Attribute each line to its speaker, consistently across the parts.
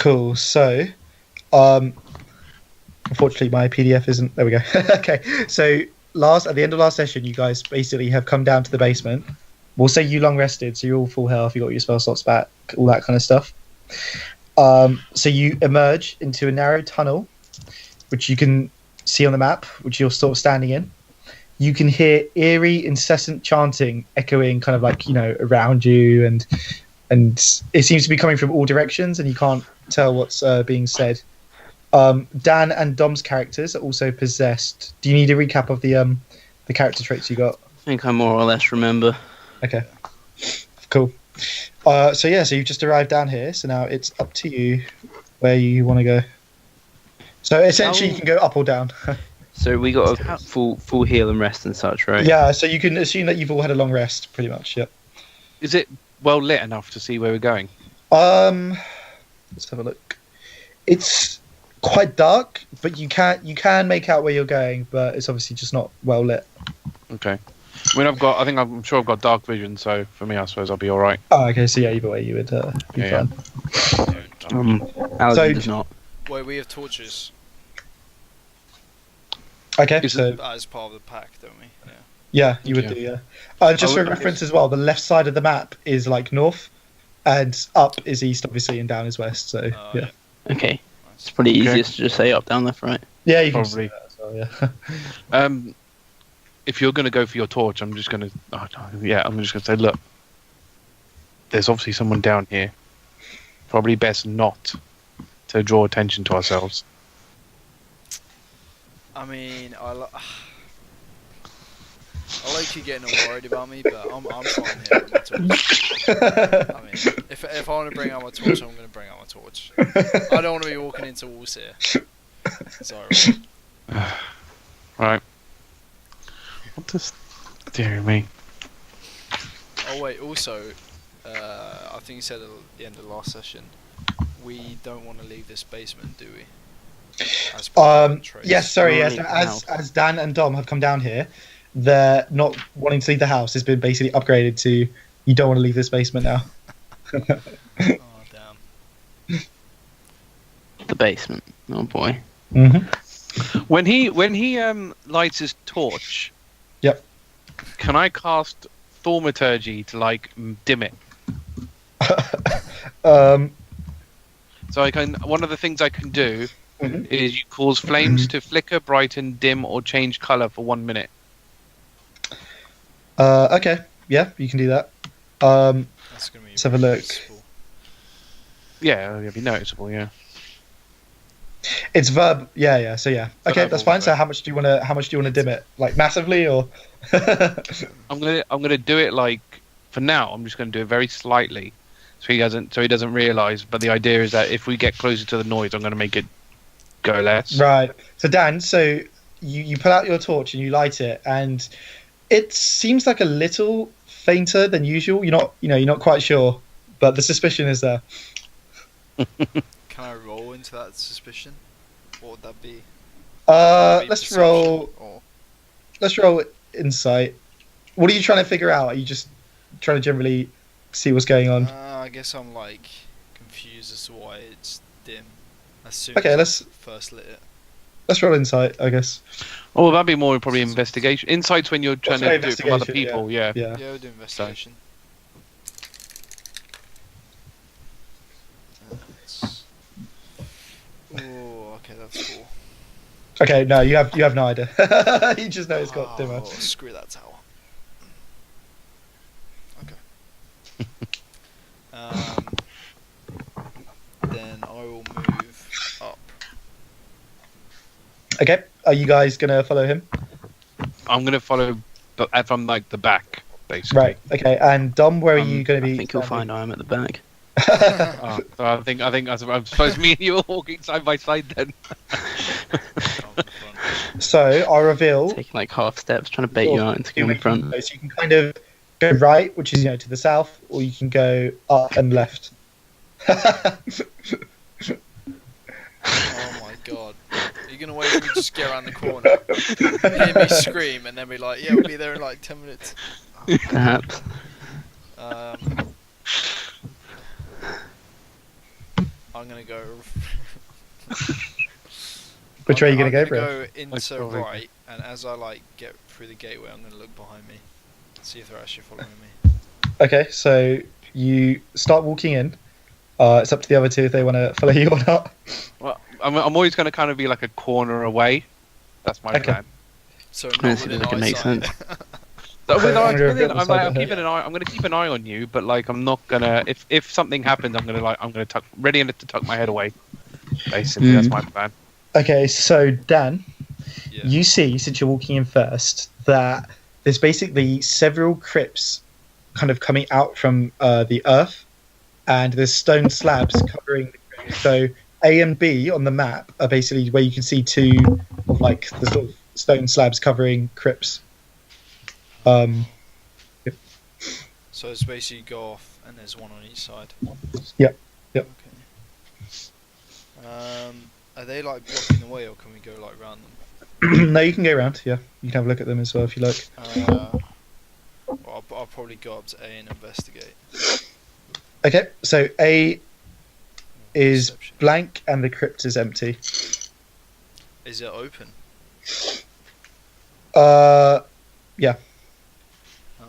Speaker 1: Cool. So, um, unfortunately, my PDF isn't. There we go. Okay. So, at the end of last session, you guys basically have come down to the basement. We'll say you long rested, so you're all full health. You got your spell slots back, all that kind of stuff. So you emerge into a narrow tunnel, which you can see on the map, which you're sort of standing in. You can hear eerie, incessant chanting echoing, kind of like around you, and it seems to be coming from all directions, and you can't tell what's being said. Dan and Dom's characters are also possessed. Do you need a recap of the character traits you got?
Speaker 2: I think I more or less remember.
Speaker 1: Okay, cool. So you've just arrived down here. So now it's up to you where you want to go. So essentially, you can go up or down.
Speaker 2: So we got a full heal and rest and such, right?
Speaker 1: Yeah. So you can assume that you've all had a long rest, pretty much. Yep.
Speaker 3: Is it well lit enough to see where we're going?
Speaker 1: Let's have a look. It's quite dark, but you can make out where you're going, but it's obviously just not well lit.
Speaker 3: Okay. I mean, I'm sure I've got dark vision, so for me, I suppose I'll be all right.
Speaker 1: Oh, okay. So yeah, either way, you would be fine.
Speaker 2: Paladin does not.
Speaker 4: Wait, we have torches.
Speaker 1: Okay, so
Speaker 4: as part of the pack, don't we?
Speaker 1: Yeah, you would do. Yeah. Just for reference as well, the left side of the map is like north, and up is east, obviously, and down is west. So yeah.
Speaker 2: Okay. It's pretty easiest to just say up, down, left, right.
Speaker 1: Yeah, you can
Speaker 3: probably.
Speaker 1: Say that as well, yeah.
Speaker 3: If you're going to go for your torch, I'm just going to say, look, there's obviously someone down here. Probably best not to draw attention to ourselves.
Speaker 4: I mean, I like you getting all worried about me, but I'm fine here with my torch. I mean, if I want to bring out my torch, I'm going to bring out my torch. I don't want to be walking into walls here. Sorry.
Speaker 3: Right. What does... Dear me.
Speaker 4: Oh wait, also, I think you said at the end of the last session, we don't want to leave this basement, do we?
Speaker 1: Yes, sorry, yes. As Dan and Dom have come down here, they're not wanting to leave the house. It's been basically upgraded to you don't want to leave this basement now.
Speaker 4: Oh damn.
Speaker 2: The basement. Oh boy.
Speaker 1: Mm-hmm.
Speaker 3: When he lights his torch,
Speaker 1: yep.
Speaker 3: Can I cast Thaumaturgy to dim it? So I can. One of the things I can do is you cause flames to flicker, brighten, dim, or change color for 1 minute.
Speaker 1: Okay. Yeah, you can do that.
Speaker 4: That's gonna be
Speaker 1: let's have a look.
Speaker 4: useful.
Speaker 3: Yeah, it'll be noticeable. Yeah.
Speaker 1: It's verb. Yeah. So yeah. Okay,
Speaker 3: Verbal,
Speaker 1: that's fine. So how much do you want to dim it? Like massively or?
Speaker 3: I'm gonna do it for now. I'm just gonna do it very slightly, so he doesn't realize. But the idea is that if we get closer to the noise, I'm gonna make it go less.
Speaker 1: Right. So Dan, you pull out your torch and you light it, and it seems like a little fainter than usual. You're not quite sure, but the suspicion is there.
Speaker 4: Can I roll into that suspicion? What would that be?
Speaker 1: Let's roll.
Speaker 4: Or...
Speaker 1: Let's roll insight. What are you trying to figure out? Are you just trying to generally see what's going on?
Speaker 4: I guess I'm confused as to why it's dim. As soon
Speaker 1: Okay,
Speaker 4: as I first lit it.
Speaker 1: Let's roll insight, I guess.
Speaker 3: Oh, that'd be more probably investigation. Insight's when you're trying to do it from other people. Yeah.
Speaker 4: Yeah, we'll do investigation. Oh, okay, that's 4.
Speaker 1: Okay, no, you have no idea. You just know it's got dimmer.
Speaker 4: Oh, screw that tower. Okay. Then I will move up.
Speaker 1: Okay, are you guys gonna follow him?
Speaker 3: I'm gonna follow, but from the back, basically.
Speaker 1: Right. Okay, and Dom, where are you going to be?
Speaker 2: I think you'll find I'm at the back.
Speaker 3: So I think I suppose me and you are walking side by side then.
Speaker 1: So I'll reveal.
Speaker 2: Taking half steps, trying to bait you out into going in front.
Speaker 1: So you can kind of go right, which is to the south, or you can go up and left.
Speaker 4: Oh my god. Are you gonna wait for me to just get around the corner, hear me scream, and then be like, yeah, we'll be there in 10 minutes?
Speaker 2: Perhaps.
Speaker 4: I'm I'm gonna go.
Speaker 1: Which way are you gonna
Speaker 4: I'm
Speaker 1: go, bro?
Speaker 4: go
Speaker 3: That's
Speaker 4: into
Speaker 3: probably-
Speaker 4: right, and as I like get through the gateway, I'm gonna look behind me, see if they're actually following me.
Speaker 1: Okay, so you start walking in. It's up to the other two if they want to follow you or not.
Speaker 3: Well, I'm always going to kind of be like a corner away. That's my
Speaker 1: Okay.
Speaker 3: plan.
Speaker 4: So
Speaker 2: Yeah,
Speaker 4: not
Speaker 2: so
Speaker 4: within
Speaker 2: that can make
Speaker 4: eyesight.
Speaker 2: sense.
Speaker 3: So
Speaker 1: Okay,
Speaker 3: with
Speaker 1: I'm gonna go a
Speaker 3: I'm
Speaker 1: bit
Speaker 3: like,
Speaker 1: beside
Speaker 3: I'm
Speaker 1: the
Speaker 3: keeping an eye. I'm going to keep an eye on you, but like, I'm not gonna. If something happens, I'm gonna tuck ready to tuck my head away. Basically, that's my plan.
Speaker 1: Okay, so Dan,
Speaker 4: Yeah.
Speaker 1: you see, since you're walking in first, that there's basically several crypts kind of coming out from the earth, and there's stone slabs covering the crypt. So A and B on the map are basically where you can see two of like the sort of stone slabs covering crypts.
Speaker 4: So it's basically go off, and there's one on each side.
Speaker 1: Yep.
Speaker 4: Okay. Are they like blocking the way, or can we go like round them?
Speaker 1: No, you can go around. Yeah, you can have a look at them as well if you like.
Speaker 4: Well, I'll probably go up to A and investigate.
Speaker 1: Okay, so A is
Speaker 4: Perception.
Speaker 1: blank and the crypt is empty.
Speaker 4: Is it open?
Speaker 1: Yeah,
Speaker 4: Oh.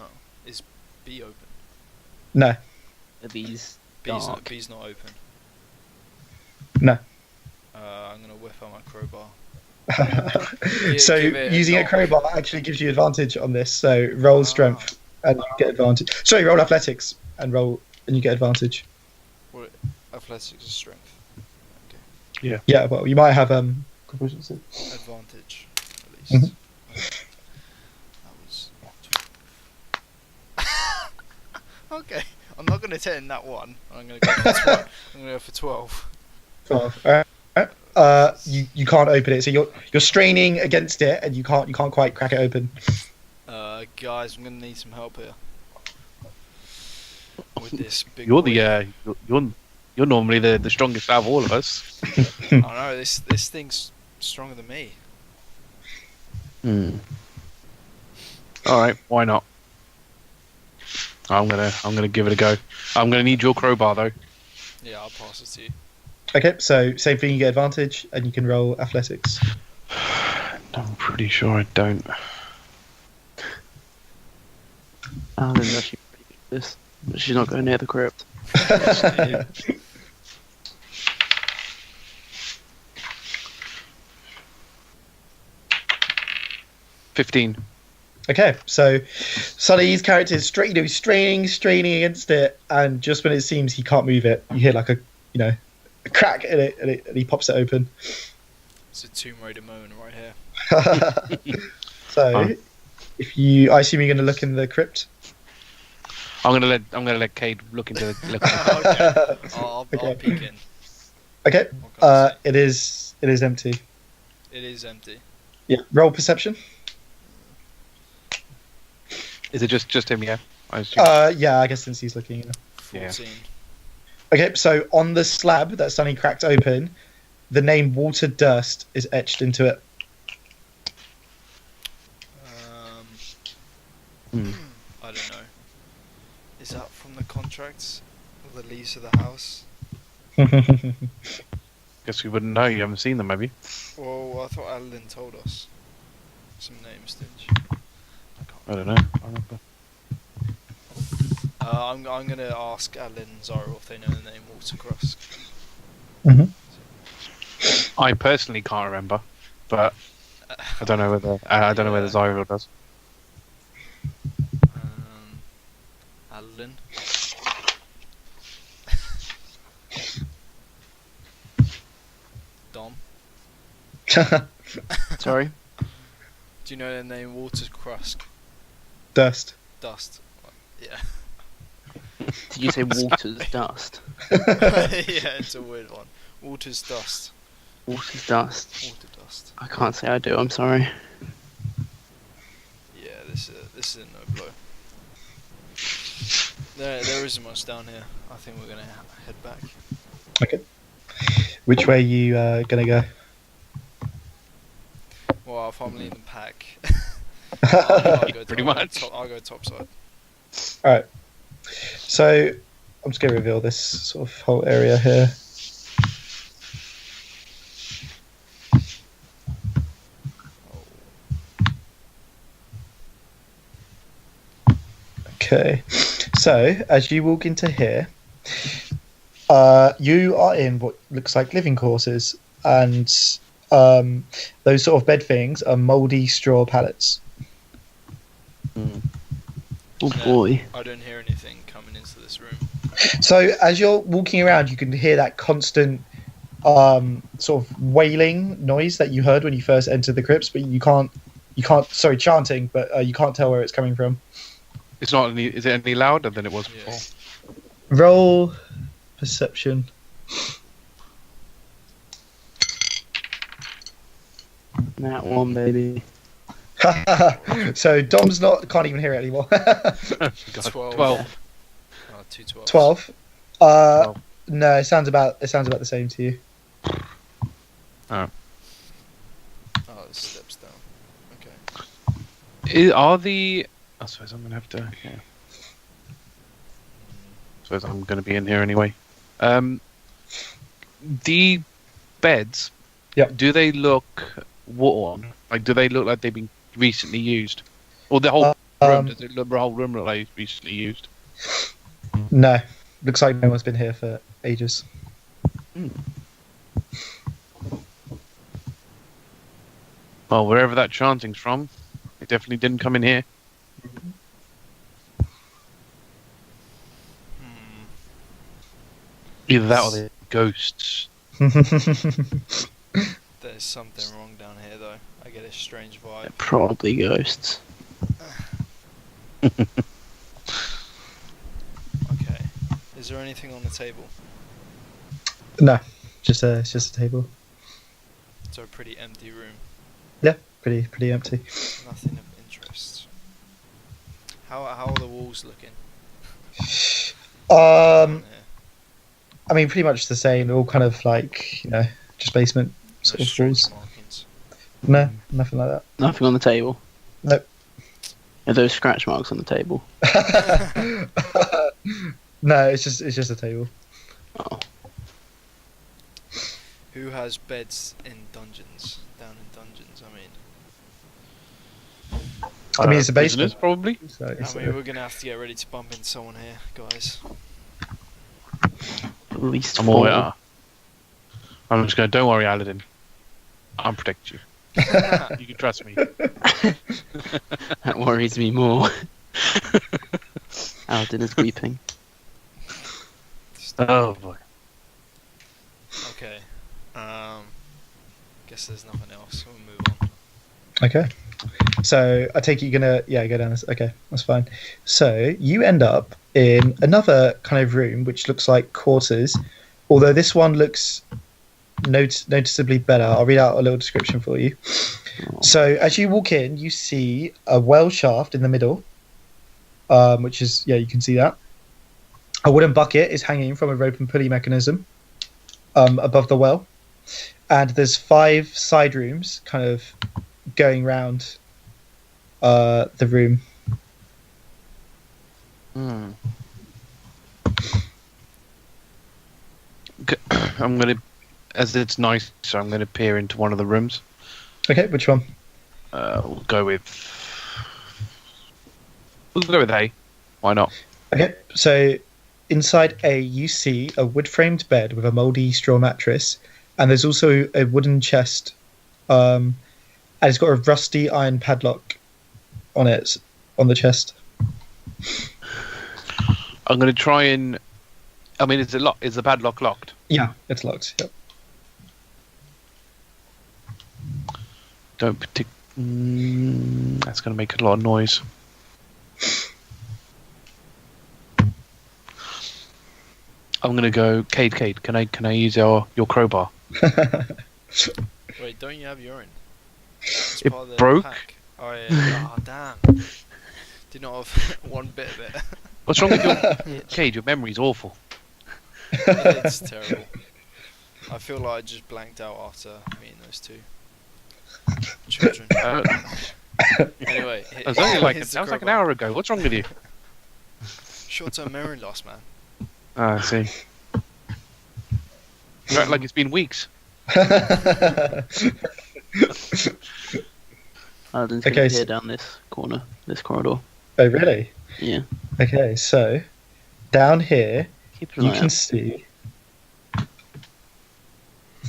Speaker 4: Is B open?
Speaker 1: no,
Speaker 2: These
Speaker 4: B's
Speaker 2: dark.
Speaker 4: not open.
Speaker 1: no.
Speaker 4: I'm gonna whip out my crowbar.
Speaker 1: So
Speaker 4: give it a
Speaker 1: using a
Speaker 4: knock.
Speaker 1: crowbar actually gives you advantage on this. So roll strength and you get advantage. Sorry, roll athletics and you get advantage.
Speaker 4: What? Athletics is strength.
Speaker 1: Yeah, well, you might have proficiency.
Speaker 4: Advantage, at least.
Speaker 1: Mhm.
Speaker 4: That was. Okay, I'm not gonna take that one. I'm gonna go for 12. I'm gonna go for 12.
Speaker 1: 12. You can't open it, so you're straining against it, and you can't quite crack it open.
Speaker 4: Guys, I'm gonna need some help here. With this big.
Speaker 3: You're
Speaker 4: boy.
Speaker 3: you're normally the strongest out of all of us.
Speaker 4: I know this thing's stronger than me.
Speaker 3: All right, why not? I'm gonna give it a go. I'm gonna need your crowbar though.
Speaker 4: Yeah, I'll pass it to you.
Speaker 1: Okay, so same thing, you get advantage, and you can roll athletics.
Speaker 3: I'm pretty sure I don't.
Speaker 2: Aladin's actually pretty good at this, but she's not going near the crypt.
Speaker 4: Yeah.
Speaker 3: 15.
Speaker 1: Okay, so Sully's character is he's straining against it, and just when it seems he can't move it, you hear like a crack in it, and he pops it open.
Speaker 4: It's a Tomb Raider moment right here.
Speaker 1: So, I assume you're going to look in the crypt.
Speaker 3: I'm gonna let Cade look into the.
Speaker 4: Okay. I'll
Speaker 1: Okay.
Speaker 4: peek in.
Speaker 1: Okay,
Speaker 4: I'll come
Speaker 1: it is empty.
Speaker 4: see. It is empty.
Speaker 1: Yeah, roll perception.
Speaker 3: Is it just him? Yeah. I assume.
Speaker 1: Yeah, I guess since he's looking.
Speaker 4: 14.
Speaker 1: Okay, so on the slab that Sunny cracked open, the name Water Durst is etched into it.
Speaker 4: I don't know. Is that from the contracts or the lease of the house?
Speaker 3: Guess we wouldn't know. You haven't seen them, maybe.
Speaker 4: Well, I thought Aladin told us some names, didn't she?
Speaker 3: I don't know. I remember.
Speaker 4: I'm gonna ask Aladin and Xyril if they know the name Watercrust.
Speaker 3: I personally can't remember, but I don't know whether Xyril does.
Speaker 4: Aladin. Dom.
Speaker 2: Sorry?
Speaker 4: Do you know the name Watercrust?
Speaker 1: Dust.
Speaker 4: Dust. Yeah.
Speaker 2: Did you say water's dust?
Speaker 4: Yeah, it's a weird one. Water's dust.
Speaker 2: Water's dust.
Speaker 4: Water dust.
Speaker 2: I can't say I do, I'm sorry.
Speaker 4: Yeah, this is a no blow. There isn't much down here. I think we're gonna head back.
Speaker 1: Okay. Which way are you gonna go?
Speaker 4: Well, if I'm leading the pack,
Speaker 3: Pretty much.
Speaker 4: I'll go top side.
Speaker 1: All right. So I'm just gonna reveal this sort of whole area here. Okay. So as you walk into here, you are in what looks like living quarters, and those sort of bed things are mouldy straw pallets.
Speaker 2: Oh boy.
Speaker 4: I don't hear anything coming into this room.
Speaker 1: So as you're walking around, you can hear that constant sort of wailing noise that you heard when you first entered the crypts, but you can't. Sorry, chanting, but you can't tell where it's coming from.
Speaker 3: It's not any. Is it any louder than it was before?
Speaker 1: Roll perception.
Speaker 2: That one, baby.
Speaker 1: So Dom's can't even hear it anymore.
Speaker 4: 12.
Speaker 3: 12.
Speaker 4: Oh, 2 12s.
Speaker 1: 12.
Speaker 3: 12.
Speaker 1: No, it sounds about the same to you.
Speaker 3: Oh.
Speaker 4: Oh, it steps down. Okay.
Speaker 3: Are the? I suppose I'm gonna have to. Yeah. I suppose I'm gonna be in here anyway. The beds.
Speaker 1: Yep.
Speaker 3: Do they look worn? Like, do they look like they've been recently used, or the whole room? Does it look the whole room look like it's recently used?
Speaker 1: No, looks like no one's been here for ages.
Speaker 3: Well, wherever that chanting's from, it definitely didn't come in here. Either that or the ghosts.
Speaker 4: There's something wrong down here, though. I get a strange vibe.
Speaker 2: Probably ghosts.
Speaker 4: Okay. Is there anything on the table?
Speaker 1: No, it's just a table.
Speaker 4: It's a pretty empty room.
Speaker 1: Yeah, pretty empty.
Speaker 4: Nothing of interest. How are the walls looking? Down here?
Speaker 1: I mean, pretty much the same. They're all kind of like, just basement sort
Speaker 4: No
Speaker 1: of walls.
Speaker 4: strike markings.
Speaker 1: No, nothing like
Speaker 2: Nothing on the table.
Speaker 1: Nope.
Speaker 2: Are those scratch marks on the table?
Speaker 1: that. No, it's just a table.
Speaker 2: Oh.
Speaker 4: Who has beds in dungeons? Down in dungeons,
Speaker 1: I mean, it's a
Speaker 3: Prisoners,
Speaker 1: basement.
Speaker 3: probably.
Speaker 1: So,
Speaker 4: I mean, we're gonna have to get ready to bump into someone here, guys.
Speaker 2: At least
Speaker 3: I'm all
Speaker 2: four.
Speaker 3: I'm just going. Don't worry, Aladin. I'll protect you. You can trust me.
Speaker 2: That worries me more. Aladin is weeping.
Speaker 3: Oh boy.
Speaker 4: Okay. Guess there's nothing else. We'll move on.
Speaker 1: Okay. So I take it you're gonna go down this. Okay, that's fine. So you end up in another kind of room which looks like quarters, although this one looks noticeably better. I'll read out a little description for you. So as you walk in, you see a well shaft in the middle, which is you can see that. A wooden bucket is hanging from a rope and pulley mechanism above the well, and there's 5 side rooms kind of going round the room.
Speaker 3: I'm gonna, as it's nice, so I'm gonna peer into one of the rooms.
Speaker 1: Okay, which one?
Speaker 3: We'll go with A. Why not?
Speaker 1: Okay, so inside A, you see a wood-framed bed with a mouldy straw mattress, and there's also a wooden chest, and it's got a rusty iron padlock on it, on the chest.
Speaker 3: I'm gonna try and. I mean, is it locked? Is the padlock locked?
Speaker 1: Yeah, it's locked. Yep.
Speaker 3: Don't that's gonna make a lot of noise. I'm gonna go, Cade. Can I use your crowbar?
Speaker 4: Wait, don't you have urine? It's
Speaker 3: It
Speaker 4: part of the
Speaker 3: broke.
Speaker 4: pack. Oh yeah. Oh damn. Did not have one bit of it.
Speaker 3: What's wrong with your Cade? Your memory's awful.
Speaker 4: It's terrible. I feel like I just blanked out after meeting those two children. Anyway,
Speaker 3: It was only like
Speaker 4: here's the
Speaker 3: that was like an
Speaker 4: crowbar.
Speaker 3: hour ago. What's wrong with you?
Speaker 4: Short-term memory loss, man.
Speaker 3: Ah, I see. You act like it's been weeks.
Speaker 2: Aladin's
Speaker 1: Okay,
Speaker 2: gonna
Speaker 1: so-
Speaker 2: peer down this corner, this corridor.
Speaker 1: Oh, really?
Speaker 2: Yeah.
Speaker 1: Okay, so down here
Speaker 2: Keep an
Speaker 1: you
Speaker 2: eye
Speaker 1: can
Speaker 2: out.
Speaker 1: see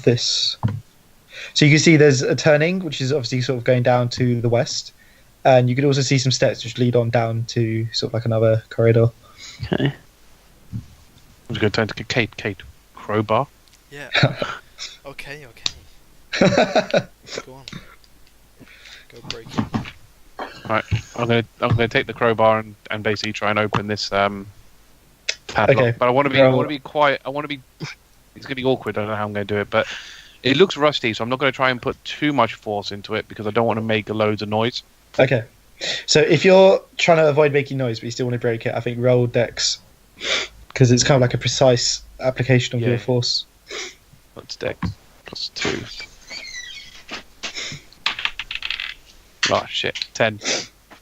Speaker 1: this. So you can see there's a turning, which is obviously sort of going down to the west, and you can also see some steps which lead on down to sort of like another corridor.
Speaker 2: Okay.
Speaker 3: I'm just going to turn to Cade. Crowbar.
Speaker 4: Yeah. Okay. Go on. Go break it.
Speaker 3: Right. I'm gonna take the crowbar and basically try and open this padlock.
Speaker 1: Okay.
Speaker 3: But I want to
Speaker 1: Roll.
Speaker 3: be quiet. I want to be. It's gonna be awkward. I don't know how I'm going to do it, but it looks rusty, so I'm not going to try and put too much force into it because I don't want to make loads of noise.
Speaker 1: Okay. So if you're trying to avoid making noise but you still want to break it, I think roll dex, because it's kind of like a precise application of
Speaker 3: Yeah.
Speaker 1: your force.
Speaker 3: That's dex +2. Oh shit! 10.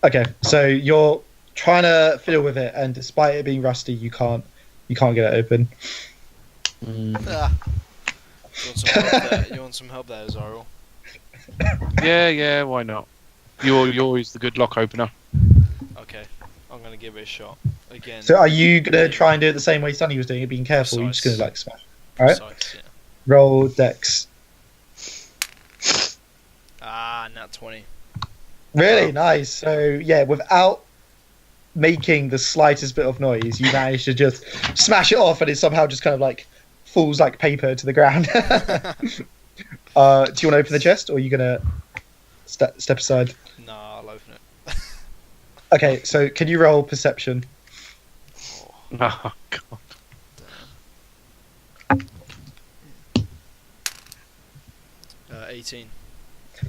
Speaker 1: Okay, so you're trying to fiddle with it, and despite it being rusty, you can't get it open.
Speaker 4: Ah. You want some help there, Xyril?
Speaker 3: Yeah. Why not? You're always the good lock opener.
Speaker 4: Okay. I'm gonna give it a shot. Again.
Speaker 1: So are you gonna try and do it the same way Sunny was doing it, being careful? You're just gonna like smash. All right.
Speaker 4: Precise, yeah.
Speaker 1: Roll dex.
Speaker 4: Nat 20.
Speaker 1: Really nice. So yeah, without making the slightest bit of noise, you manage to just smash it off, and it somehow just kind of like falls like paper to the ground. Do you want to open the chest, or are you gonna step aside?
Speaker 4: Nah, I'll open it.
Speaker 1: Okay, so can you roll perception?
Speaker 3: Oh god.
Speaker 4: 18.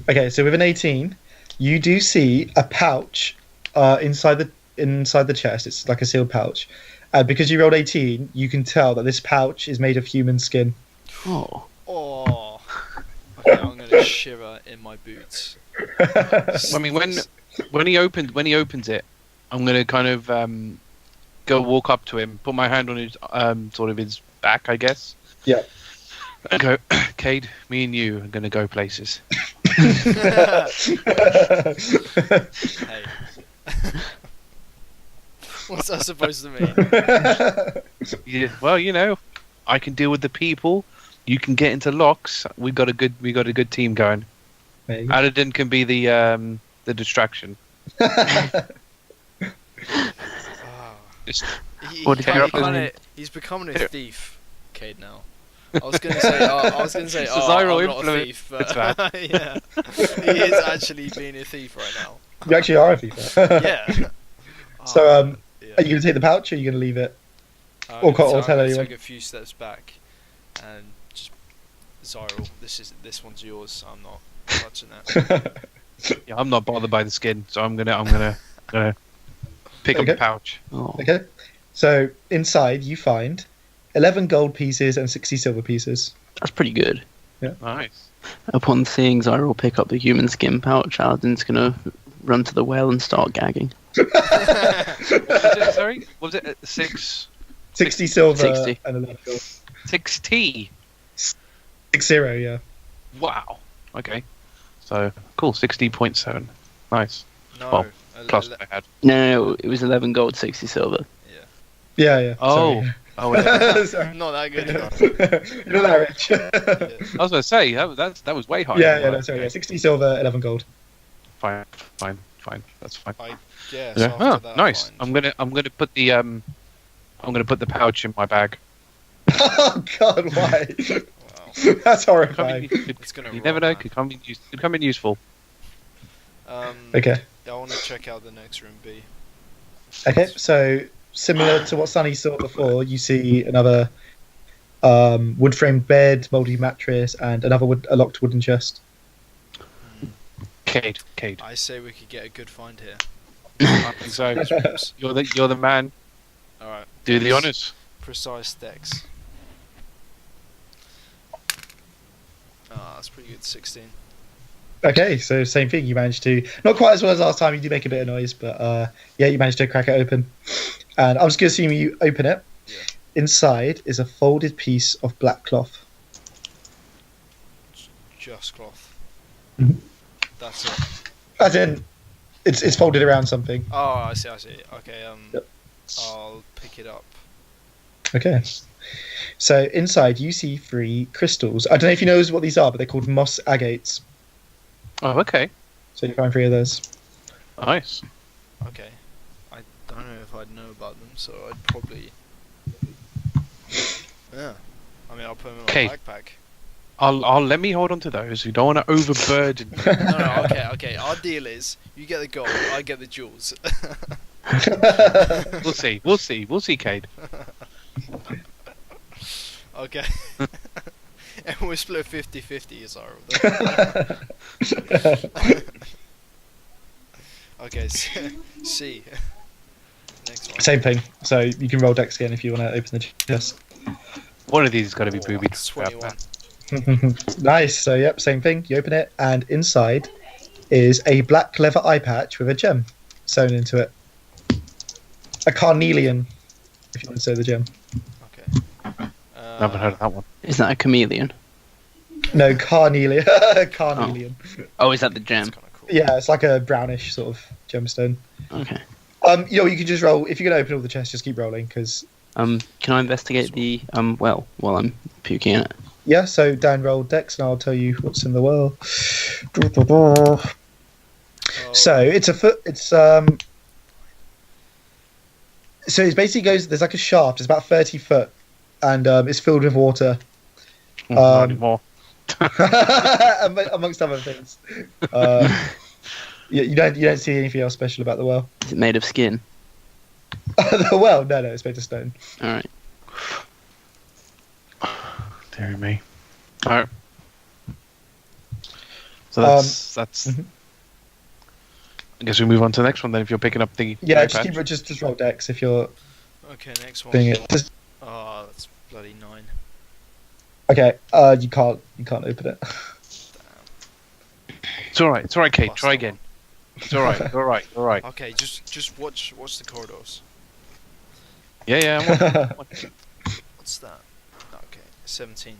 Speaker 1: Okay, so with an 18, you do see a pouch inside the chest. It's like a sealed pouch. Because you rolled 18, you can tell that this pouch is made of human skin.
Speaker 2: Oh.
Speaker 4: Oh. Okay, I'm gonna shiver in my boots.
Speaker 3: I mean, when he opens it, I'm gonna kind of go walk up to him, put my hand on his sort of his back, I guess.
Speaker 1: Yeah.
Speaker 3: And go, Cade, me and you are gonna go places.
Speaker 4: Hey. What's that supposed to mean?
Speaker 3: Yeah, well, you know, I can deal with the people. You can get into locks. We got a good team going.
Speaker 1: There you go.
Speaker 3: Aladin can be the distraction.
Speaker 4: Ah.
Speaker 3: Just
Speaker 2: What did you
Speaker 4: He's becoming a thief, Cade, now. I was gonna say,
Speaker 3: It's a Xyril
Speaker 4: I'm not a
Speaker 3: influence.
Speaker 4: thief,
Speaker 3: It's
Speaker 4: but
Speaker 3: bad.
Speaker 4: yeah, he is actually being a thief right now.
Speaker 1: You actually are a thief.
Speaker 4: Yeah.
Speaker 1: So,
Speaker 4: Yeah.
Speaker 1: are you going to take the pouch, or are you going to leave it?
Speaker 4: I'm
Speaker 1: or
Speaker 4: gonna
Speaker 1: tell
Speaker 4: take
Speaker 1: anyone?
Speaker 4: a few steps back, and just Xyril, this one's yours. I'm not touching that.
Speaker 3: Yeah, I'm not bothered by the skin, so I'm gonna pick up
Speaker 1: Okay.
Speaker 3: the pouch.
Speaker 2: Oh.
Speaker 1: Okay. So inside you find 11 gold pieces and 60 silver pieces.
Speaker 2: That's pretty good.
Speaker 3: Nice.
Speaker 2: Upon seeing Xyril pick up the human skin pouch, Aladin's gonna run to the well and start gagging.
Speaker 3: What was it? Sorry, what was it 6?
Speaker 1: 60 silver
Speaker 2: 60.
Speaker 1: and 11 gold.
Speaker 3: 6T.
Speaker 1: 60, yeah.
Speaker 3: Wow. Okay. So cool. 60.7. Nice.
Speaker 4: No,
Speaker 3: Well, Plus I had.
Speaker 2: No, it was 11 gold, 60 silver.
Speaker 1: Yeah.
Speaker 3: Oh.
Speaker 1: Sorry.
Speaker 3: Oh. Yeah.
Speaker 1: Sorry.
Speaker 4: not that good.
Speaker 1: You're not that rich.
Speaker 3: I was gonna say that was way higher.
Speaker 1: yeah, 60 silver, 11 gold.
Speaker 3: Fine. That's fine.
Speaker 4: I guess
Speaker 3: Yeah.
Speaker 4: after
Speaker 3: Oh,
Speaker 4: that,
Speaker 3: nice.
Speaker 4: fine.
Speaker 3: I'm gonna put the pouch in my bag.
Speaker 1: Oh God, why?
Speaker 4: Wow.
Speaker 1: That's
Speaker 3: Come
Speaker 1: horrifying.
Speaker 3: in,
Speaker 4: It's gonna
Speaker 3: you never
Speaker 4: rot,
Speaker 3: know.
Speaker 4: man.
Speaker 3: Could come in useful.
Speaker 1: Okay.
Speaker 4: I want to check out the next room, B.
Speaker 1: Okay, so similar to what Sunny saw before, you see another wood-framed bed, mouldy mattress, and another a locked wooden chest.
Speaker 3: Cade.
Speaker 4: I say we could get a good find here.
Speaker 3: I think so. You're the man.
Speaker 4: All right.
Speaker 3: Do the honors.
Speaker 4: Precise decks. That's pretty good. 16.
Speaker 1: Okay, so same thing. You managed to, not quite as well as last time. You do make a bit of noise, but yeah, you managed to crack it open. And I'm just going to assume you open it.
Speaker 4: Yeah.
Speaker 1: Inside is a folded piece of black cloth.
Speaker 4: Just cloth.
Speaker 1: Mhm.
Speaker 4: That's it.
Speaker 1: As in, It's folded around something.
Speaker 4: Oh, I see. Okay.
Speaker 1: Yep.
Speaker 4: I'll pick it up.
Speaker 1: Okay. So inside you see 3 crystals. I don't know if you know what these are, but they're called moss agates.
Speaker 3: Oh, okay.
Speaker 1: So you find 3 of those.
Speaker 3: Nice.
Speaker 4: Okay. I don't know if I'd know about them, so I'd probably. Yeah. I mean, I'll put them in my
Speaker 3: Okay.
Speaker 4: backpack.
Speaker 3: I'll let me hold on to those. You don't want to overburden.
Speaker 4: No. Okay. Our deal is you get the gold, I get the jewels.
Speaker 3: We'll see, Cade.
Speaker 4: Okay. And we'll split 50-50 as our. Okay. C. Next one.
Speaker 1: Same thing. So you can roll dex again if you want to open the chest.
Speaker 3: One of these has got to be booby.
Speaker 4: That's 21.
Speaker 1: Nice. So yep, same thing. You open it, and inside is a black leather eye patch with a gem sewn into it. A carnelian, if you want to say the gem.
Speaker 4: Okay.
Speaker 3: I haven't heard of that one.
Speaker 2: Is that a chameleon?
Speaker 1: No, carnelian. Carnelian.
Speaker 2: Oh, is that the
Speaker 4: That's
Speaker 2: gem?
Speaker 4: kind of cool.
Speaker 1: Yeah, it's like a brownish sort of gemstone.
Speaker 2: Okay.
Speaker 1: You can just roll if you're gonna open all the chests. Just keep rolling because
Speaker 2: Can I investigate the well while I'm puking in it?
Speaker 1: yeah. So Dan rolled dex, and I'll tell you what's in the well.
Speaker 4: Oh,
Speaker 1: So it's a foot. It's So it basically goes. There's like a shaft. It's about 30 foot, and it's filled with water,
Speaker 3: Not anymore.
Speaker 1: amongst other things. You don't see anything else special about the well.
Speaker 2: Is it made of skin?
Speaker 1: The well, no, it's made of stone.
Speaker 2: All right.
Speaker 3: Dear me. Alright. So that's.
Speaker 1: Mhm.
Speaker 3: I guess we move on to the next one then. If you're picking up the
Speaker 1: Yeah,
Speaker 3: eye
Speaker 1: just
Speaker 3: patch.
Speaker 1: just roll dex if you're
Speaker 4: Okay, next one.
Speaker 1: doing it.
Speaker 4: Oh, that's bloody 9.
Speaker 1: Okay, you can't open it.
Speaker 3: It's alright, Kate.
Speaker 4: Plus
Speaker 3: Try
Speaker 4: that
Speaker 3: again. It's alright, alright.
Speaker 4: Okay, just watch the corridors.
Speaker 3: Yeah.
Speaker 4: What's that? Okay, 17.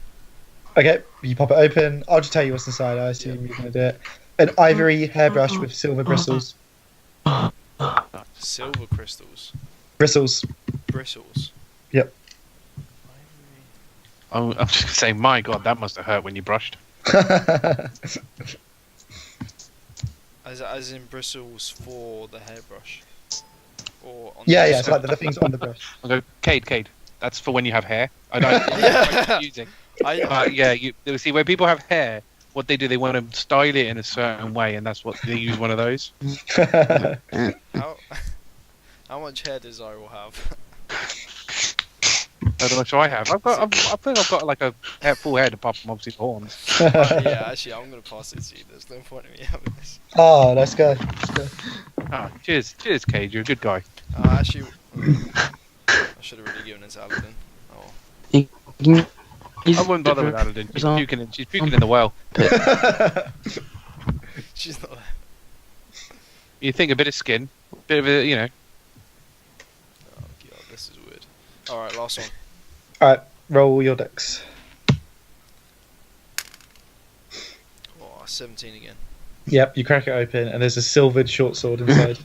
Speaker 1: Okay, you pop it open. I'll just tell you what's inside. I assume you're gonna do it. An ivory hairbrush with silver bristles.
Speaker 4: Silver crystals.
Speaker 1: Bristles.
Speaker 4: Bristles.
Speaker 1: Yep.
Speaker 3: I'm just gonna say, my god, that must have hurt when you brushed.
Speaker 4: As in bristles for the hairbrush? Or on
Speaker 1: Yeah,
Speaker 4: the
Speaker 1: it's like the things on the brush.
Speaker 3: I'll go, Cade. That's for when you have hair. I know. It's quite confusing. Yeah, you see, when people have hair, what they do, they want to style it in a certain way, and that's what they use one of those.
Speaker 4: How much hair does Xyril have?
Speaker 3: How much do I have? I think I've got like a full head apart from obviously the horns.
Speaker 4: Yeah, actually, I'm gonna pass it to you. There's no point in me having this.
Speaker 1: Oh, let's go.
Speaker 3: Ah, cheers, Cade. You're a good guy.
Speaker 4: Actually, I should have really given it to Aladin. Oh.
Speaker 3: I wouldn't bother with Aladin. She's puking in the well.
Speaker 4: She's not there.
Speaker 3: You think a bit of skin, a bit of a,
Speaker 4: Oh god, this is weird. Alright, last one.
Speaker 1: Alright, roll your dex.
Speaker 4: Oh, 17 again.
Speaker 1: Yep, you crack it open, and there's a silvered short sword inside.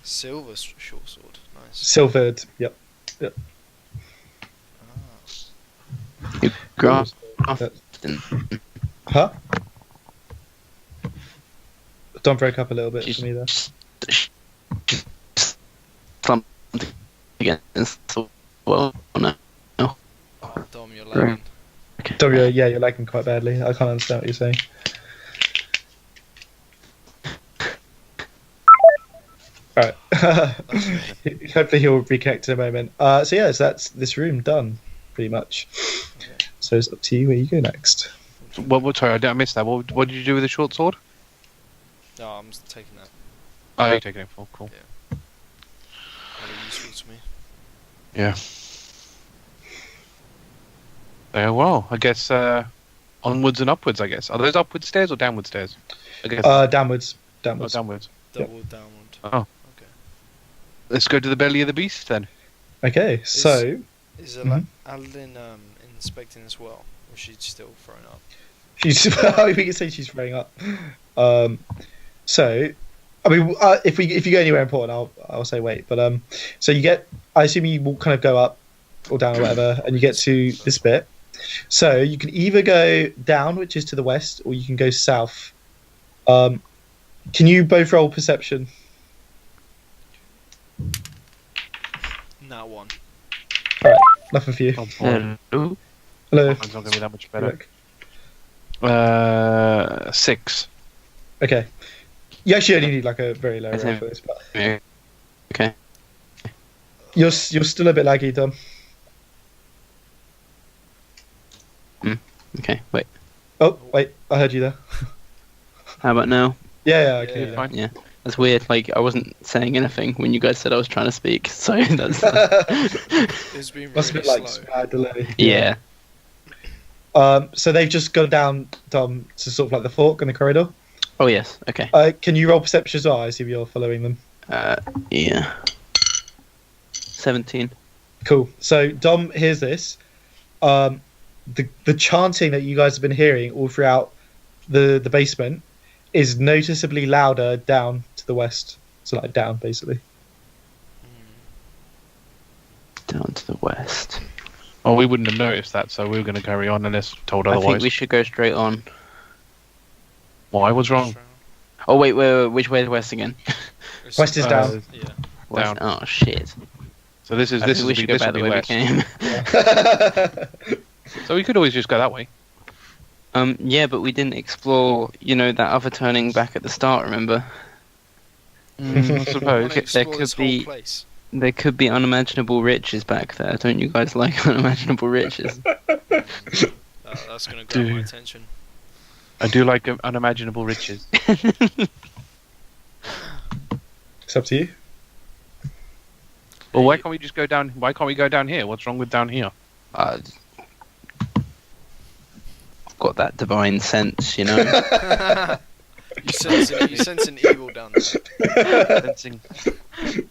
Speaker 4: Silver short sword. Nice.
Speaker 1: Silvered, yep.
Speaker 4: Ah.
Speaker 2: Grass.
Speaker 1: Huh? Don broke up a little bit for me there.
Speaker 2: Something against the well. No.
Speaker 4: Oh, Dom, you're lagging.
Speaker 1: Dom, you're lagging quite badly. I can't understand what you're saying. Alright. Hopefully he'll reconnect in a moment. So that's this room done, pretty much.
Speaker 4: Okay.
Speaker 1: So it's up to you where you go next.
Speaker 3: Sorry, I missed that. What did you do with the short sword?
Speaker 4: No, I'm just taking that.
Speaker 3: Oh, you're taking it for cool.
Speaker 4: Really useful to me.
Speaker 3: Yeah. Well, I guess onwards and upwards. I guess are those upward stairs or downward stairs? I guess.
Speaker 1: Downwards.
Speaker 3: Oh, downwards.
Speaker 4: Double downward.
Speaker 3: Oh.
Speaker 4: Okay.
Speaker 3: Let's go to the belly of the beast then.
Speaker 1: Okay, so
Speaker 4: Is
Speaker 1: Mhm.
Speaker 4: Aladin inspecting as well? Or is she still throwing up?
Speaker 1: we can say she's throwing up. So I mean, if you go anywhere important, I'll say wait. But so you get. I assume you will kind of go up or down or whatever, and you get to this bit. So you can either go down, which is to the west, or you can go south. Can you both roll perception?
Speaker 4: Not one.
Speaker 1: Alright, nothing for you.
Speaker 3: Oh, boy.
Speaker 2: Hello.
Speaker 1: Hello.
Speaker 3: Mine's not going to be that much better. 6.
Speaker 1: Okay. You actually only need like a very low roll
Speaker 2: Okay.
Speaker 1: for this, but
Speaker 2: Yeah. Okay.
Speaker 1: you're still a bit laggy, Dom.
Speaker 2: Okay. Wait.
Speaker 1: Oh wait, I heard you there.
Speaker 2: How about now?
Speaker 1: Yeah, okay.
Speaker 4: Yeah,
Speaker 1: Yeah.
Speaker 3: Fine.
Speaker 2: Yeah. That's weird. Like I wasn't saying anything when you guys said I was trying to speak. So that's
Speaker 4: It's been
Speaker 1: Must
Speaker 4: really
Speaker 1: have been like
Speaker 4: slow.
Speaker 1: bad delay.
Speaker 2: yeah.
Speaker 1: So they've just gone down, Dom, to sort of like the fork in the corridor.
Speaker 2: Oh yes. Okay.
Speaker 1: Can you roll perception as well? I assume you're following them.
Speaker 2: Yeah. 17.
Speaker 1: Cool. So Dom hears this. The chanting that you guys have been hearing all throughout the basement is noticeably louder down to the west. So like down, basically.
Speaker 2: Down to the west.
Speaker 3: Well, we wouldn't have noticed that, so we were going to carry on unless told
Speaker 2: I
Speaker 3: otherwise.
Speaker 2: think we should go straight on.
Speaker 3: Why? What's wrong?
Speaker 2: Oh wait, which way is west again?
Speaker 1: West is down.
Speaker 4: Yeah.
Speaker 2: West.
Speaker 3: Down.
Speaker 2: Oh shit.
Speaker 3: So this is
Speaker 2: I
Speaker 3: this
Speaker 2: think
Speaker 3: will
Speaker 2: we
Speaker 3: be
Speaker 2: should go
Speaker 3: this will
Speaker 2: back
Speaker 3: be
Speaker 2: the way we
Speaker 3: west.
Speaker 2: came.
Speaker 3: So we could always just go that way.
Speaker 2: Yeah, but we didn't explore, that other turning back at the start, remember?
Speaker 3: I
Speaker 4: I
Speaker 3: suppose.
Speaker 4: wanna
Speaker 2: there
Speaker 4: explore
Speaker 2: could
Speaker 4: this whole
Speaker 2: be-
Speaker 4: place.
Speaker 2: There could be unimaginable riches back there. Don't you guys like unimaginable riches?
Speaker 4: That's gonna grab my
Speaker 3: Dude.
Speaker 4: attention.
Speaker 3: I do like unimaginable riches.
Speaker 1: It's up to you.
Speaker 3: Well, why can't we just go down? Why can't we go down here? What's wrong with down here?
Speaker 2: I've got that divine sense,
Speaker 4: You sense an evil down there.
Speaker 3: Fencing.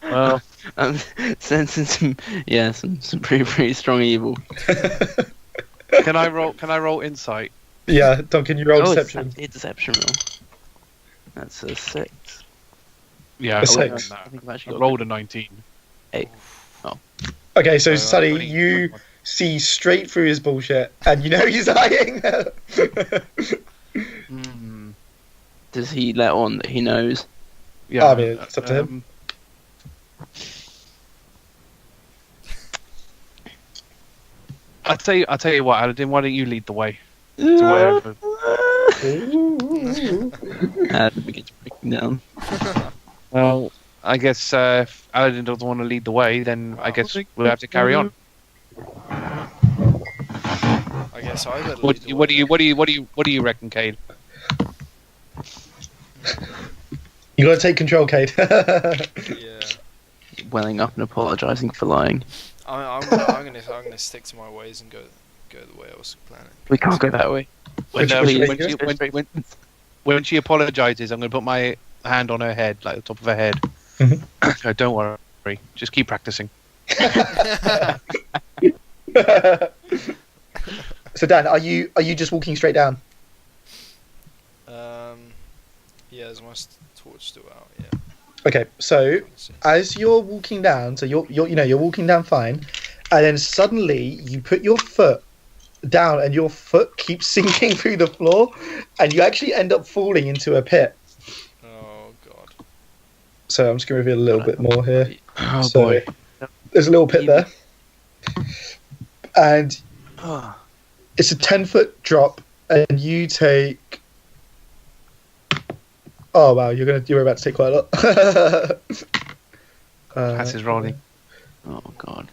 Speaker 3: Well,
Speaker 2: I'm sensing some pretty strong evil.
Speaker 3: can I roll insight?
Speaker 1: Yeah, Dom, can you roll
Speaker 2: Oh,
Speaker 1: deception?
Speaker 2: it's a deception roll. That's a 6.
Speaker 3: Yeah,
Speaker 1: A
Speaker 3: I rolled,
Speaker 1: six.
Speaker 3: on
Speaker 2: I
Speaker 3: that.
Speaker 2: think I've actually
Speaker 3: I
Speaker 2: got
Speaker 3: rolled a 19.
Speaker 1: Okay, so
Speaker 3: Uh,
Speaker 1: Sonny,
Speaker 3: 20.
Speaker 1: you see straight through his bullshit, and you know he's lying.
Speaker 2: Does he let on that he knows?
Speaker 3: Yeah,
Speaker 1: I mean, it's up to him.
Speaker 3: I'll tell you what, Aladin. Why don't you lead the way to wherever?
Speaker 2: Adam begins breaking down.
Speaker 3: Well, I guess if Aladin doesn't want to lead the way, then I guess we'll have to carry on.
Speaker 4: I guess I better
Speaker 3: What
Speaker 4: lead the
Speaker 3: do you reckon, Cade?
Speaker 1: You gotta take control, Cade.
Speaker 4: Yeah.
Speaker 2: Welling up and apologising for lying.
Speaker 4: I'm gonna stick to my ways and go the way I was planning.
Speaker 2: We can't go that way.
Speaker 3: When,
Speaker 1: Which-
Speaker 3: um,
Speaker 1: which way
Speaker 3: when,
Speaker 1: you
Speaker 3: she,
Speaker 1: go?
Speaker 3: when she apologises, I'm going to put my hand on her head, like the top of her head.
Speaker 1: Mhm.
Speaker 3: Go, don't worry, just keep practicing.
Speaker 1: So Dan, are you just walking straight down?
Speaker 4: Yeah, is my torch still out? Yeah.
Speaker 1: Okay, so
Speaker 4: Let's see.
Speaker 1: as you're walking down, so you're walking down fine, and then suddenly you put your foot down, and your foot keeps sinking through the floor, and you actually end up falling into a pit.
Speaker 4: Oh god.
Speaker 1: So I'm just gonna reveal a little bit more here.
Speaker 3: Oh
Speaker 1: So,
Speaker 3: boy.
Speaker 1: There's a little pit there, and
Speaker 2: Oh,
Speaker 1: it's a 10-foot drop, and you take. Oh wow, you're about to take quite a lot.
Speaker 3: Haiss is rolling.
Speaker 2: oh god.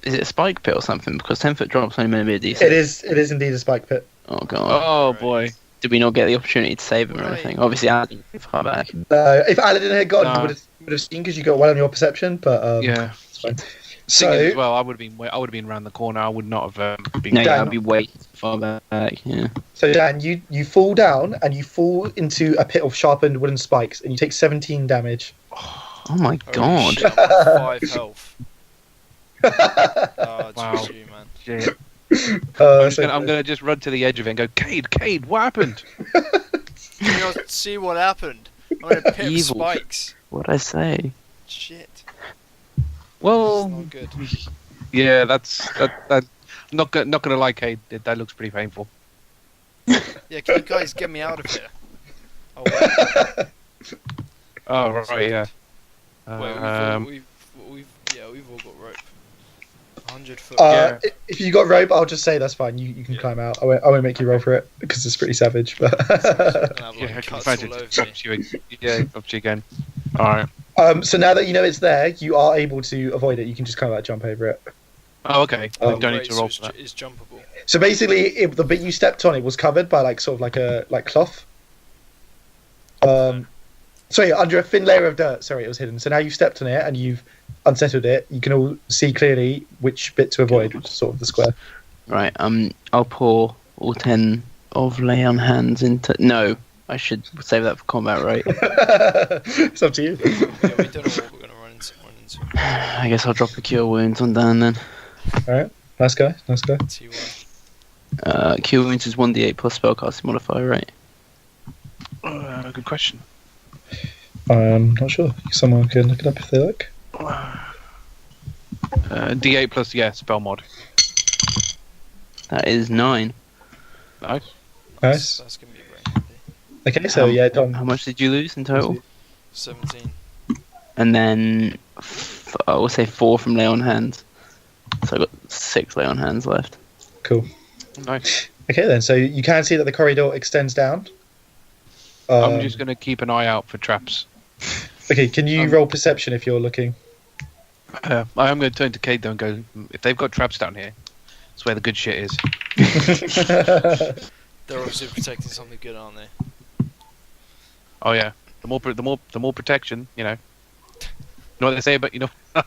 Speaker 2: Is it a spike pit or something? Because 10-foot drop's only meant to be a D6.
Speaker 1: It is indeed a spike pit.
Speaker 2: Oh god.
Speaker 3: Oh
Speaker 4: Right.
Speaker 3: boy.
Speaker 2: Did we not get the opportunity to save him or
Speaker 4: Right.
Speaker 2: anything? Obviously, Aladin far back.
Speaker 1: If Aladin had gone,
Speaker 3: No.
Speaker 1: you would have seen because you got well on your perception, but
Speaker 3: Yeah.
Speaker 1: it's fine.
Speaker 3: Thing is,
Speaker 1: So
Speaker 3: well, I would have been around the corner. I would not have been.
Speaker 2: No, yeah,
Speaker 1: Dan.
Speaker 2: I'd be way far back. Yeah.
Speaker 1: Dan, you fall down and you fall into a pit of sharpened wooden spikes, and you take 17 damage.
Speaker 2: Oh my
Speaker 4: Holy
Speaker 2: god.
Speaker 4: shit, I'm on 5 health. Oh,
Speaker 3: Wow.
Speaker 4: GG, man.
Speaker 3: Shit.
Speaker 1: So-
Speaker 3: I'm gonna just run to the edge of it and go, Cade, what happened?
Speaker 4: You know, see what happened. I'm in a pit of
Speaker 2: Evil.
Speaker 4: spikes.
Speaker 2: What'd I say?
Speaker 4: Shit.
Speaker 3: Well,
Speaker 4: That's not good.
Speaker 3: yeah, that. Not gonna lie, Cade. That looks pretty painful.
Speaker 4: Yeah, can you guys get me out of here? Oh, wait.
Speaker 3: Oh right, yeah.
Speaker 4: Wait, we've all got rope. 100 foot.
Speaker 3: Yeah.
Speaker 1: If you got rope, I'll just say that's fine. You can climb out. I won't make you roll for it because it's pretty savage. But
Speaker 3: Yeah, I can
Speaker 4: cuts
Speaker 3: imagine
Speaker 4: all
Speaker 3: it
Speaker 4: over
Speaker 3: drops you. Yeah, drops you again. All right.
Speaker 1: so now that you know it's there, you are able to avoid it. You can just kind of like jump over it.
Speaker 3: Oh, okay.
Speaker 1: Oh,
Speaker 3: I don't need to roll for that.
Speaker 4: It's jumpable.
Speaker 1: So basically, the bit you stepped on, it was covered by like sort of like a cloth. Sorry, under a thin layer of dirt. Sorry, it was hidden. So now you've stepped on it and you've unsettled it. You can all see clearly which bit to avoid, which is sort of the square.
Speaker 2: Right. I'll pour all 10 of lay on hands into. No, I should save that for combat, right?
Speaker 1: It's up to you.
Speaker 4: Yeah, we don't know what we're gonna run into.
Speaker 2: I guess I'll drop a cure wounds on Dan then.
Speaker 1: All right, nice guy.
Speaker 4: T1.
Speaker 2: Cure wounds is 1d8 plus spellcasting modifier, right?
Speaker 3: Good question.
Speaker 1: I'm not sure. Someone can look it up if they like.
Speaker 3: D8 plus spell mod.
Speaker 2: That is 9.
Speaker 3: Nice.
Speaker 1: Nice.
Speaker 4: That's gonna be very handy.
Speaker 1: Okay, so yeah, Dom.
Speaker 2: How much did you lose in total?
Speaker 4: 17.
Speaker 2: And then I will say 4 from lay on hands. So I got 6 lay on hands left.
Speaker 1: Cool.
Speaker 3: Nice.
Speaker 1: Okay then, so you can see that the corridor extends down.
Speaker 3: I'm just gonna keep an eye out for traps.
Speaker 1: Okay, can you roll perception if you're looking?
Speaker 3: I am going to turn to Cade though and go, if they've got traps down here, that's where the good shit is.
Speaker 4: They're obviously protecting something good, aren't they?
Speaker 3: Oh yeah, the more protection, you know. You know what they say about, you know. I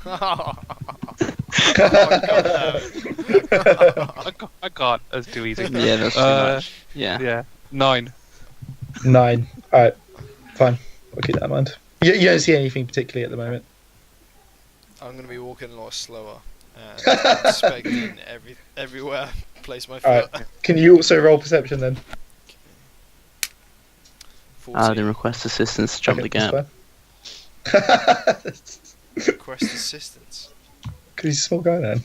Speaker 3: can't. That's too easy.
Speaker 2: Yeah, that's too much. Yeah.
Speaker 3: Yeah. 9.
Speaker 1: 9. Alright, fine. I'll keep that in mind. You don't see anything particularly at the moment.
Speaker 4: I'm going to be walking a lot slower and inspecting everywhere. Place my foot.
Speaker 1: Alright, can you also roll perception then?
Speaker 4: 14.
Speaker 2: Aladin requests assistance to jump the gap.
Speaker 4: Request assistance.
Speaker 1: Because he's a small guy then.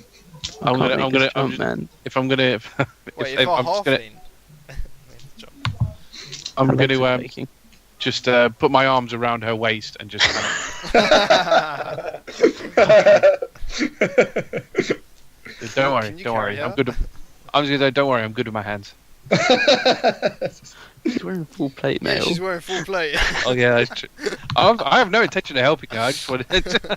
Speaker 3: I'm gonna,
Speaker 2: man.
Speaker 3: if I'm gonna,
Speaker 4: Wait, if I'm
Speaker 3: just gonna,
Speaker 4: halfling.
Speaker 3: I'm
Speaker 2: Alexa
Speaker 3: gonna
Speaker 2: making.
Speaker 3: just put my arms around her waist and just kind of. Don't worry, don't worry. I'm good. I'm just gonna don't worry. I'm good with my hands.
Speaker 2: She's wearing full plate
Speaker 4: Yeah,
Speaker 2: mail.
Speaker 4: she's wearing full plate.
Speaker 3: Oh yeah, that's true. I have no intention of helping her. I just wanted.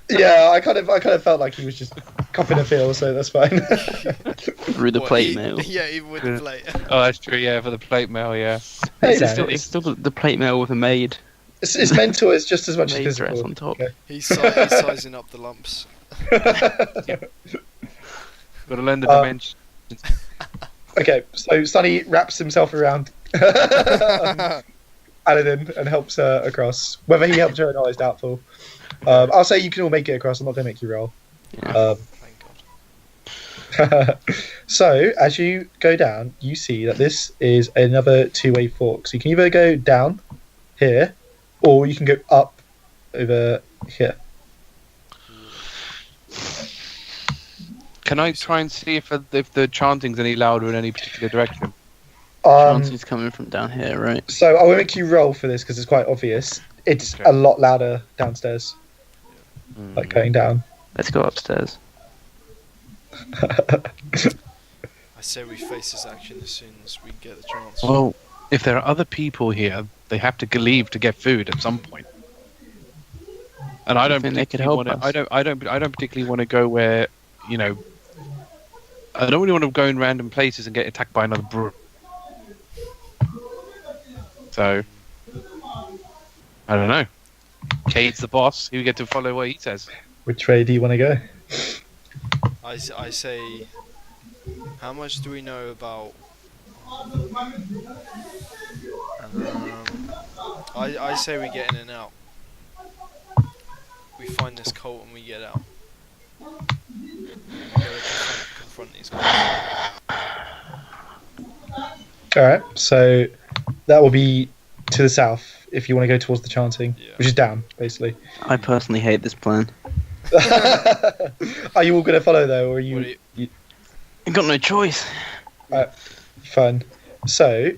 Speaker 1: Yeah, I kind of felt like he was just cupping a feel, so that's fine.
Speaker 2: Through the plate mail.
Speaker 4: Yeah, even with the plate.
Speaker 3: Oh, that's true. Yeah, for the plate mail. Yeah.
Speaker 1: Hey,
Speaker 2: It's still the plate mail with a maid.
Speaker 1: It's mental as just as much as
Speaker 2: Maid dress
Speaker 1: physical.
Speaker 2: on top.
Speaker 1: Okay.
Speaker 4: He's sizing up the lumps.
Speaker 3: Got to learn the dimension.
Speaker 1: Okay, so Sonny wraps himself around Aladin and helps her across. Whether he helped her or not is doubtful. I'll say you can all make it across. I'm not going to make you roll.
Speaker 2: Yeah.
Speaker 4: Thank God.
Speaker 1: So, as you go down, you see that this is another two-way fork. So you can either go down here, or you can go up over here.
Speaker 3: Can I try and see if the chanting's any louder in any particular direction?
Speaker 2: Chanting's coming from down here, right?
Speaker 1: So I will make you roll for this because it's quite obvious. It's
Speaker 3: Okay.
Speaker 1: a lot louder downstairs, like going down.
Speaker 2: Let's go upstairs.
Speaker 4: I say we face this action as soon as we get the chance.
Speaker 3: Well, if there are other people here, they have to leave to get food at some point. And I don't
Speaker 2: think they could
Speaker 3: particularly
Speaker 2: help
Speaker 3: want to.
Speaker 2: us?
Speaker 3: I don't particularly want to go where, you know. I don't really want to go in random places and get attacked by another brew. So, I don't know. Cade's the boss. You get to follow what he says.
Speaker 1: Which way do you want to go?
Speaker 4: I say, how much do we know about? I say we get in and out. We find this cult and we get out. Confront these guys.
Speaker 1: All right, so that will be to the south if you want to go towards the chanting,
Speaker 4: Yeah.
Speaker 1: which is down, basically.
Speaker 2: I personally hate this plan.
Speaker 1: Are you all going to follow, though, or are you...
Speaker 4: What do you-
Speaker 2: I've got no choice.
Speaker 1: Fun. So,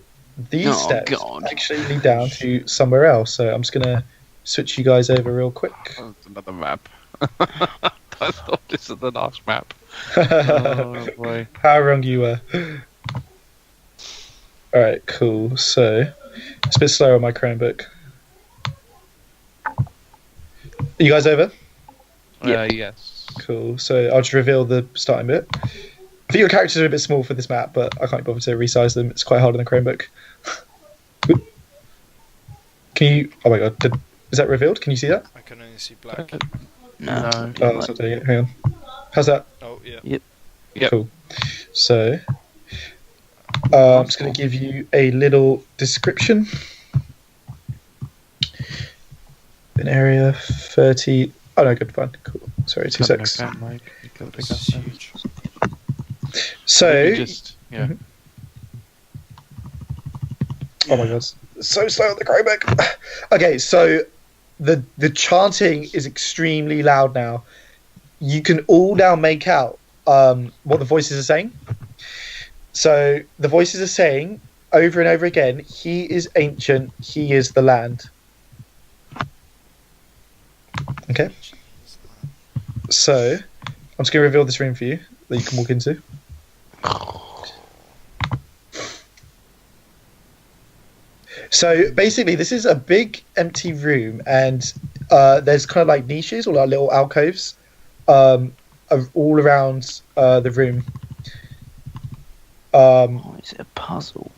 Speaker 1: these steps
Speaker 2: God.
Speaker 1: actually lead down to somewhere else, so I'm just going to switch you guys over real quick.
Speaker 3: Oh, it's another map. I thought this was the last map. Oh boy.
Speaker 1: How wrong you were. Alright, cool. So, it's a bit slower on my Chromebook. Are you guys over?
Speaker 3: Yes.
Speaker 1: Cool. So, I'll just reveal the starting bit. I think your characters are a bit small for this map, but I can't bother to resize them. It's quite hard on the Chromebook. Can you... Oh my god. Is that revealed? Can you see that?
Speaker 4: I can only see black.
Speaker 2: No.
Speaker 1: Oh, that's not doing it. Hang on. How's that?
Speaker 4: Oh yeah.
Speaker 3: Yep.
Speaker 1: Cool. So, I'm just going to give you a little description. An area 30. Oh no, good, fine, cool. Sorry, 2 secs.
Speaker 4: This is huge.
Speaker 1: So,
Speaker 3: Just, yeah.
Speaker 1: oh my god, so slow on the Chromebook. Okay, so the chanting is extremely loud now. You can all now make out what the voices are saying. So the voices are saying over and over again, "He is ancient. He is the land." Okay. So I'm just going to reveal this room for you that you can walk into. So basically, this is a big empty room, and there's kind of like niches or like little alcoves all around the room.
Speaker 2: Oh, is it a puzzle?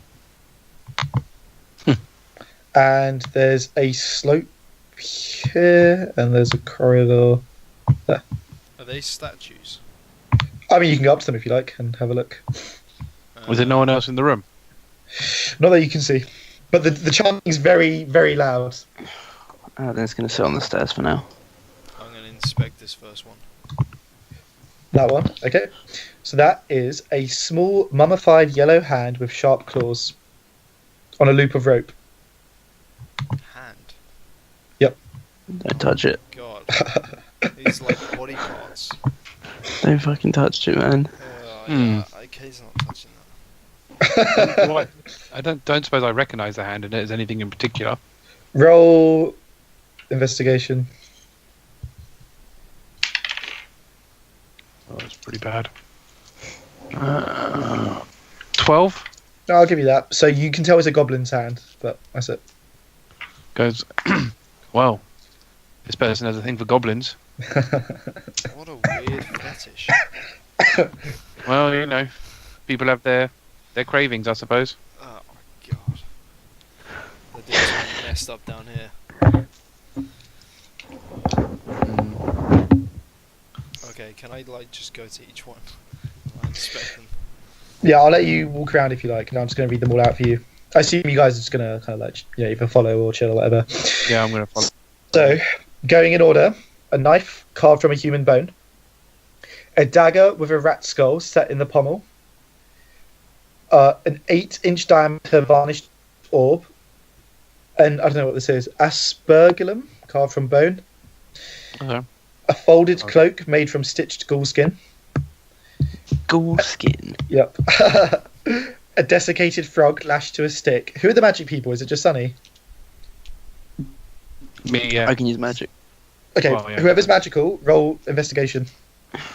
Speaker 1: And there's a slope here, and there's a corridor there.
Speaker 4: Are they statues?
Speaker 1: I mean, you can go up to them if you like and have a look.
Speaker 3: Was there no one else in the room?
Speaker 1: Not that you can see, but the chanting is very, very loud.
Speaker 2: Aladin's going to sit on the stairs for now.
Speaker 4: I'm going to inspect this first one.
Speaker 1: That one, okay. So that is a small mummified yellow hand with sharp claws on a loop of rope.
Speaker 4: Hand.
Speaker 2: Don't touch it.
Speaker 4: God. These like body parts.
Speaker 2: Don't fucking touch it, man.
Speaker 4: Yeah, Cade's not touching that.
Speaker 3: What? I don't suppose I recognise the hand in it as anything in particular.
Speaker 1: Roll investigation.
Speaker 3: Oh, that's pretty bad. 12
Speaker 1: No, I'll give you that. So you can tell it's a goblin's hand, but that's it.
Speaker 3: goes. Well, this person has a thing for goblins.
Speaker 4: What a weird fetish.
Speaker 3: Well, you know, people have their cravings, I suppose.
Speaker 4: Oh my god. The dude's messed up down here. Okay, can I like just go to each one? I inspect them.
Speaker 1: Yeah, I'll let you walk around if you like, and I'm just going to read them all out for you. I assume you guys are just going to kind of like, either follow or chill or whatever.
Speaker 3: Yeah, I'm going to follow.
Speaker 1: So, going in order, a knife carved from a human bone, a dagger with a rat skull set in the pommel, an 8-inch diameter varnished orb, and I don't know what this is, aspergillum carved from bone,
Speaker 3: Okay.
Speaker 1: a folded cloak made from stitched ghoul skin.
Speaker 2: Ghoul skin.
Speaker 1: Yep. A desiccated frog lashed to a stick. Who are the magic people? Is it just Sunny?
Speaker 3: Me, yeah.
Speaker 2: I can use magic.
Speaker 1: Okay,
Speaker 3: Well, yeah.
Speaker 1: whoever's magical, roll investigation.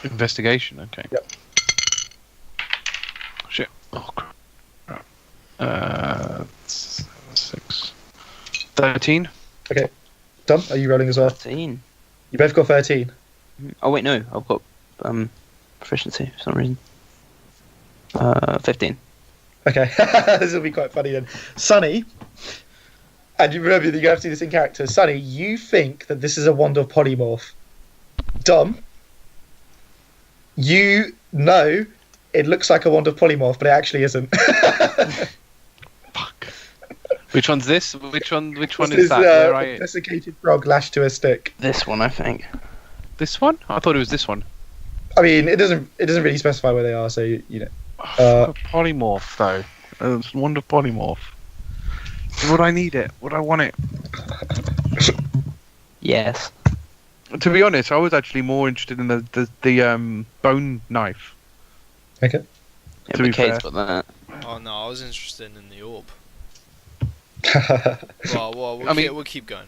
Speaker 3: Investigation, okay.
Speaker 1: Yep.
Speaker 3: Shit. Oh, crap. 6. 13?
Speaker 1: Okay. Dom, are you rolling as well?
Speaker 2: 13.
Speaker 1: You both got 13.
Speaker 2: Oh, wait, no. I've got proficiency for some reason. 15.
Speaker 1: Okay, this will be quite funny then. Sunny, and you remember that you have to do this in character. Sunny, you think that this is a wand of polymorph. Dom, you know it looks like a wand of polymorph, but it actually isn't.
Speaker 3: Fuck. Which one's this? Which one
Speaker 1: This
Speaker 3: is that? Where
Speaker 1: a desiccated frog lashed to a stick.
Speaker 2: This one, I think.
Speaker 3: This one? I thought it was this one.
Speaker 1: I mean, it doesn't really specify where they are, so you know.
Speaker 3: Polymorph, though. It's one of polymorph. Would I need it? Would I want it?
Speaker 2: Yes.
Speaker 3: To be honest, I was actually more interested in the bone knife.
Speaker 1: Okay.
Speaker 2: Yeah,
Speaker 3: To be
Speaker 2: but Cade's
Speaker 3: fair.
Speaker 2: got that.
Speaker 4: Oh no, I was interested in the orb.
Speaker 1: Okay,
Speaker 4: We'll keep going.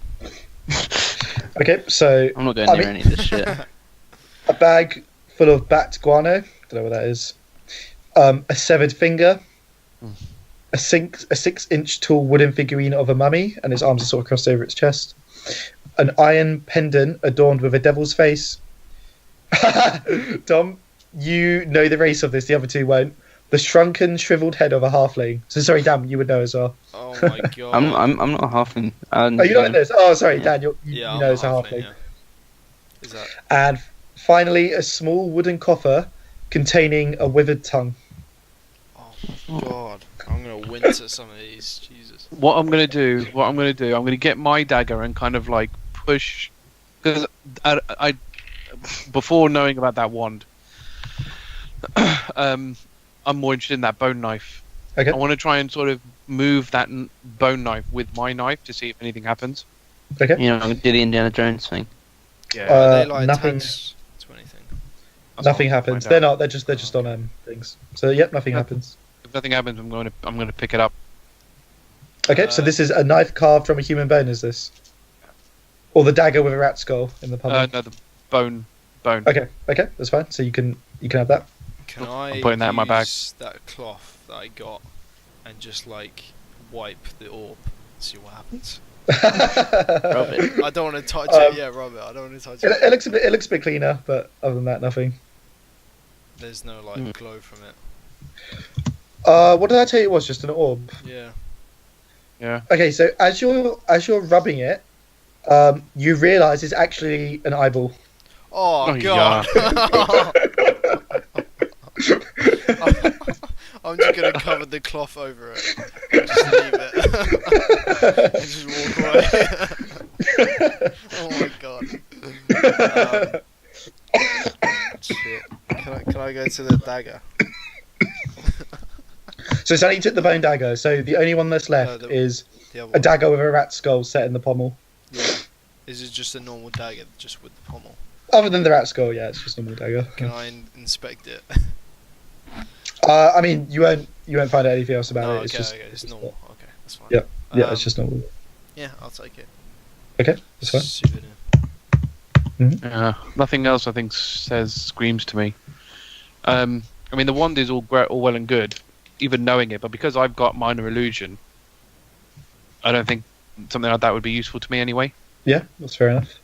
Speaker 1: so
Speaker 2: I'm not going near any of this shit.
Speaker 1: a bag full of bat guano. Don't know what that is. A severed finger. A 6-inch tall wooden figurine of a mummy, and its arms are sort of crossed over its chest. An iron pendant adorned with a devil's face. Tom, you know the race of this. The other two won't. The shrunken, shriveled head of a halfling. So sorry, Dan, you would know as well.
Speaker 4: Oh my god.
Speaker 2: I'm not a halfling.
Speaker 1: Oh, you don't know this? Oh, sorry,
Speaker 2: Yeah.
Speaker 1: Dan, you
Speaker 4: Yeah,
Speaker 1: know
Speaker 4: I'm
Speaker 1: it's a halfling.
Speaker 4: Yeah. Is that?
Speaker 1: And finally, a small wooden coffer containing a withered tongue.
Speaker 4: Oh my god. I'm gonna winter some of these. Jesus.
Speaker 3: What I'm gonna do, I'm gonna get my dagger and kind of like push, because I before knowing about that wand, I'm more interested in that bone knife.
Speaker 1: Okay.
Speaker 3: I want to try and sort of move that bone knife with my knife to see if anything happens.
Speaker 1: Okay.
Speaker 2: You know, do the Indiana Jones thing.
Speaker 3: Yeah,
Speaker 4: Are they like
Speaker 1: nothing-
Speaker 4: attached to anything?
Speaker 3: that's
Speaker 1: Nothing
Speaker 3: what I'll
Speaker 1: happens.
Speaker 3: find
Speaker 1: They're
Speaker 3: out.
Speaker 1: not. They're just on things. So yep, nothing
Speaker 3: Yeah.
Speaker 1: happens.
Speaker 3: If nothing happens, I'm going to pick it up.
Speaker 1: Okay, so this is a knife carved from a human bone. Is this? Or the dagger with a rat skull in the pummel?
Speaker 3: No, the bone.
Speaker 1: Okay, that's fine. So you can have that.
Speaker 4: Can I
Speaker 3: putting that in my bag.
Speaker 4: use that cloth that I got and just like wipe the orb and see what happens?
Speaker 2: Rub it.
Speaker 4: I don't want to touch it. Yeah, rub it. I don't want to touch it.
Speaker 1: It looks a bit cleaner, but other than that, nothing.
Speaker 4: There's no like glow from it.
Speaker 1: What did I tell you it was? Just an orb.
Speaker 4: Yeah.
Speaker 3: Yeah.
Speaker 1: Okay, so as you're rubbing it, you realise it's actually an eyeball.
Speaker 4: Oh,
Speaker 3: Oh,
Speaker 4: god. I'm just gonna cover the cloth over it. And just leave it. And just walk away. Oh my god. Shit. Can I go to the dagger?
Speaker 1: So Sally took the bone dagger. So the only one that's left is
Speaker 4: The other
Speaker 1: a
Speaker 4: one.
Speaker 1: dagger with a rat skull set in the pommel.
Speaker 4: Yeah. Is it just a normal dagger, just with the pommel?
Speaker 1: Other than the rat skull, yeah, it's just a normal dagger.
Speaker 4: Can I inspect it?
Speaker 1: I mean, you won't find out anything else about
Speaker 4: No,
Speaker 1: it. It's
Speaker 4: okay,
Speaker 1: just
Speaker 4: okay, it's normal. Okay, that's fine.
Speaker 1: Yeah. Yeah, it's just normal.
Speaker 4: Yeah, I'll take it.
Speaker 1: Okay, that's fine.
Speaker 4: Souvenir.
Speaker 3: Nothing else I think screams to me. I mean, the wand is all well and good, even knowing it, but because I've got minor illusion, I don't think something like that would be useful to me anyway.
Speaker 1: Yeah, that's fair enough.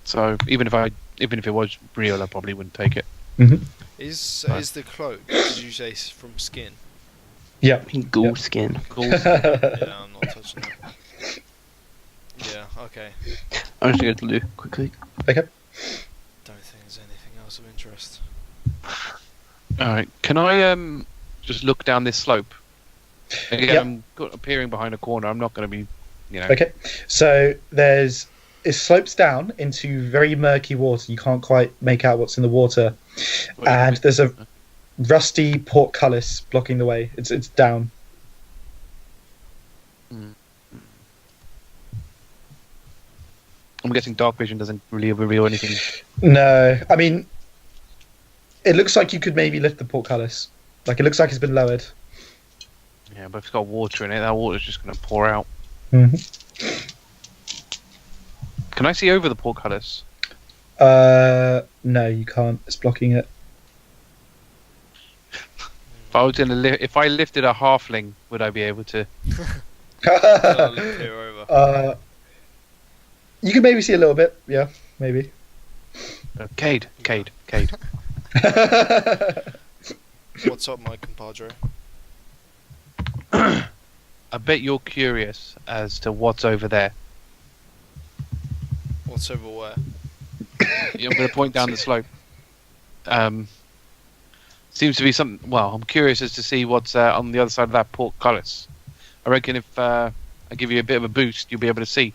Speaker 3: So even if it was real, I probably wouldn't take it.
Speaker 1: Mm-hmm.
Speaker 4: Is the cloak? Did you say from skin?
Speaker 1: Yeah.
Speaker 2: Ghoul skin.
Speaker 3: Cool.
Speaker 4: Yeah, I'm not touching it. Yeah, okay.
Speaker 2: I'm just going to Lou quickly.
Speaker 1: Okay.
Speaker 4: Don't think there's anything else of interest.
Speaker 3: All right. Can I just look down this slope? Again,
Speaker 1: Yeah.
Speaker 3: I'm appearing behind a corner. I'm not going to be,
Speaker 1: Okay. So it slopes down into very murky water. You can't quite make out what's in the water, and there's a rusty portcullis blocking the way. It's down.
Speaker 3: I'm guessing dark vision doesn't really reveal anything.
Speaker 1: No, I mean, it looks like you could maybe lift the portcullis. Like it looks like it's been lowered.
Speaker 3: Yeah, but if it's got water in it, that water's just going to pour out.
Speaker 1: Mm-hmm.
Speaker 3: Can I see over the portcullis?
Speaker 1: No, you can't. It's blocking it.
Speaker 3: If I was if I lifted a halfling, would I be able to?
Speaker 4: I'll peer over.
Speaker 1: You can maybe see a little bit. Yeah, maybe.
Speaker 3: Cade.
Speaker 4: What's up, my compadre?
Speaker 3: I bet you're curious as to what's over there.
Speaker 4: What's over where?
Speaker 3: I'm going to point down the slope. Seems to be something. Well, I'm curious as to see what's on the other side of that portcullis. I reckon if I give you a bit of a boost, you'll be able to see.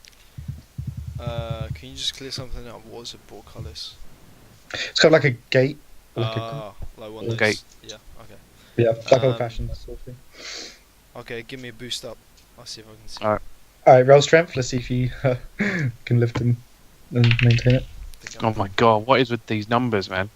Speaker 4: Can you just clear something up? What is a portcullis?
Speaker 1: It's kind of like a gate.
Speaker 4: Like one of those.
Speaker 3: Gate.
Speaker 4: Yeah, okay.
Speaker 1: Yeah, like old-fashioned sort of thing.
Speaker 4: Okay, give me a boost up. I'll see if I can see.
Speaker 3: Alright.
Speaker 1: Alright, roll strength. Let's see if you can lift and maintain it.
Speaker 3: Oh my god, what is with these numbers, man?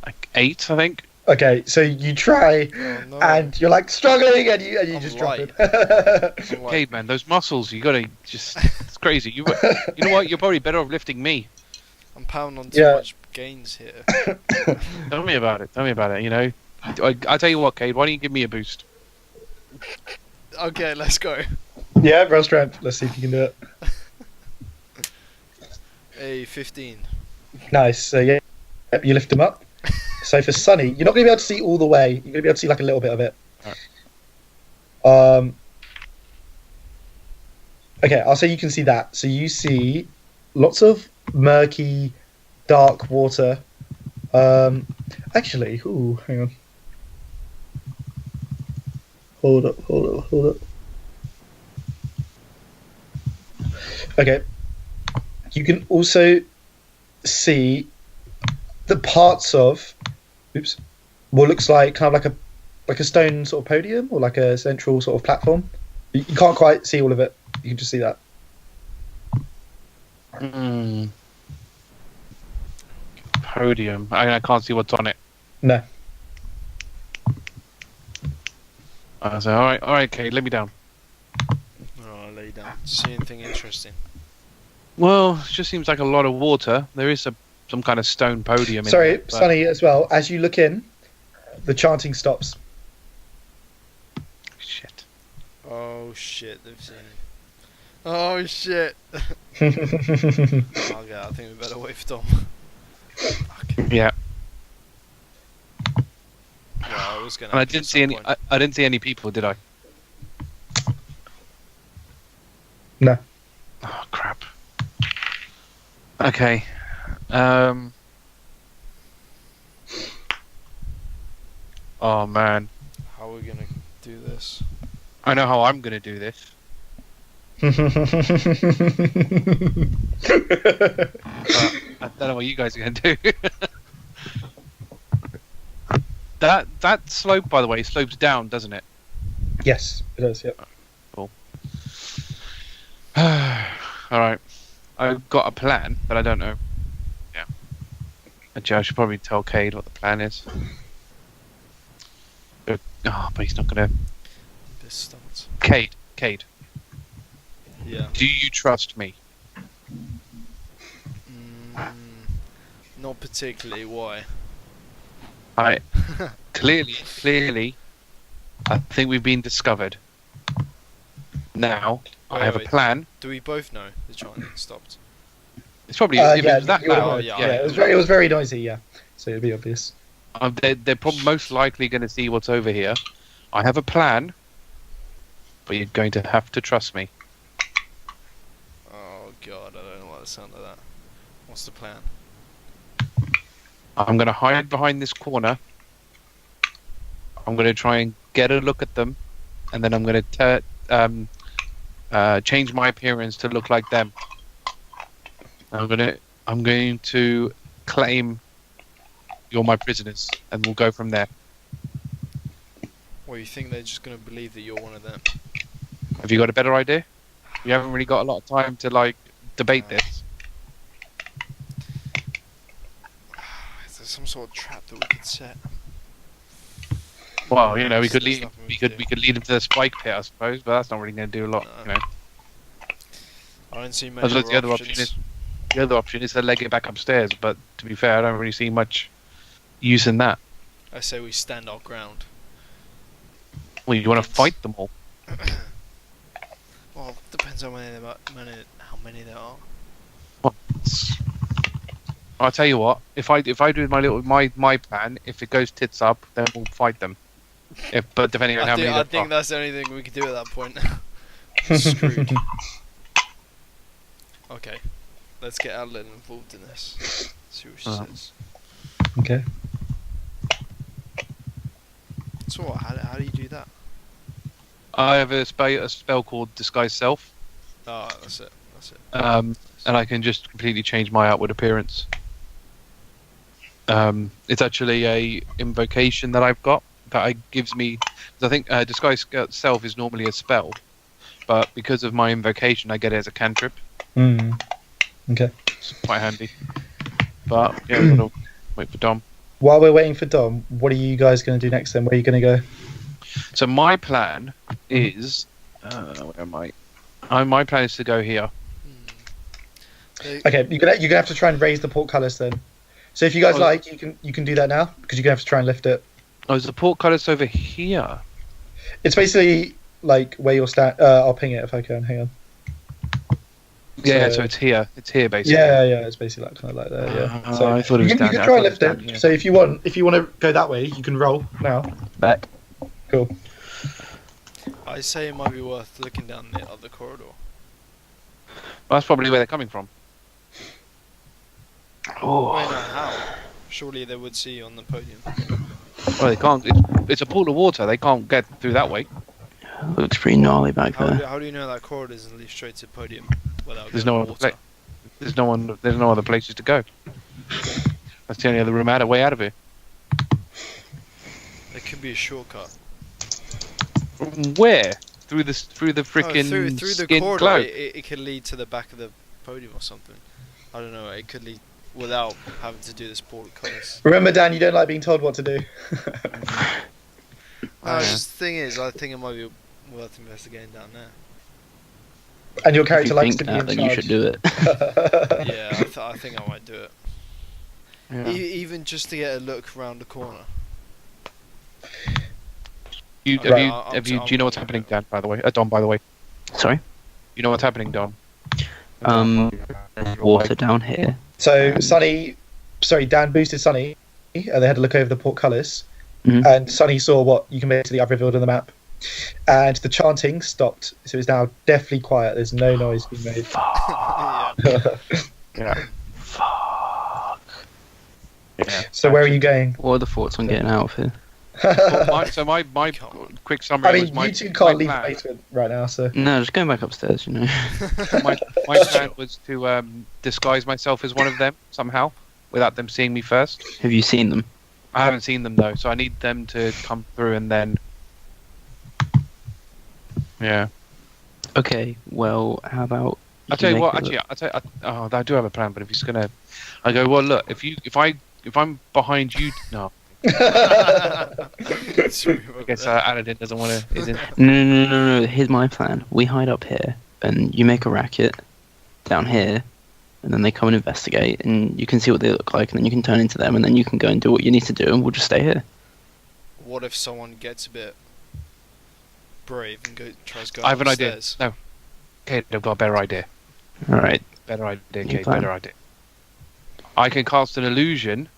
Speaker 3: Like 8, I think.
Speaker 1: Okay, so you try,
Speaker 4: Oh, no.
Speaker 1: and you're like struggling, and you
Speaker 4: I'm
Speaker 1: just drop
Speaker 4: light.
Speaker 1: it.
Speaker 4: I'm like,
Speaker 3: Cade, man, those muscles, you gotta just. It's crazy. You know what? You're probably better off lifting me.
Speaker 4: I'm pounding on too
Speaker 1: Yeah.
Speaker 4: much gains here.
Speaker 3: Tell me about it. Tell me about it. You know, I tell you what, Cade. Why don't you give me a boost?
Speaker 4: Okay, let's go.
Speaker 1: Yeah, roll strength. Let's see if you can do it.
Speaker 4: A 15.
Speaker 1: Nice. So yeah, yep, you lift him up. So for Sunny, you're not going to be able to see all the way. You're going to be able to see like a little bit of it. Okay, I'll say you can see that. So you see lots of murky, dark water. Actually, hang on. Hold up. Okay. You can also see the parts of what looks like kind of like a stone sort of podium or like a central sort of platform. You can't quite see all of it. You can just see that.
Speaker 3: Podium. I can't see what's on it.
Speaker 1: No.
Speaker 3: I say, all right, Cade, let me down.
Speaker 4: Oh, I'll lay down. See anything interesting?
Speaker 3: Well, it just seems like a lot of water. There is some kind of stone podium.
Speaker 1: Sorry,
Speaker 3: in there, but-
Speaker 1: Sunny, as well. As you look in, the chanting stops.
Speaker 3: Shit.
Speaker 4: Oh shit, they've seen it. Oh shit. Okay, I think we better wait for Tom. Fuck.
Speaker 3: Yeah.
Speaker 4: Yeah, I was gonna.
Speaker 3: And I
Speaker 4: have to
Speaker 3: didn't
Speaker 4: at
Speaker 3: see
Speaker 4: some
Speaker 3: any.
Speaker 4: point.
Speaker 3: I didn't see any people, did I?
Speaker 1: No.
Speaker 3: Oh crap. Okay. Oh man.
Speaker 4: How are we gonna do this?
Speaker 3: I know how I'm gonna do this. But I don't know what you guys are gonna do. That slope, by the way, slopes down, doesn't it?
Speaker 1: Yes, it does. Yep.
Speaker 3: All right. I've got a plan, but I don't know. Yeah. Actually, I should probably tell Cade what the plan is. But he's not gonna.
Speaker 4: This starts.
Speaker 3: Cade,
Speaker 4: Yeah.
Speaker 3: do you trust me?
Speaker 4: Not particularly. Why?
Speaker 3: I clearly, I think we've been discovered. Now, I have a
Speaker 4: Wait.
Speaker 3: plan.
Speaker 4: Do we both know the chanting stopped?
Speaker 3: It's probably
Speaker 1: Yeah,
Speaker 3: if it was that
Speaker 1: you would've
Speaker 3: loud.
Speaker 1: heard.
Speaker 4: yeah.
Speaker 1: Yeah, it was very noisy. Yeah, so it'd be obvious.
Speaker 3: They're probably most likely going to see what's over here. I have a plan, but you're going to have to trust me.
Speaker 4: Oh god, I don't like the sound of that. What's the plan?
Speaker 3: I'm going to hide behind this corner. I'm going to try and get a look at them, and then I'm going to change my appearance to look like them. I'm going to claim you're my prisoners, and we'll go from there.
Speaker 4: Well, you think they're just gonna believe that you're one of them?
Speaker 3: Have you got a better idea? You haven't really got a lot of time to debate this.
Speaker 4: Is there some sort of trap that we could set?
Speaker 3: Well, we could
Speaker 4: There's
Speaker 3: lead
Speaker 4: nothing
Speaker 3: we
Speaker 4: can
Speaker 3: could
Speaker 4: do.
Speaker 3: we could lead him to the spike pit, I suppose, but that's not really going to do a lot.
Speaker 4: No. I don't see many
Speaker 3: As well as
Speaker 4: other
Speaker 3: the other
Speaker 4: options.
Speaker 3: The other option is to leg it back upstairs, but to be fair, I don't really see much use in that.
Speaker 4: I say we stand our ground.
Speaker 3: Well, you want to fight them all.
Speaker 4: Well, depends on how many there are.
Speaker 3: I'll tell you what. If I do my plan, if it goes tits up, then we'll fight them. But depending on how many
Speaker 4: I
Speaker 3: there
Speaker 4: think
Speaker 3: are.
Speaker 4: that's the only thing we can do at that point. Screwed. Okay, let's get Aladin involved in this. See what she says.
Speaker 1: Okay.
Speaker 4: So what? How do you do that?
Speaker 3: I have a spell called Disguise Self,
Speaker 4: Oh, that's it. That's it.
Speaker 3: and I can just completely change my outward appearance. It's actually a invocation that I've got that gives me. 'Cause I think Disguise Self is normally a spell, but because of my invocation, I get it as a cantrip.
Speaker 1: Hmm. Okay.
Speaker 3: It's quite handy. But yeah, we've got to wait for Dom.
Speaker 1: While we're waiting for Dom, what are you guys going to do next then? Where are you going to go?
Speaker 3: So my plan is, where am I? My plan is to go here.
Speaker 1: Okay, you're gonna have to try and raise the portcullis then. So if you guys like, you can do that now because you're gonna have to try and lift it.
Speaker 3: Oh, is the portcullis over here?
Speaker 1: It's basically like where you're I'll ping it if I can. Hang on.
Speaker 3: Yeah, so it's here. It's here basically.
Speaker 1: Yeah, it's basically like kind of like that. Yeah. So
Speaker 3: I thought it was
Speaker 1: you
Speaker 3: down
Speaker 1: can
Speaker 3: there.
Speaker 1: try
Speaker 3: I
Speaker 1: and
Speaker 3: thought
Speaker 1: lift
Speaker 3: it was down
Speaker 1: it.
Speaker 3: here.
Speaker 1: So if you want to go that way, you can roll now.
Speaker 2: Back.
Speaker 1: Cool.
Speaker 4: I say it might be worth looking down the other corridor.
Speaker 3: Well, that's probably where they're coming from.
Speaker 2: Oh.
Speaker 4: Wait, no, how? Surely they would see you on the podium.
Speaker 3: Well, they can't. It's a pool of water. They can't get through that way.
Speaker 2: Looks pretty gnarly back there.
Speaker 4: How do you know that corridor doesn't lead straight to the podium without
Speaker 3: There's
Speaker 4: going
Speaker 3: no
Speaker 4: to
Speaker 3: other
Speaker 4: water?
Speaker 3: There's no other places to go. That's the only other way out of here.
Speaker 4: There could be a shortcut.
Speaker 3: Where? Through the freaking
Speaker 4: through the
Speaker 3: skin
Speaker 4: corridor.
Speaker 3: cloak.
Speaker 4: It could lead to the back of the podium or something. I don't know. It could lead without having to do this portcullis.
Speaker 1: Remember, Dan, you don't like being told what to do.
Speaker 4: Just the thing is, I think it might be worth investigating down there.
Speaker 1: And your
Speaker 2: If
Speaker 1: character
Speaker 2: you
Speaker 1: likes
Speaker 2: think
Speaker 1: to be in
Speaker 2: that, then
Speaker 1: charge.
Speaker 2: you should do it.
Speaker 4: Yeah, I think I might do it.
Speaker 3: Yeah.
Speaker 4: Even just to get a look around the corner.
Speaker 3: Do you know what's happening, Dan? By the way, Don. By the way,
Speaker 2: Sorry?
Speaker 3: you know what's happening, Don?
Speaker 2: There's water down here.
Speaker 1: So Dan boosted Sunny, and they had to look over the portcullis,
Speaker 2: Mhm.
Speaker 1: and Sunny saw what you can basically I've revealed on the map, and the chanting stopped. So it's now deathly quiet. There's no noise being made.
Speaker 4: Yeah.
Speaker 3: Yeah.
Speaker 2: Fuck.
Speaker 3: Yeah.
Speaker 1: So where are you going?
Speaker 2: What are the thoughts on getting out of here?
Speaker 3: So my quick summary
Speaker 1: I mean,
Speaker 3: was my
Speaker 1: you two can't leave the
Speaker 3: plan.
Speaker 1: basement right now, so
Speaker 2: No, just going back upstairs, you know.
Speaker 3: my plan was to disguise myself as one of them somehow without them seeing me first.
Speaker 2: Have you seen them?
Speaker 3: I haven't seen them though, so I need them to come through and then. Yeah.
Speaker 2: Okay, well, how about...
Speaker 3: I'll tell you
Speaker 2: make
Speaker 3: what.
Speaker 2: it look-
Speaker 3: Actually, I do have a plan. But if he's gonna, I go. Well, look. If I'm behind you, no. I guess Aladin doesn't want to.
Speaker 2: No. Here's my plan. We hide up here, and you make a racket down here, and then they come and investigate, and you can see what they look like, and then you can turn into them, and then you can go and do what you need to do, and we'll just stay here.
Speaker 4: What if someone gets a bit brave and tries to go
Speaker 3: I have an idea.
Speaker 4: upstairs?
Speaker 3: No. Cade, I've got a better idea.
Speaker 2: All right.
Speaker 3: Better idea,
Speaker 2: You
Speaker 3: Cade.
Speaker 2: plan.
Speaker 3: Better idea. I can cast an illusion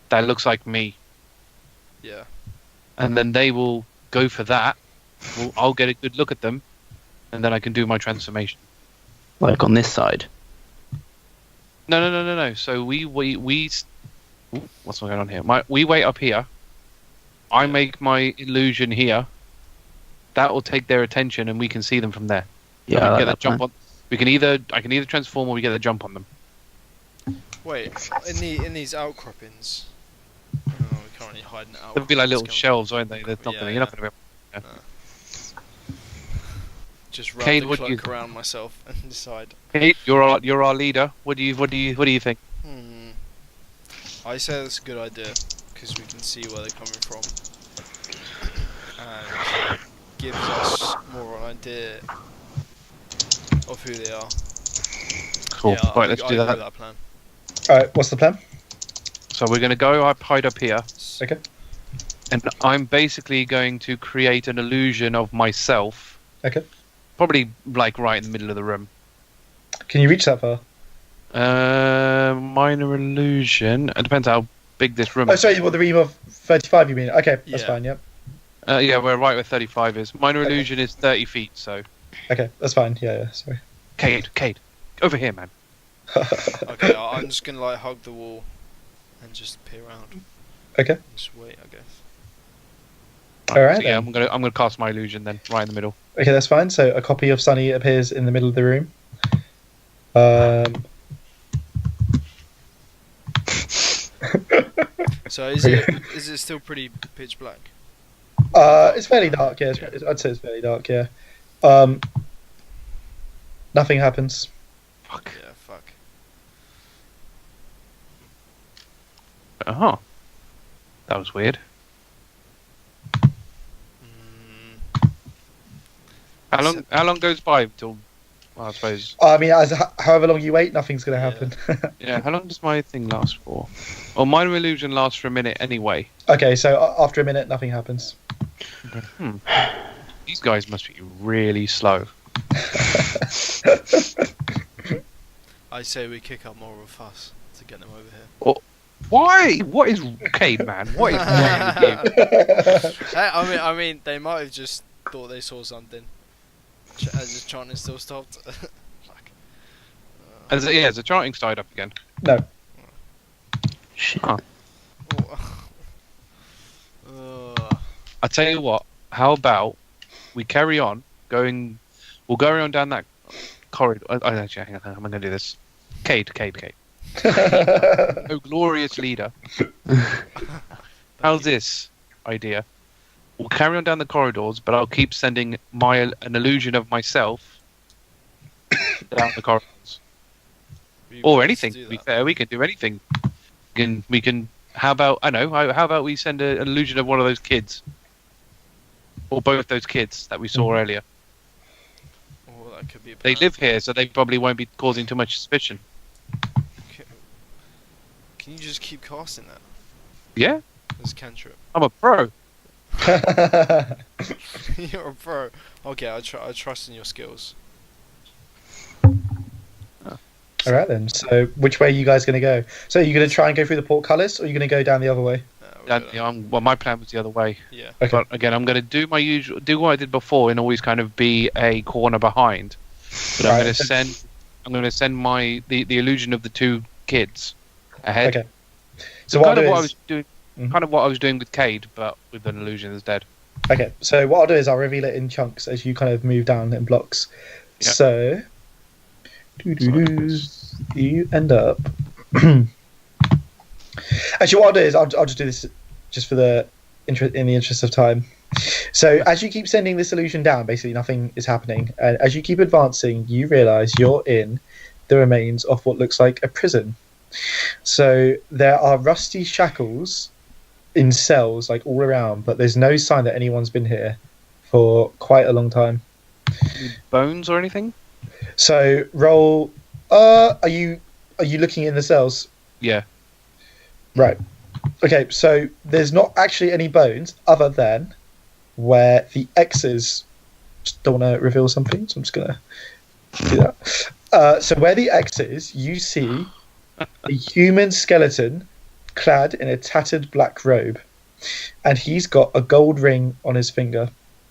Speaker 3: that looks like me,
Speaker 4: Yeah.
Speaker 3: and then they will go for that. I'll get a good look at them, and then I can do my transformation.
Speaker 2: Like on this side.
Speaker 3: No. So we Ooh, what's going on here? We wait up here. I make my illusion here. That will take their attention, and we can see them from there.
Speaker 2: Yeah,
Speaker 3: we
Speaker 2: I
Speaker 3: can
Speaker 2: like
Speaker 3: get
Speaker 2: that
Speaker 3: the jump
Speaker 2: plan.
Speaker 3: on. I can either transform or we get the jump on them.
Speaker 4: Wait, in these outcroppings. Oh, we can't really hide in outcroppings.
Speaker 3: They'll be like little
Speaker 4: can we?
Speaker 3: shelves, aren't they? They're not
Speaker 4: Yeah,
Speaker 3: gonna, you're not going to be.
Speaker 4: Just wrap
Speaker 3: Cade,
Speaker 4: the
Speaker 3: what do you
Speaker 4: cloak around myself and decide.
Speaker 3: Hey, you're our leader. What do you think?
Speaker 4: I say that's a good idea because we can see where they're coming from, and gives us more of an idea of who they are.
Speaker 3: Cool.
Speaker 4: Yeah,
Speaker 3: Right, let's do
Speaker 4: I agree
Speaker 3: that.
Speaker 4: with that plan.
Speaker 1: Alright, what's the plan?
Speaker 3: So we're going to go hide up here,
Speaker 1: Okay.
Speaker 3: and I'm basically going to create an illusion of myself.
Speaker 1: Okay.
Speaker 3: Probably like right in the middle of the room.
Speaker 1: Can you reach that far?
Speaker 3: Minor illusion. It depends how big this room
Speaker 1: Oh,
Speaker 3: is.
Speaker 1: sorry, well, the ream of 35 you mean? Okay, that's
Speaker 4: Yeah.
Speaker 1: fine, yep.
Speaker 3: Yeah, we're right where 35 is. Minor
Speaker 1: Okay.
Speaker 3: illusion is 30 feet, so...
Speaker 1: Okay, that's fine, yeah, sorry.
Speaker 3: Cade, over here, man.
Speaker 4: Okay, I'm just gonna like hug the wall and just peer around.
Speaker 1: Okay.
Speaker 4: Just wait, I guess.
Speaker 1: Alright,
Speaker 3: So, yeah,
Speaker 1: then.
Speaker 3: I'm gonna cast my illusion then, right in the middle.
Speaker 1: Okay, that's fine. So a copy of Sunny appears in the middle of the room.
Speaker 4: So is it still pretty pitch black?
Speaker 1: It's fairly dark. Yeah, I'd say it's fairly dark. Yeah. Nothing happens.
Speaker 3: Fuck.
Speaker 4: Yeah, fuck.
Speaker 3: Oh. That was weird. How long goes by until, well, I suppose...
Speaker 1: I mean, however long you wait, nothing's going to happen.
Speaker 3: Yeah, how long does my thing last for? Well, minor illusion lasts for a minute anyway.
Speaker 1: Okay, so after a minute, nothing happens.
Speaker 3: These guys must be really slow.
Speaker 4: I say we kick up more of a fuss to get them over here.
Speaker 3: Oh, why? What is Cade, man? What is wrong with you?
Speaker 4: Hey, I mean, they might have just thought they saw something. As the chanting still stopped. Fuck.
Speaker 3: Has the chanting started up again?
Speaker 1: No.
Speaker 2: Shit.
Speaker 3: Huh. I tell you what. How about we carry on going? We'll go around down that corridor. Actually, hang on. I'm going to do this. Cade. Oh, glorious leader. How's this idea? We'll carry on down the corridors, but I'll keep sending an illusion of myself down the corridors. Or anything. To be fair, we can do anything. We can. How about How about we send an illusion of one of those kids, or both those kids that we saw earlier?
Speaker 4: Oh, that could be a
Speaker 3: They
Speaker 4: plan.
Speaker 3: live here, so they probably won't be causing too much suspicion.
Speaker 4: Can you just keep casting that
Speaker 3: Yeah,
Speaker 4: as cantrip?
Speaker 3: I'm a pro.
Speaker 4: You're a pro. Okay, I trust in your skills.
Speaker 1: All right then. So, which way are you guys going to go? So, are you going to try and go through the portcullis, or are you going to go down the other way?
Speaker 3: Well, my plan was the other way.
Speaker 4: Yeah.
Speaker 1: Okay.
Speaker 3: But again, I'm going to do what I did before, and always kind of be a corner behind. But I'm
Speaker 1: Right.
Speaker 3: going to send the illusion of the two kids ahead.
Speaker 1: Okay. So what
Speaker 3: kind
Speaker 1: I'll
Speaker 3: of
Speaker 1: do
Speaker 3: what I
Speaker 1: is,
Speaker 3: was doing,
Speaker 1: Mhm.
Speaker 3: kind of what I was doing with Cade, but with an illusion instead.
Speaker 1: okay. So what I'll do is I'll reveal it in chunks as you kind of move down in blocks.
Speaker 3: Yeah.
Speaker 1: So, you end up. Actually, what I'll do is I'll just do this just for the interest of time. So as you keep sending this illusion down, basically nothing is happening, and as you keep advancing, you realise you're in the remains of what looks like a prison. So there are rusty shackles in cells like all around, but there's no sign that anyone's been here for quite a long time.
Speaker 3: Bones or anything?
Speaker 1: So roll. Are you looking in the cells?
Speaker 3: Yeah.
Speaker 1: Right. Okay. So there's not actually any bones other than where the X's. Just don't want to reveal something, so I'm just gonna do that. So where the X is, you see a human skeleton clad in a tattered black robe, and he's got a gold ring on his finger.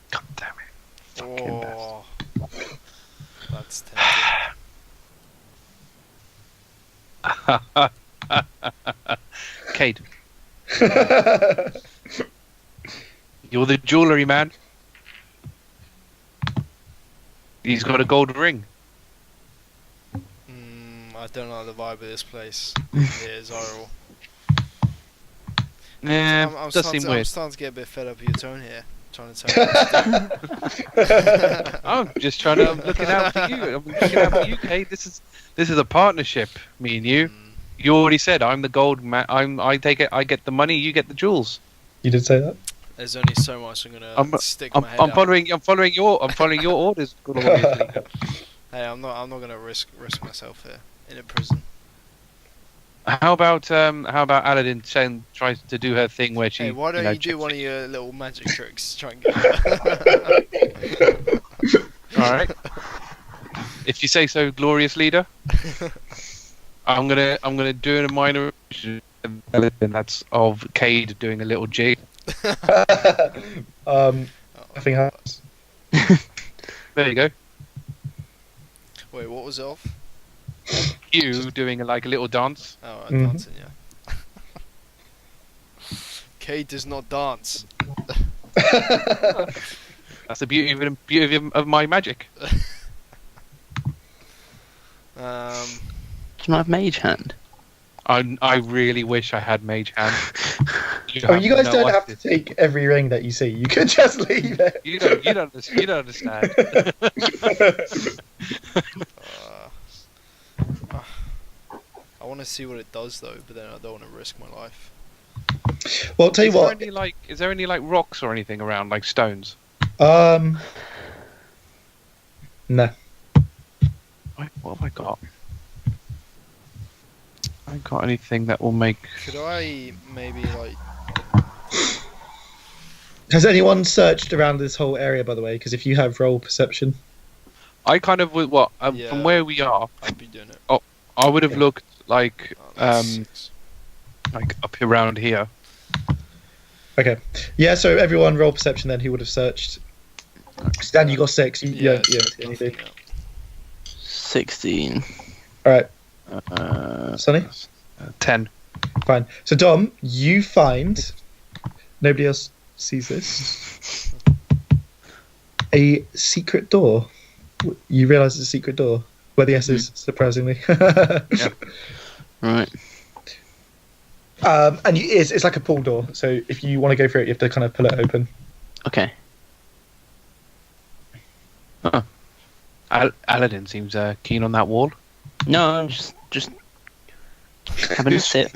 Speaker 3: God damn it. Fucking
Speaker 4: Oh, that's tempting.
Speaker 3: Cade, you're the jewellery man. He's got a gold ring.
Speaker 4: I don't like the vibe of this place. Yeah, Xyril.
Speaker 3: Yeah,
Speaker 4: I'm
Speaker 3: does seem weird.
Speaker 4: starting to get a bit fed up with your tone here. Trying to tell me what to do.
Speaker 3: I'm just trying to. I'm looking out for you. I'm looking out for you, Cade. This is a partnership. Me and you. You already said I'm the gold man. I take it. I get the money. You get the jewels.
Speaker 1: You did say that.
Speaker 4: There's only so much I'm gonna stick my head
Speaker 3: I'm
Speaker 4: out.
Speaker 3: following your orders. Good old leader.
Speaker 4: Hey, I'm not gonna risk myself here in a prison.
Speaker 3: How about Aladin tries to do her thing where she?
Speaker 4: Hey, why don't you do
Speaker 3: checks
Speaker 4: one
Speaker 3: it?
Speaker 4: of your little magic tricks? Try and get.
Speaker 3: All right. If you say so, glorious leader. I'm gonna do a minor illusion, and that's of Cade doing a little jig.
Speaker 1: Nothing happens.
Speaker 3: There you go.
Speaker 4: Wait, what was it off?
Speaker 3: You doing like a little dance.
Speaker 4: Oh, right,
Speaker 1: Mhm.
Speaker 4: dancing, yeah. Cade does not dance.
Speaker 3: That's the beauty of my magic.
Speaker 2: Do you not have Mage Hand?
Speaker 3: I really wish I had Mage Hand.
Speaker 1: I mean, you guys
Speaker 3: no
Speaker 1: don't have to
Speaker 3: idea.
Speaker 1: take every ring that you see. You can just leave it.
Speaker 3: You don't understand.
Speaker 4: I want to see what it does though, but then I don't want to risk my life.
Speaker 1: Well, I'll tell you what.
Speaker 3: Is there any like rocks or anything around, like stones?
Speaker 1: No.
Speaker 3: What have I got? I ain't got anything that will make.
Speaker 4: Could I maybe like?
Speaker 1: Has anyone searched around this whole area, by the way? Because if you have roll perception.
Speaker 3: I kind of would
Speaker 4: Yeah.
Speaker 3: from where we are.
Speaker 4: I'd be doing it.
Speaker 3: I would have looked like
Speaker 4: That's 6.
Speaker 3: like up around here.
Speaker 1: Okay. Yeah, so everyone roll perception then who would have searched. Stan, you got 6. You don't see anything.
Speaker 4: nothing,
Speaker 2: 16.
Speaker 1: Alright, Sonny?
Speaker 3: 10.
Speaker 1: Fine. So, Dom, you find. Nobody else sees this. A secret door. You realise it's a secret door. Where the S is, surprisingly.
Speaker 2: Right.
Speaker 1: And it's like a pull door. So if you want to go through it, you have to kind of pull it open.
Speaker 2: Okay.
Speaker 3: Aladin seems keen on that wall.
Speaker 2: No, I'm just having a sit.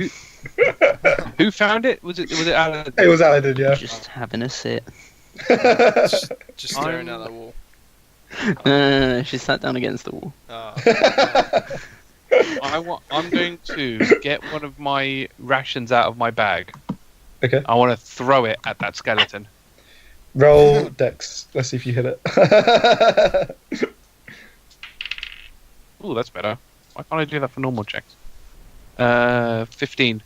Speaker 3: Who found it? Was it Aladin?
Speaker 1: It was Aladin, yeah.
Speaker 2: Just having a sit.
Speaker 4: Just staring at that wall.
Speaker 2: No, she sat down against the wall.
Speaker 3: I'm going to get one of my rations out of my bag.
Speaker 1: Okay.
Speaker 3: I want to throw it at that skeleton.
Speaker 1: Roll Dex. Let's see if you hit it.
Speaker 3: Ooh, that's better. Why can't I do that for normal checks? 15.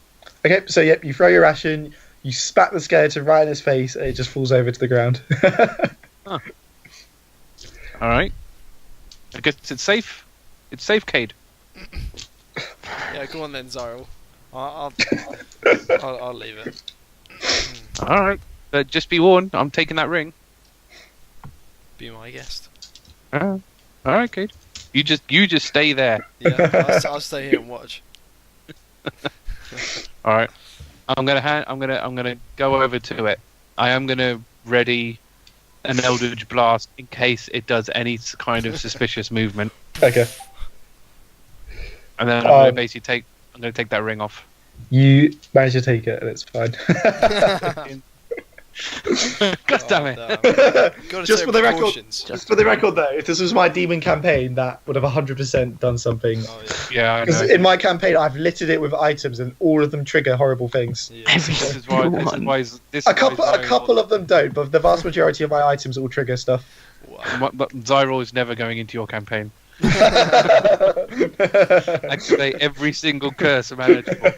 Speaker 1: Okay, so yep, you throw your ration, you spat the skeleton right in his face, and it just falls over to the ground.
Speaker 3: All right. I guess it's safe. It's safe, Cade.
Speaker 4: Yeah, go on then, Xyril. I'll leave it.
Speaker 3: All right. But just be warned, I'm taking that ring.
Speaker 4: Be my guest.
Speaker 3: All right, Cade. You just stay there.
Speaker 4: Yeah, I'll stay here and watch.
Speaker 3: All right. I'm gonna go over to it. I am gonna ready an Eldritch Blast in case it does any kind of suspicious movement.
Speaker 1: Okay.
Speaker 3: And then I'm gonna take that ring off.
Speaker 1: You manage to take it, and it's fine.
Speaker 3: God damn it!
Speaker 1: Just for the record, though, if this was my demon campaign, that would have 100% done something.
Speaker 4: Oh,
Speaker 3: Yeah, I
Speaker 1: Because
Speaker 3: know.
Speaker 1: in my campaign, I've littered it with items, and all of them trigger horrible things.
Speaker 4: yeah.
Speaker 3: This is why.
Speaker 1: A couple of them don't, but the vast majority of my items all trigger stuff.
Speaker 4: Wow.
Speaker 3: But Xyril is never going into your campaign. Activate every single curse imaginable.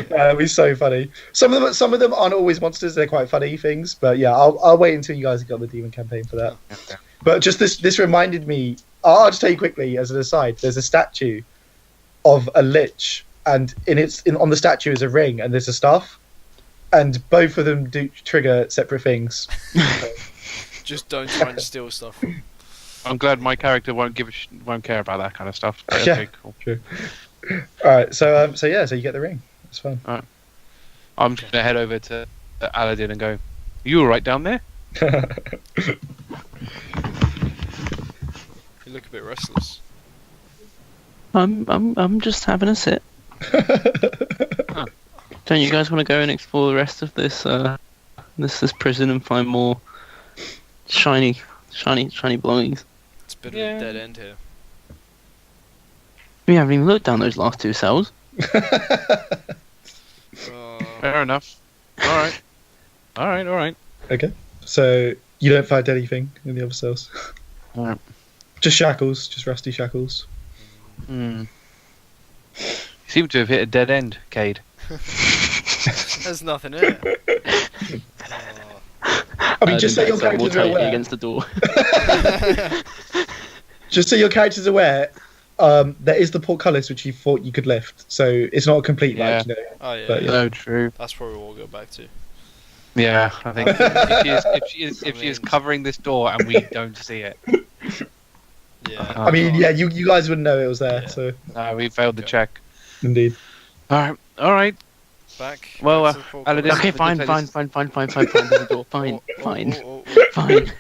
Speaker 1: That'd be so funny. Some of them aren't always monsters; they're quite funny things. But yeah, I'll wait until you guys have got the demon campaign for that.
Speaker 3: Okay.
Speaker 1: But just this reminded me. I'll just tell you quickly as an aside. There's a statue of a lich, and on the statue is a ring, and there's a staff, and both of them do trigger separate things.
Speaker 4: Just don't try and steal stuff.
Speaker 3: I'm glad my character won't care about that kind of stuff. But
Speaker 1: Yeah.
Speaker 3: okay, cool.
Speaker 1: True. All right, so you get the ring. It's fun.
Speaker 3: I'm just gonna head over to Aladin and go. You all right down there?
Speaker 4: You look a bit restless.
Speaker 2: I'm just having a sit. Don't you guys want to go and explore the rest of this this prison and find more shiny belongings?
Speaker 4: It's a bit of a dead end here.
Speaker 2: We haven't even looked down those last two cells.
Speaker 3: Fair enough. All right.
Speaker 1: Okay, so you don't find anything in the other cells.
Speaker 3: Alright.
Speaker 1: Just shackles, just rusty shackles.
Speaker 3: You seem to have hit a dead end, Cade.
Speaker 4: There's nothing in it.
Speaker 1: I mean, just so your characters are aware.
Speaker 2: Against the door.
Speaker 1: Just so your characters are aware, there is the portcullis which you thought you could lift, so it's not a complete
Speaker 3: Yeah.
Speaker 4: Oh yeah,
Speaker 1: But, yeah.
Speaker 3: Oh, true.
Speaker 4: that's probably what we'll go back to.
Speaker 3: Yeah, I think if she is covering this door and we don't see it,
Speaker 4: Yeah.
Speaker 1: I mean, yeah, you guys wouldn't know it was there,
Speaker 4: Yeah.
Speaker 1: so
Speaker 3: we failed the check.
Speaker 1: indeed.
Speaker 3: All right.
Speaker 4: Back.
Speaker 3: Well,
Speaker 4: back to the portcullis.
Speaker 3: Aladin-
Speaker 2: Okay, fine.
Speaker 3: Say
Speaker 2: There's a door. Fine. Fine.
Speaker 4: Wait,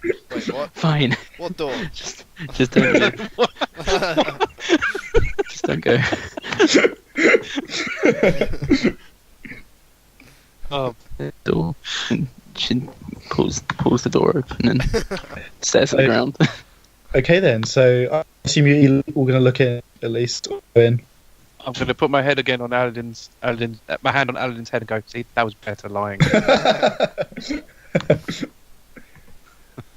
Speaker 4: what?
Speaker 2: Fine.
Speaker 4: What door?
Speaker 2: Just don't go. Just don't go.
Speaker 3: Oh,
Speaker 2: Door. And she pulls the door open and stares at the ground.
Speaker 1: Okay then. So I assume you're all going to look in at least. In.
Speaker 3: I'm going to put my head again on my hand on Aladin's head and go, see, that was better lying.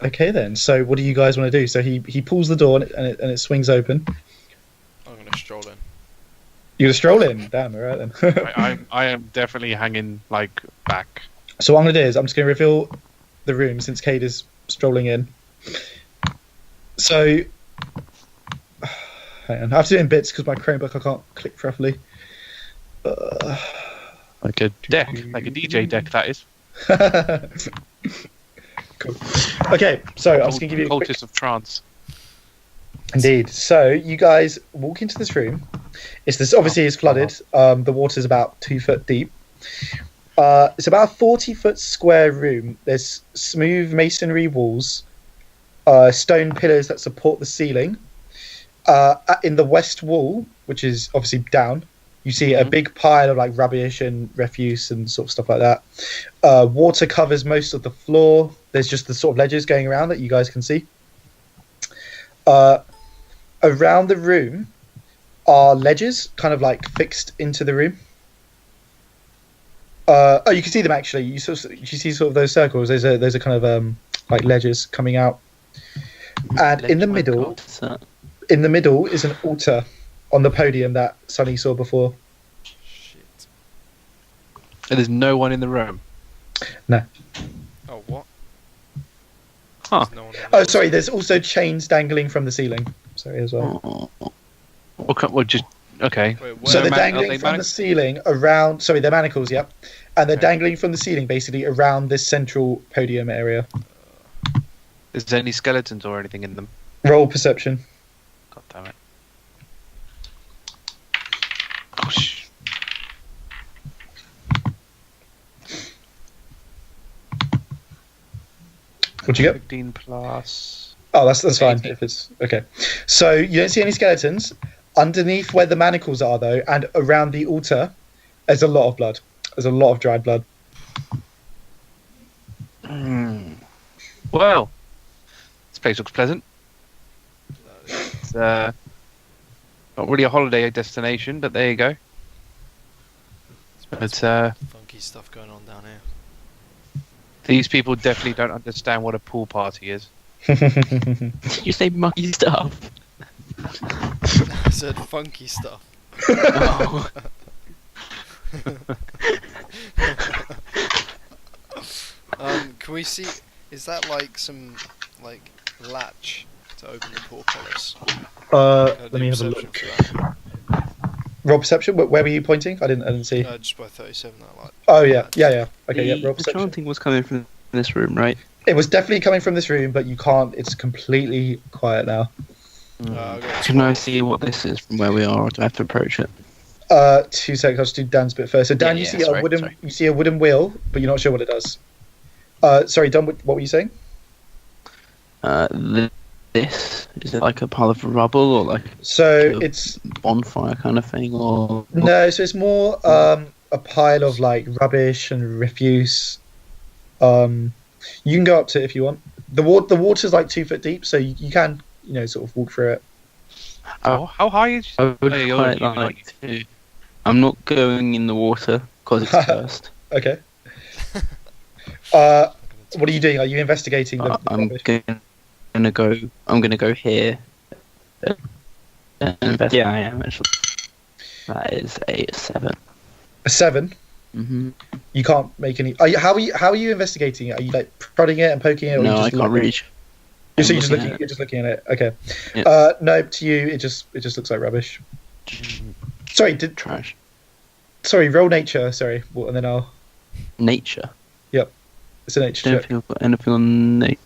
Speaker 1: Okay then. So what do you guys want to do? So he pulls the door and it swings open.
Speaker 4: I'm gonna stroll in.
Speaker 1: You're gonna stroll in. Damn. All right then.
Speaker 3: I am definitely hanging, like, back.
Speaker 1: So what I'm going to do is I'm just going to reveal the room since Cade is strolling in. So, hang on. I have to do it in bits because my Chromebook I can't click properly.
Speaker 3: Like a deck, like a DJ deck, that is.
Speaker 1: Cool. Okay, so I was going to give you a quick...
Speaker 3: Cultist of Trance.
Speaker 1: Indeed. So you guys walk into this room. Obviously it's flooded. The water's about 2 foot deep. It's about a 40-foot square room. There's smooth masonry walls, stone pillars that support the ceiling. In the west wall, which is obviously down, you see a big pile of like rubbish and refuse and sort of stuff like that. Water covers most of the floor. There's just the sort of ledges going around that you guys can see. Around the room are ledges kind of like fixed into the room. You can see them actually. You see sort of those circles. There's a kind of like ledges coming out, and in the middle is an altar on the podium that Sonny saw before.
Speaker 4: Shit.
Speaker 3: And there's no one in the room.
Speaker 1: No.
Speaker 4: Oh, what?
Speaker 3: Huh.
Speaker 4: There's no one in
Speaker 1: Oh,
Speaker 4: there.
Speaker 1: sorry. There's also chains dangling from the ceiling. Sorry as well.
Speaker 3: Well, just okay.
Speaker 4: Wait,
Speaker 1: So
Speaker 4: where?
Speaker 1: they're dangling from the ceiling around. Sorry, they're manacles. Yep, and they're
Speaker 4: Okay.
Speaker 1: dangling from the ceiling basically around this central podium area.
Speaker 3: Is there any skeletons or anything in them?
Speaker 1: Roll perception.
Speaker 3: God damn it. Oh,
Speaker 1: What'd you get?
Speaker 3: 15 plus.
Speaker 1: Oh, that's fine.
Speaker 3: 18.
Speaker 1: If it's okay. So you don't see any skeletons underneath where the manacles are, though, and around the altar. There's a lot of blood. There's a lot of dried blood.
Speaker 3: Well, this place looks pleasant. It's not really a holiday destination, but there you go. But
Speaker 4: Funky stuff going on down here.
Speaker 3: these people definitely don't understand what a pool party is.
Speaker 2: Did you say monkey stuff?
Speaker 4: I said funky stuff.
Speaker 2: Oh.
Speaker 4: Can we see? Is that like some like latch to open the portcullis?
Speaker 1: Let me have a look. Roll perception. Where were you pointing? I didn't see.
Speaker 4: Just by 37. That like.
Speaker 1: Oh yeah. Okay, yeah. Roll
Speaker 2: The
Speaker 1: perception.
Speaker 2: chanting was coming from this room, right?
Speaker 1: It was definitely coming from this room, but you can't. It's completely quiet now.
Speaker 4: I got
Speaker 2: Can I see what this is from where we are, or do I have to approach it?
Speaker 1: 2 seconds. I'll just do Dan's bit first. So Dan,
Speaker 2: Yeah,
Speaker 1: you see
Speaker 2: sorry,
Speaker 1: a wooden.
Speaker 2: sorry.
Speaker 1: You see a wooden wheel, but you're not sure what it does. Sorry, Dan. What were you saying?
Speaker 2: This is it like a pile of rubble or like
Speaker 1: So
Speaker 2: a
Speaker 1: it's
Speaker 2: bonfire kind of thing, or
Speaker 1: no. So it's more a pile of like rubbish and refuse. You can go up to it if you want. The water's like 2 foot deep, so you can sort of walk through it.
Speaker 3: Oh, how high is?
Speaker 2: I would
Speaker 3: Oh, you're-
Speaker 2: quite
Speaker 3: you're
Speaker 2: like to. I'm not going in the water because it's cursed.
Speaker 1: Okay. What are you doing? Are you investigating the
Speaker 2: I'm
Speaker 1: rubbish?
Speaker 2: gonna go. I'm gonna go here. And invest. Yeah, I am actually. That is a 7.
Speaker 1: A 7.
Speaker 2: Mm-hmm.
Speaker 1: You can't make any. How are you investigating it? Are you like prodding it and poking it? Or
Speaker 2: No,
Speaker 1: you
Speaker 2: I
Speaker 1: just
Speaker 2: can't
Speaker 1: looking?
Speaker 2: reach.
Speaker 1: So
Speaker 2: I'm
Speaker 1: you're just
Speaker 2: looking
Speaker 1: looking.
Speaker 2: at
Speaker 1: You're just looking at it. Okay.
Speaker 2: Yeah.
Speaker 1: No, to you, it just looks like rubbish. Sorry.
Speaker 2: Trash.
Speaker 1: Sorry. Roll nature. Sorry. Well, and then I'll.
Speaker 2: Nature.
Speaker 1: It's a nature
Speaker 2: Don't
Speaker 1: check.
Speaker 2: think I've got anything on nature.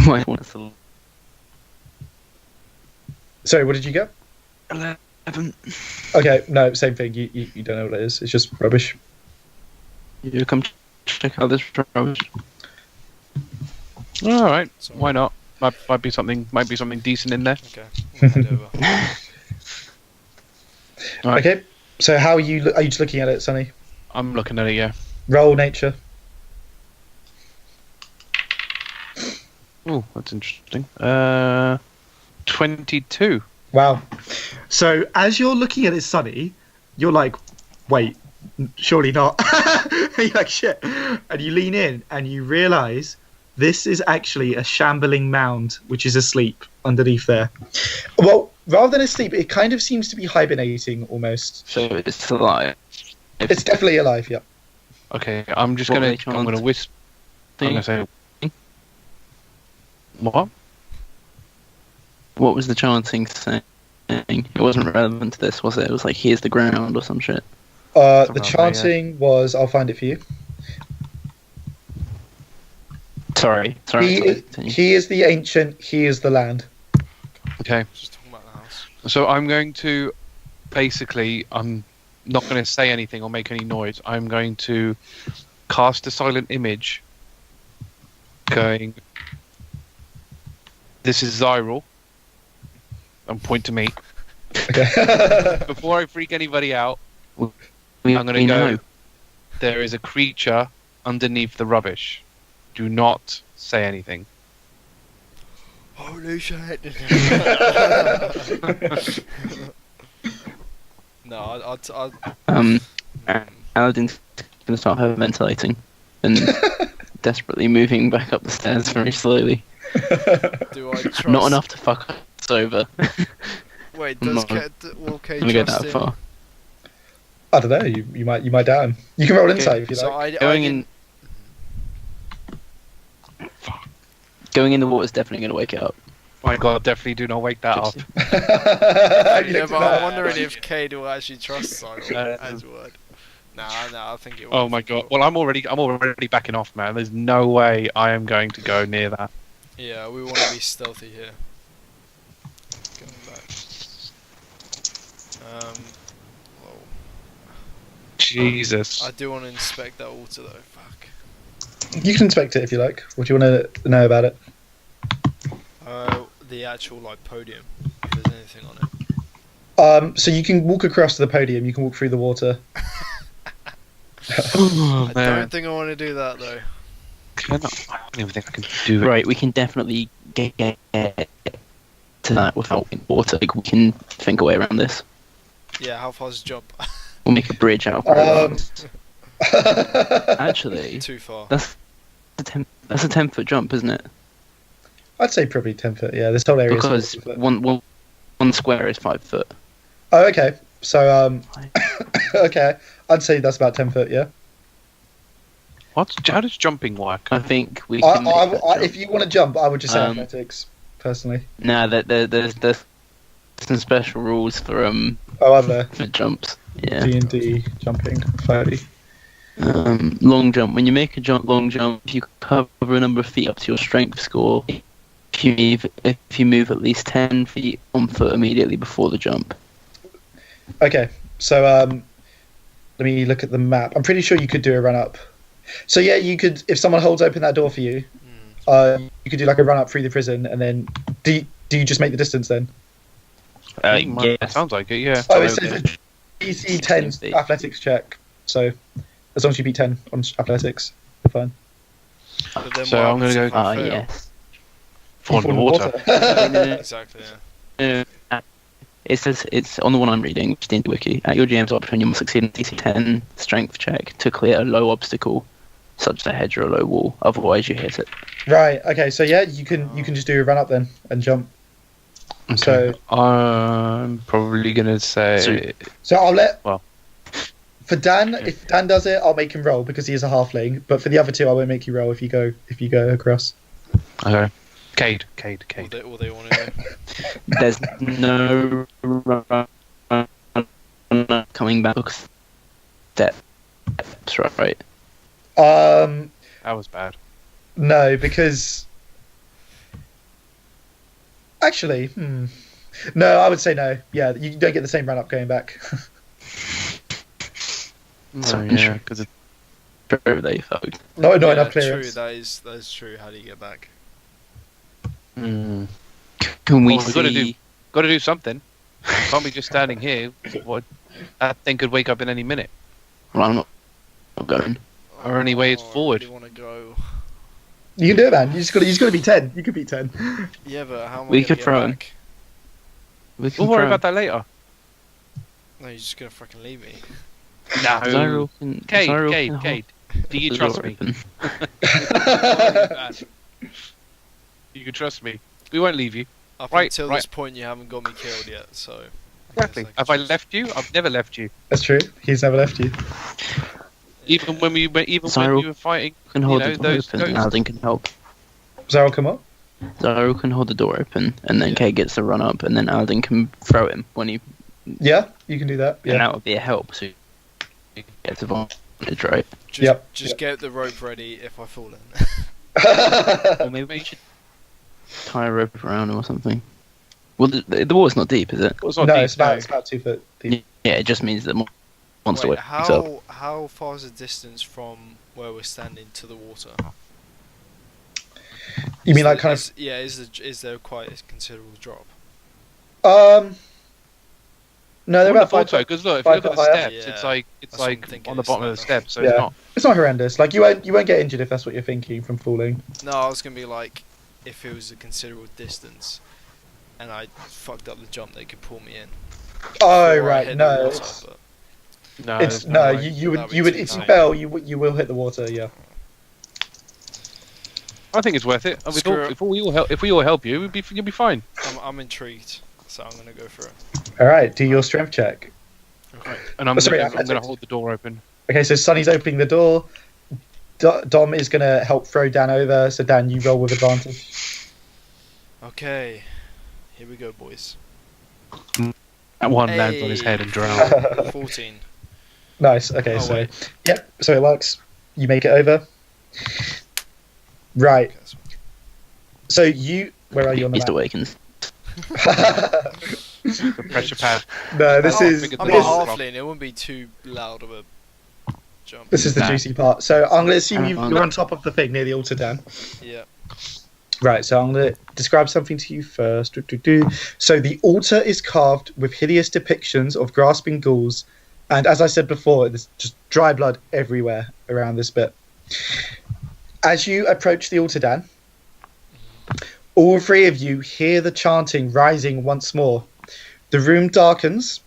Speaker 2: Might want to.
Speaker 1: Sorry. What did you get? Okay, no, same thing. You don't know what it is. It's just rubbish.
Speaker 2: You come check out this rubbish.
Speaker 3: All right,
Speaker 4: Sorry.
Speaker 3: why not? Might be something decent in there.
Speaker 4: Okay. We'll head over.
Speaker 3: All right.
Speaker 1: Okay, so how are you? Are you just looking at it, Sonny?
Speaker 3: I'm looking at it. Yeah.
Speaker 1: Roll nature.
Speaker 3: Oh, that's interesting. 22.
Speaker 1: Wow. So as you're looking at it, Sonny, you're like, wait, surely not. You're like, shit. And you lean in and you realise this is actually a shambling mound which is asleep underneath there. Well, rather than asleep, it kind of seems to be hibernating almost.
Speaker 2: So it's alive.
Speaker 1: It's definitely alive, yeah.
Speaker 3: Okay, I'm just
Speaker 2: What
Speaker 3: gonna.
Speaker 2: were they
Speaker 3: I'm gonna
Speaker 2: trying
Speaker 3: whisper. I'm gonna say. What?
Speaker 2: What was the chanting saying? It wasn't relevant to this, was it? It was like, here's the ground or some shit.
Speaker 1: The
Speaker 3: Something like that,
Speaker 1: chanting was, I'll find it for you.
Speaker 2: Sorry. Continue.
Speaker 1: He is the ancient, he is the land.
Speaker 3: Okay.
Speaker 4: Just talking about the house.
Speaker 3: So I'm going to. Basically, I'm not going to say anything or make any noise. I'm going to cast a silent image. Going. This is Xyril. And point to me.
Speaker 1: Okay.
Speaker 3: Before I freak anybody out,
Speaker 2: We
Speaker 3: I'm going to go.
Speaker 2: know.
Speaker 3: There is a creature underneath the rubbish. Do not say anything.
Speaker 4: Holy shit! No, I'd
Speaker 2: Aladin's gonna start hyperventilating and desperately moving back up the stairs very slowly.
Speaker 4: do I trust?
Speaker 2: Not enough to fuck us over.
Speaker 4: Wait,
Speaker 2: No.
Speaker 4: will Cade
Speaker 2: Let me go
Speaker 4: trust
Speaker 2: that
Speaker 4: him?
Speaker 2: far.
Speaker 1: I don't know, you might doubt him. You can roll insight if you
Speaker 4: So
Speaker 1: like.
Speaker 2: Going in the water's definitely gonna wake it up.
Speaker 3: My God, definitely do not wake that up.
Speaker 4: Yeah, but I'm wondering if Cade will actually trust Xyril as word. Nah, I think it will.
Speaker 3: Oh my God. Well, I'm already backing off, man. There's no way I am going to go near that.
Speaker 4: Yeah, we want to be stealthy here. Going back. Whoa.
Speaker 3: Jesus.
Speaker 4: I do want to inspect that altar though. Fuck.
Speaker 1: You can inspect it if you like. What do you want to know about it?
Speaker 4: The actual like podium. If there's anything on it.
Speaker 1: So you can walk across to the podium, you can walk through the water.
Speaker 3: Oh,
Speaker 4: I don't think I want to do that though.
Speaker 3: I don't even think I can do it.
Speaker 2: Right, we can definitely get to that without water. Like, we can think a way around this.
Speaker 4: Yeah, how far's the jump?
Speaker 2: We'll make a bridge out.
Speaker 1: Um,
Speaker 2: Actually,
Speaker 4: Too far.
Speaker 2: that's a 10-foot jump, isn't it?
Speaker 1: I'd say probably 10 foot, yeah. This whole area is
Speaker 2: Because
Speaker 1: 40 foot.
Speaker 2: one square is 5 foot.
Speaker 1: Oh, okay. So, okay. I'd say that's about 10 foot, yeah.
Speaker 3: What? How does jumping work?
Speaker 2: I think we can. make that jump.
Speaker 1: If you want to jump, I would just say
Speaker 2: Um,
Speaker 1: athletics, personally.
Speaker 2: Nah, there's some special rules for
Speaker 1: Oh, are there?
Speaker 2: for jumps. Yeah.
Speaker 1: D&D jumping, 30.
Speaker 2: Long jump. When you make a long jump, you cover a number of feet up to your strength score. If you move at least 10 feet on foot immediately before the jump.
Speaker 1: Okay, so let me look at the map. I'm pretty sure you could do a run up. So yeah, you could, if someone holds open that door for you, you could do like a run up through the prison, and then do you just make the distance then?
Speaker 2: Yes.
Speaker 3: Sounds like it, yeah.
Speaker 1: Oh, it says a DC 10 athletics check. So as long as you beat 10 on athletics, you're fine.
Speaker 4: But then
Speaker 3: So
Speaker 4: what
Speaker 3: I'm gonna
Speaker 4: happens
Speaker 3: go-
Speaker 4: if I fail?
Speaker 2: Yes.
Speaker 3: Fall in the water.
Speaker 4: Exactly. Yeah.
Speaker 2: It says it's on the one I'm reading, which is the wiki. At your GM's option, you must succeed in DC 10 strength check to clear a low obstacle, such as a hedge or a low wall. Otherwise, you hit it.
Speaker 1: Right. Okay. So yeah, you can just do a run up then and jump.
Speaker 3: Okay. I'm probably gonna say.
Speaker 1: So I'll let.
Speaker 3: Well.
Speaker 1: For Dan, if Dan does it, I'll make him roll because he is a halfling. But for the other two, I won't make you roll if you go across.
Speaker 3: Okay. Cade.
Speaker 4: All they want to do.
Speaker 2: There's no run coming back. Steps, right?
Speaker 3: That was bad.
Speaker 1: No, because actually, No, I would say no. Yeah, you don't get the same run up going back.
Speaker 3: Oh, yeah, because it's
Speaker 2: True, they fucked.
Speaker 1: Not
Speaker 4: Yeah,
Speaker 1: enough
Speaker 4: true.
Speaker 1: clearance.
Speaker 4: That is true. How do you get back?
Speaker 2: Can we
Speaker 3: Well, we've
Speaker 2: see?
Speaker 3: got to do something. Can't be just standing here. What? That thing could wake up in any minute.
Speaker 2: Well, I'm not going.
Speaker 3: Or any way it's forward.
Speaker 4: I really want to go.
Speaker 1: You can do it, man. You just got to beat 10. You could beat 10.
Speaker 4: Yeah, but how am I
Speaker 2: We
Speaker 4: gonna
Speaker 2: could
Speaker 4: get
Speaker 2: throw him.
Speaker 4: back?
Speaker 2: We can
Speaker 3: We'll worry
Speaker 2: try.
Speaker 3: about that later.
Speaker 4: No, you're just gonna fucking leave me.
Speaker 3: No.
Speaker 2: Xyril can. Xyril can hold
Speaker 3: Cade. Do you
Speaker 2: the
Speaker 3: trust
Speaker 2: door
Speaker 3: me?
Speaker 2: open.
Speaker 3: You can trust me. We won't leave you.
Speaker 4: Up
Speaker 3: Right,
Speaker 4: until
Speaker 3: right.
Speaker 4: this point, you haven't got me killed yet, so.
Speaker 3: Exactly.
Speaker 4: guess
Speaker 3: Have I
Speaker 4: just-
Speaker 3: left you? I've never left you.
Speaker 1: That's true. He's never left you.
Speaker 3: Even when we when
Speaker 2: Xyril
Speaker 3: you were fighting.
Speaker 2: Can hold
Speaker 3: You know,
Speaker 2: the door
Speaker 3: those
Speaker 2: open.
Speaker 3: ghosts.
Speaker 2: Aladin can help.
Speaker 1: Xyril, come up.
Speaker 2: Xyril can hold the door open, and then
Speaker 4: Yeah.
Speaker 2: Cade gets to run up, and then Aladin can throw him when he.
Speaker 1: Yeah, you can do that.
Speaker 2: And
Speaker 1: Yeah.
Speaker 2: that would be a help, so he gets advantage, right?
Speaker 4: Just get the rope ready if I fall in.
Speaker 2: Or maybe we should tie a rope around him or something. Well, the water's not deep, is it?
Speaker 3: Well, it's not
Speaker 1: No,
Speaker 3: deep,
Speaker 1: it's about 2 foot deep.
Speaker 2: Yeah, it just means that monster
Speaker 4: Wait,
Speaker 2: wakes up.
Speaker 4: how far is the distance from where we're standing to the water?
Speaker 1: You mean like kind of?
Speaker 4: Is there quite a considerable drop?
Speaker 1: No, they're about 5 foot.
Speaker 3: because look, if you
Speaker 1: five
Speaker 3: look at
Speaker 1: foot
Speaker 3: the
Speaker 1: higher.
Speaker 3: steps,
Speaker 4: Yeah,
Speaker 3: it's
Speaker 4: that's what I'm
Speaker 3: like
Speaker 4: thinking,
Speaker 3: on the
Speaker 4: it's
Speaker 3: bottom of
Speaker 4: not
Speaker 3: the
Speaker 4: enough.
Speaker 3: steps, so
Speaker 1: Yeah.
Speaker 3: it's not.
Speaker 1: It's not horrendous. Like you won't get injured if that's what you're thinking from falling.
Speaker 4: No, I was gonna be like, if it was a considerable distance, and I fucked up the jump, they could pull me in.
Speaker 1: Oh
Speaker 4: before I
Speaker 1: right,
Speaker 4: hit
Speaker 1: no,
Speaker 4: the water,
Speaker 1: it's,
Speaker 4: but
Speaker 3: No,
Speaker 1: it's
Speaker 3: there's
Speaker 1: no.
Speaker 3: way.
Speaker 1: You
Speaker 4: That'd
Speaker 1: would
Speaker 4: be
Speaker 1: if
Speaker 4: too
Speaker 1: you
Speaker 4: tight.
Speaker 1: fell, you will hit the water. Yeah.
Speaker 3: I think it's worth it.
Speaker 4: Screw it.
Speaker 3: If we all help you, you'll be fine.
Speaker 4: I'm intrigued, so I'm gonna go for it.
Speaker 1: All right, do your strength check.
Speaker 4: Okay.
Speaker 3: And I'm
Speaker 1: Sorry,
Speaker 3: gonna
Speaker 1: athletics.
Speaker 3: hold the door open.
Speaker 1: Okay, so Sonny's opening the door. Dom is gonna help throw Dan over. So Dan, you roll with advantage.
Speaker 4: Okay. Here we go, boys.
Speaker 3: That one lands on his
Speaker 4: Hey.
Speaker 3: head and drowns.
Speaker 4: 14.
Speaker 1: Nice. Okay,
Speaker 4: Oh,
Speaker 1: so
Speaker 4: wait.
Speaker 1: yep, so it works. You make it over. Right.
Speaker 4: Okay, so-
Speaker 1: So you, where are you on the
Speaker 2: Beast
Speaker 1: map?
Speaker 2: awakens.
Speaker 3: The pressure pad.
Speaker 1: No, this
Speaker 4: Oh,
Speaker 1: is
Speaker 3: figured
Speaker 4: I'm
Speaker 3: the
Speaker 4: a
Speaker 1: this,
Speaker 3: whole-
Speaker 4: halfling. It wouldn't be too loud of a jump.
Speaker 1: this is the
Speaker 3: Nah.
Speaker 1: juicy part. So I'm gonna assume
Speaker 2: Hang on.
Speaker 1: you're on top of the thing near the altar, Dan.
Speaker 4: Yeah.
Speaker 1: Right, so I'm going to describe something to you first. So the altar is carved with hideous depictions of grasping ghouls, and as I said before, there's just dry blood everywhere around this bit. As you approach the altar, Dan, all three of you hear the chanting rising once more. The room darkens,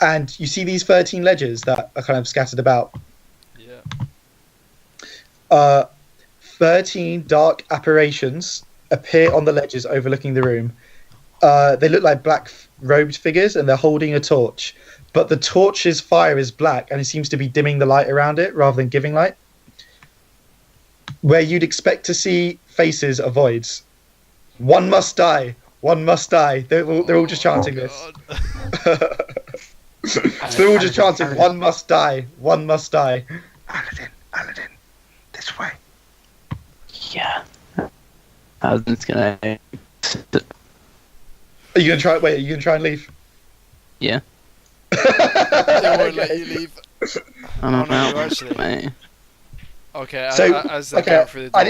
Speaker 1: and you see these 13 ledgers that are kind of scattered about.
Speaker 4: Yeah.
Speaker 1: 13 dark apparitions appear on the ledges overlooking the room. They look like black robed figures and they're holding a torch. But the torch's fire is black and it seems to be dimming the light around it rather than giving light. Where you'd expect to see faces are voids. One must die. One must die. They're all just chanting this.
Speaker 4: God.
Speaker 1: So they're all just chanting, one must die. One must die.
Speaker 3: Aladin, this way.
Speaker 2: Yeah. Aladin's gonna.
Speaker 1: Are you gonna try? Wait, are you gonna try and leave?
Speaker 2: Yeah.
Speaker 4: They won't let you leave.
Speaker 2: I'm
Speaker 4: Oh, no,
Speaker 2: out,
Speaker 4: you actually-
Speaker 2: mate.
Speaker 4: Okay,
Speaker 1: So,
Speaker 4: as they're
Speaker 1: okay,
Speaker 4: going through the door.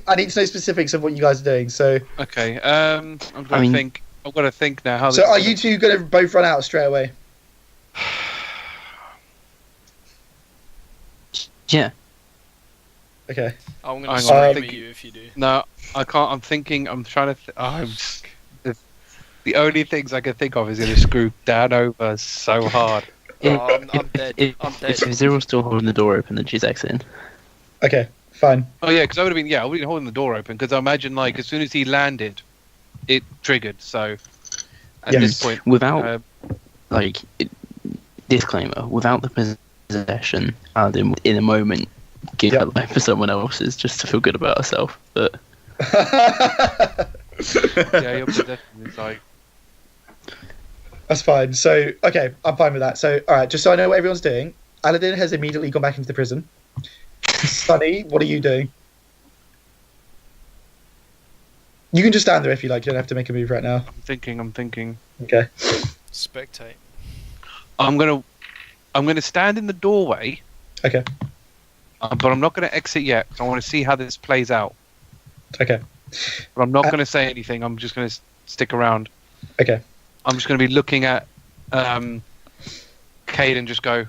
Speaker 1: I need to know specifics of what you guys are doing. So,
Speaker 3: Okay. I'm gonna think. I've got to think now. How?
Speaker 1: so
Speaker 3: this
Speaker 1: are
Speaker 3: is
Speaker 1: you two gonna both run out straight away?
Speaker 2: Yeah.
Speaker 1: Okay.
Speaker 4: I'm going to
Speaker 3: Hang on,
Speaker 4: scream
Speaker 1: um,
Speaker 4: at you if you do.
Speaker 3: No, I can't. I'm thinking. I'm trying to. The only things I can think of is going to screw Dan over so hard.
Speaker 4: Oh, I'm dead. I'm dead.
Speaker 2: If Xyril's still holding the door open, then she's exiting.
Speaker 1: Okay. Fine.
Speaker 3: Oh yeah, because I would have been. Yeah, I would have been holding the door open because I imagine like as soon as he landed, it triggered. So at
Speaker 1: Yes.
Speaker 3: this point,
Speaker 2: Without, disclaimer, without the possession, Aladin would, in a moment, give
Speaker 1: Yep.
Speaker 2: her life for someone else's just to feel good about herself. But
Speaker 3: yeah, your possession is like.
Speaker 1: That's fine. So, okay, I'm fine with that. So, all right, just so I know what everyone's doing, Aladin has immediately gone back into the prison. Sunny, what are you doing? You can just stand there if you like. You don't have to make a move right now.
Speaker 3: I'm thinking.
Speaker 1: Okay.
Speaker 4: Spectate.
Speaker 3: I'm gonna stand in the doorway,
Speaker 1: Okay.
Speaker 3: but I'm not gonna exit yet. 'Cause I want to see how this plays out.
Speaker 1: Okay.
Speaker 3: But I'm not gonna say anything. I'm just gonna stick around.
Speaker 1: Okay.
Speaker 3: I'm just gonna be looking at Cade and just go.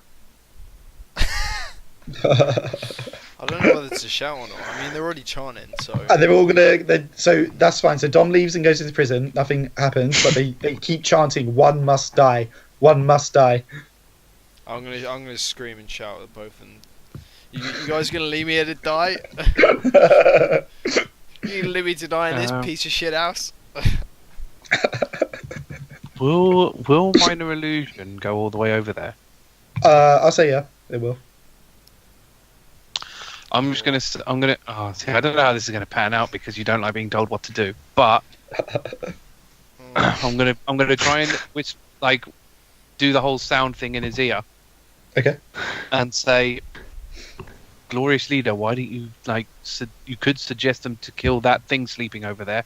Speaker 4: I don't know whether to shout or not. I mean, they're already chanting, so.
Speaker 1: And they're all gonna. So that's fine. So Dom leaves and goes into prison. Nothing happens, but they keep chanting, "One must die. One must die."
Speaker 4: I'm gonna scream and shout at both of them. You guys gonna leave me here to die? You gonna leave me to die in this piece of shit house?
Speaker 3: Will minor illusion go all the way over there?
Speaker 1: I'll say yeah. It will.
Speaker 3: I'm gonna. Oh, see, I don't know how this is gonna pan out because you don't like being told what to do. But I'm gonna try and do the whole sound thing in his ear.
Speaker 1: Okay.
Speaker 3: And say, "Glorious leader, why don't you you could suggest them to kill that thing sleeping over there?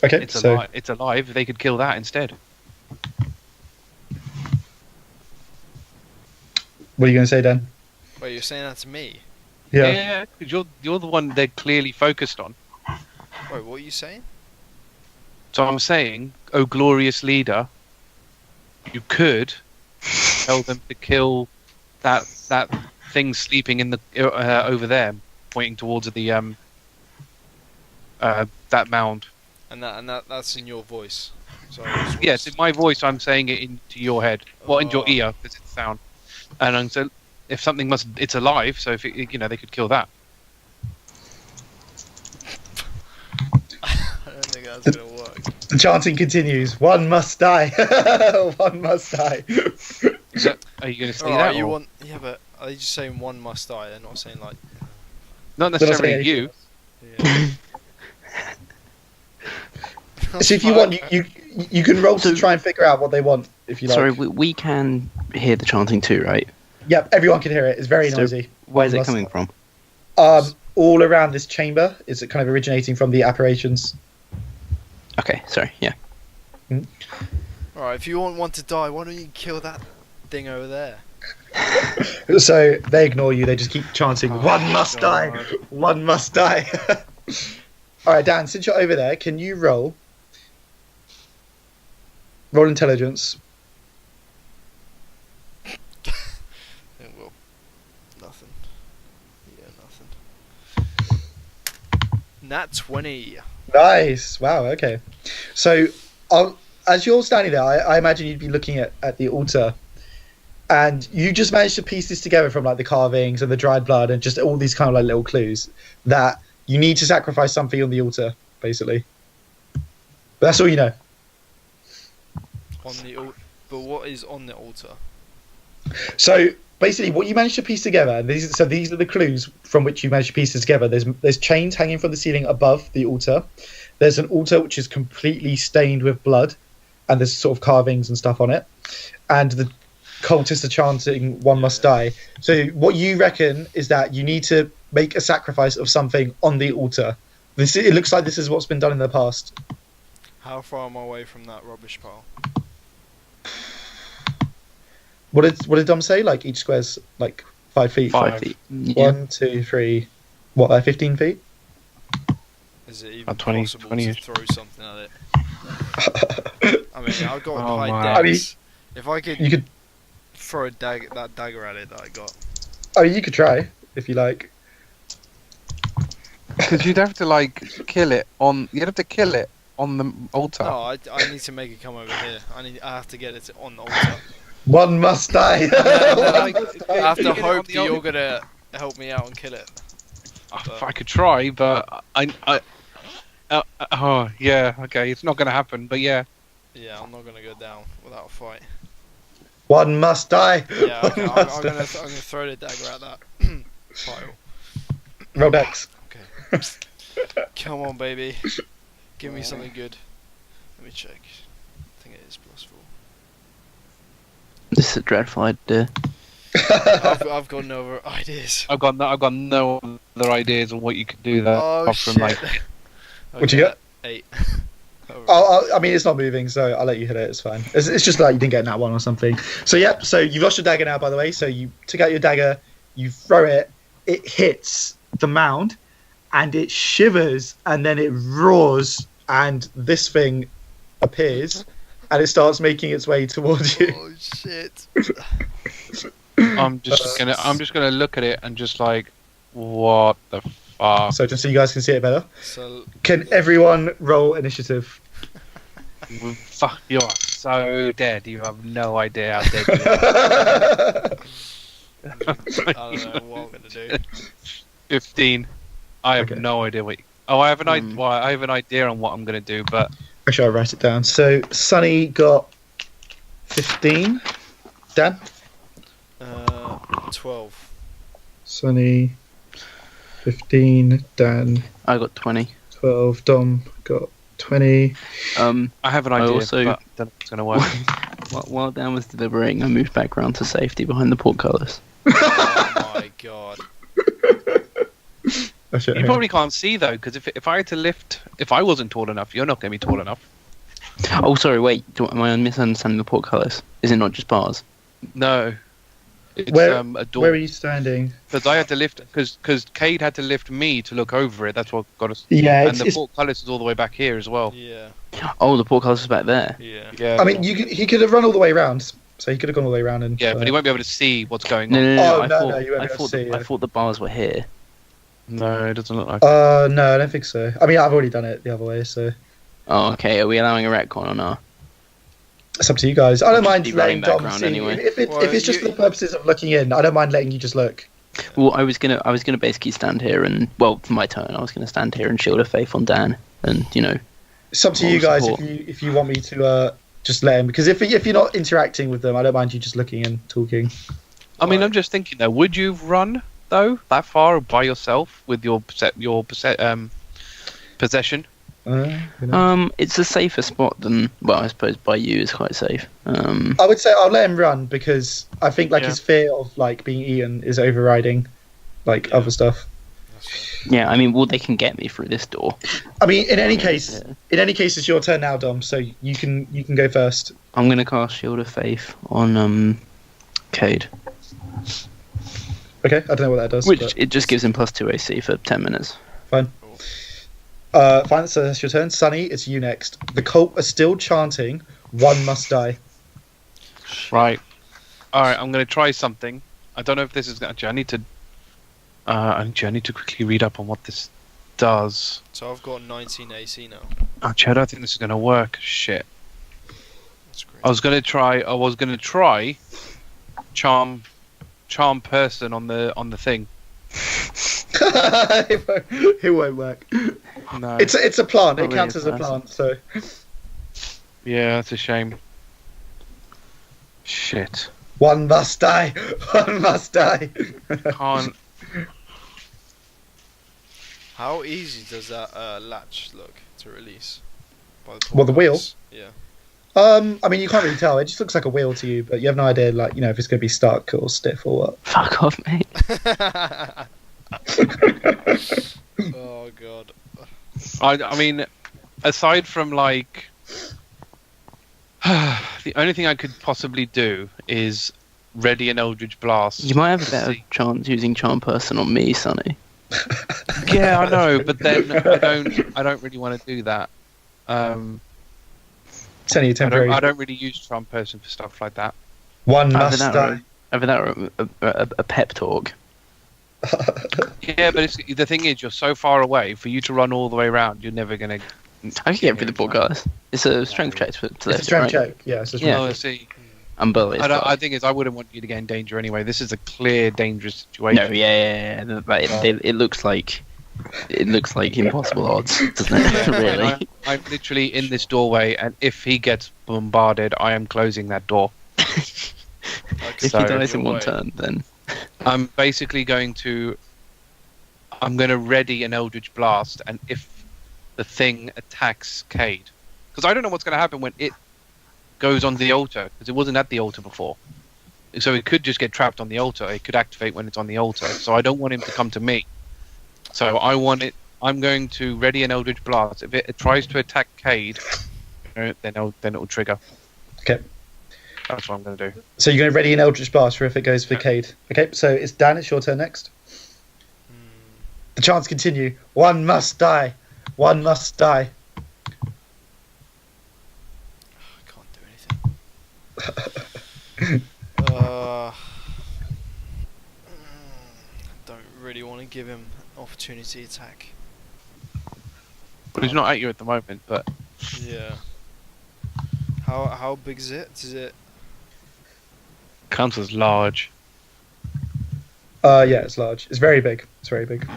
Speaker 1: Okay.
Speaker 3: It's alive. They could kill that instead."
Speaker 1: What are you gonna say, Dan?
Speaker 4: Wait, you're saying that to me?
Speaker 3: Yeah. 'Cause you're the one they're clearly focused on.
Speaker 4: Wait, what are you saying?
Speaker 3: So I'm saying, oh glorious leader, you could tell them to kill that thing sleeping in the over there, pointing towards the that mound.
Speaker 4: And that's in your voice. So
Speaker 3: Yes, in my voice, I'm saying it into your head, into your ear, because it's sound. And so, if something it's alive. So if they could kill that.
Speaker 4: I don't think that's gonna work.
Speaker 1: The chanting continues. One must die. One must die.
Speaker 3: Are you going to say
Speaker 4: Alright,
Speaker 3: that?
Speaker 4: Yeah, but are they just saying one must die? They're not saying like.
Speaker 3: Not necessarily you.
Speaker 4: Yeah.
Speaker 1: So if you want, you can roll to try and figure out what they want if you like.
Speaker 2: Sorry, we can hear the chanting too, right?
Speaker 1: Yep, everyone can hear it. It's very noisy.
Speaker 2: Where's it coming from?
Speaker 1: All around this chamber. Is it kind of originating from the apparitions?
Speaker 2: Okay, sorry, yeah.
Speaker 4: Alright, if you want one to die, why don't you kill that thing over there?
Speaker 1: So they ignore you. They just keep chanting, "One must die. One must die." All right, Dan. Since you're over there, can you roll intelligence?
Speaker 4: Well, nothing. Yeah, nothing. Nat 20.
Speaker 1: Nice. Wow. Okay. So, as you're standing there, I imagine you'd be looking at the altar, and you just managed to piece this together from like the carvings and the dried blood and just all these kind of like little clues that you need to sacrifice something on the altar, basically. But that's all you know.
Speaker 4: But what is on the altar?
Speaker 1: So basically, what you managed to piece together. These are the clues from which you managed to piece this together. There's chains hanging from the ceiling above the altar. There's an altar which is completely stained with blood, and there's sort of carvings and stuff on it. And the cultists are chanting, "One must die." So what you reckon is that you need to make a sacrifice of something on the altar. It looks like this is what's been done in the past.
Speaker 4: How far am I away from that rubbish pile?
Speaker 1: What did Dom say? Like each square's like 5 feet.
Speaker 2: 5 feet. Yeah.
Speaker 1: 1, 2, 3. What? 15 feet?
Speaker 4: Is it even
Speaker 3: 20,
Speaker 4: possible
Speaker 3: 20
Speaker 4: to throw something at it? I mean, I've got high
Speaker 3: my.
Speaker 4: decks. If I
Speaker 1: You could.
Speaker 4: throw that dagger at it that I got.
Speaker 1: Oh, you could try if you like.
Speaker 3: Because you'd have to kill it on. You'd have to kill it on the altar.
Speaker 4: No, I need to make it come over here. I have to get it on the altar.
Speaker 1: One must die.
Speaker 4: I have to hope that you're gonna help me out and kill it.
Speaker 3: I could try, but oh yeah, okay, it's not gonna happen. But yeah.
Speaker 4: Yeah, I'm not gonna go down without a fight.
Speaker 1: One must die.
Speaker 4: Yeah, okay, I'm gonna throw the dagger at that pile.
Speaker 1: Roll dex.
Speaker 4: Okay. Come on, baby. Give me something good. Let me check. I think it is +4.
Speaker 2: This is a dreadful idea.
Speaker 4: I've got no other ideas.
Speaker 3: I've got no other ideas on what you could do there.
Speaker 4: Oh
Speaker 3: apart
Speaker 4: shit!
Speaker 3: from like,
Speaker 1: What'd you get?
Speaker 4: 8.
Speaker 1: I mean, it's not moving, so I'll let you hit it. It's fine. It's just like you didn't get that one or something. So yep. So you've lost your dagger now, by the way. So you took out your dagger, you throw it, it hits the mound, and it shivers, and then it roars, and this thing appears, and it starts making its way towards you.
Speaker 4: Oh shit!
Speaker 3: I'm just gonna look at it and just like, what the fuck?
Speaker 1: So just so you guys can see it better,
Speaker 4: So
Speaker 1: can everyone roll initiative?
Speaker 3: Fuck, you are so dead. You have no idea how dead you are.
Speaker 4: I don't know what I'm gonna do.
Speaker 3: 15. I have
Speaker 1: Okay.
Speaker 3: no idea what. I have an idea. Well, I have an idea on what I'm gonna do, but
Speaker 1: Actually, I'll write it down. So Sunny got 15. Dan?
Speaker 4: 12.
Speaker 1: Sunny 15. Dan
Speaker 2: I got 20.
Speaker 1: 12. Dom got 20.
Speaker 3: I have an idea.
Speaker 2: also-
Speaker 3: but I don't know if it's gonna work.
Speaker 2: While Dan was deliberating, I moved back around to safety behind the portcullis.
Speaker 4: Oh my god!
Speaker 1: Oh, shit,
Speaker 3: You
Speaker 1: hang on.
Speaker 3: probably can't see though, because if I had to lift, if I wasn't tall enough, you're not gonna be tall enough.
Speaker 2: Oh, sorry, wait. Am I misunderstanding the portcullis? Is it not just bars?
Speaker 3: No. It's
Speaker 1: Where-
Speaker 3: a
Speaker 1: Where are
Speaker 3: door.
Speaker 1: you standing?
Speaker 3: Because I had to lift, because Cade had to lift me to look over it. That's what got us.
Speaker 1: Yeah,
Speaker 3: And the portcullis is all the way back here as well.
Speaker 4: Yeah,
Speaker 2: Oh, the portcullis is back there.
Speaker 4: yeah.
Speaker 3: Yeah.
Speaker 1: I mean, he could have run all the way around. So he could have gone all the way around and.
Speaker 3: Yeah, but he won't be able to see what's going
Speaker 2: No,
Speaker 3: on.
Speaker 2: no, no.
Speaker 1: Oh,
Speaker 2: I
Speaker 1: no,
Speaker 2: thought,
Speaker 1: no, you won't
Speaker 2: I
Speaker 1: be able to
Speaker 2: thought,
Speaker 1: see, yeah.
Speaker 2: I thought the bars were here.
Speaker 3: No, it doesn't look like.
Speaker 1: No, I don't think so. I mean, I've already done it the other way, so
Speaker 2: Oh, okay. Are we allowing a retcon or not?
Speaker 1: it's up to you guys. I don't
Speaker 2: I'll
Speaker 1: mind
Speaker 2: just be
Speaker 1: letting
Speaker 2: running
Speaker 1: Dom
Speaker 2: background
Speaker 1: see.
Speaker 2: anyway.
Speaker 4: Well,
Speaker 1: If it's just for the purposes of looking in, I don't mind letting you just look.
Speaker 2: Well, I was gonna basically stand here and, well, for my turn, I was gonna stand here and shield of faith on Dan, and
Speaker 1: It's up to
Speaker 2: Moral
Speaker 1: you guys
Speaker 2: support.
Speaker 1: if you want me to just let him, because if you're not interacting with them, I don't mind you just looking and talking.
Speaker 3: I mean, I'm just thinking though. Would you run though that far by yourself with your possession?
Speaker 2: it's a safer spot than, well, I suppose by you is quite safe.
Speaker 1: I would say I'll let him run because I think
Speaker 3: Yeah.
Speaker 1: his fear of being eaten is overriding other stuff.
Speaker 2: Yeah, I mean, well, they can get me through this door.
Speaker 1: I mean, in any case,
Speaker 2: Yeah.
Speaker 1: it's your turn now, Dom. So you can go first.
Speaker 2: I'm gonna cast Shield of Faith on Cade,
Speaker 1: Okay, I don't know what that does.
Speaker 2: which
Speaker 1: but
Speaker 2: it just gives him +2 AC for 10 minutes.
Speaker 1: fine. So that's your turn. Sunny, it's you next. The cult are still chanting, "One must die."
Speaker 3: Right. All right. I'm going to try something. I don't know if this is actually. I need to. I need to quickly read up on what this does.
Speaker 4: So I've got 19 AC now.
Speaker 3: Actually, I don't think this is going to work. Shit.
Speaker 4: That's great.
Speaker 3: I was going to try charm person on the thing.
Speaker 1: It won't work.
Speaker 3: No.
Speaker 1: It's a plant.
Speaker 2: Not
Speaker 1: It counts
Speaker 2: really
Speaker 1: as
Speaker 2: a
Speaker 1: a plant. So
Speaker 3: Yeah, that's a shame. Shit.
Speaker 1: one must die. One must die.
Speaker 3: Can't.
Speaker 4: How easy does that latch look to release? By the
Speaker 1: What, the wheel?
Speaker 4: portcullis? Yeah.
Speaker 1: I mean, you can't really tell. It just looks like a wheel to you, but you have no idea, if it's going to be stuck or stiff or what.
Speaker 2: Fuck off, mate.
Speaker 4: Oh god.
Speaker 3: I mean, aside from the only thing I could possibly do is ready an Eldritch Blast.
Speaker 2: You might have a better chance using Charm Person on me, Sonny.
Speaker 3: Yeah, I know, but then I don't really want to do that.
Speaker 1: It's only a temporary.
Speaker 3: I don't really use Charm Person for stuff like that.
Speaker 1: One
Speaker 2: Either
Speaker 1: must
Speaker 2: that,
Speaker 1: die.
Speaker 2: or, either that or a pep talk.
Speaker 3: Yeah, but the thing is, you're so far away. For you to run all the way around, you're never gonna.
Speaker 2: I can get through the portcullis. It's a strength check to
Speaker 1: It's a
Speaker 2: lift,
Speaker 1: strength
Speaker 2: right?
Speaker 1: check. Yeah, it's a
Speaker 2: Yeah.
Speaker 3: Oh, I
Speaker 1: strength
Speaker 3: see.
Speaker 2: Umbrella is
Speaker 3: I
Speaker 2: fine.
Speaker 3: think is I wouldn't want you to get in danger anyway. This is a clear dangerous situation.
Speaker 2: No, yeah. But it looks like impossible odds, doesn't it?
Speaker 3: Yeah,
Speaker 2: Really.
Speaker 3: I'm literally in this doorway, and if he gets bombarded, I am closing that door.
Speaker 2: If
Speaker 3: So-
Speaker 2: he dies in one turn, then
Speaker 3: I'm basically going to ready an Eldritch Blast, and if the thing attacks Cade, because I don't know what's going to happen when it goes on the altar, because it wasn't at the altar before. So it could just get trapped on the altar. It could activate when it's on the altar. So I don't want him to come to me. So I want it. I'm going to ready an Eldritch Blast. If it tries to attack Cade, then it'll trigger.
Speaker 1: Okay.
Speaker 3: That's what I'm going to do.
Speaker 1: So you're going to ready an Eldritch Blast for if it goes for Cade. Okay, so it's Dan, it's your turn next. The chants continue. One must die. One must die.
Speaker 4: I can't do anything. Don't really want to give him opportunity attack.
Speaker 3: But he's not at you at the moment, but...
Speaker 4: Yeah. How big is it? Is it...
Speaker 3: Counts as large.
Speaker 1: Yeah, it's large. It's very big. It's very big.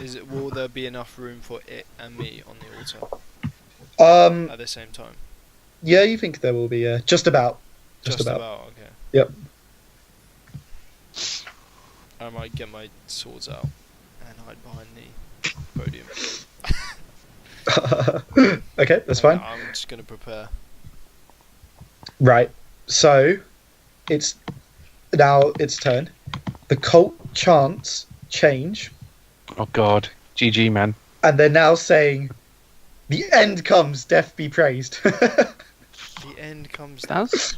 Speaker 4: Is it? Will there be enough room for it and me on the altar at the same time?
Speaker 1: Yeah, you think there will be, just about.
Speaker 4: Just about. Okay.
Speaker 1: Yep.
Speaker 4: I might get my swords out and hide behind the podium.
Speaker 1: Okay, that's fine.
Speaker 4: I'm just gonna prepare.
Speaker 1: Right. So, it's now its turn. The cult chants change,
Speaker 3: Oh god. GG, man.
Speaker 1: and they're now saying, "The end comes, death be praised."
Speaker 4: The end comes.
Speaker 2: That's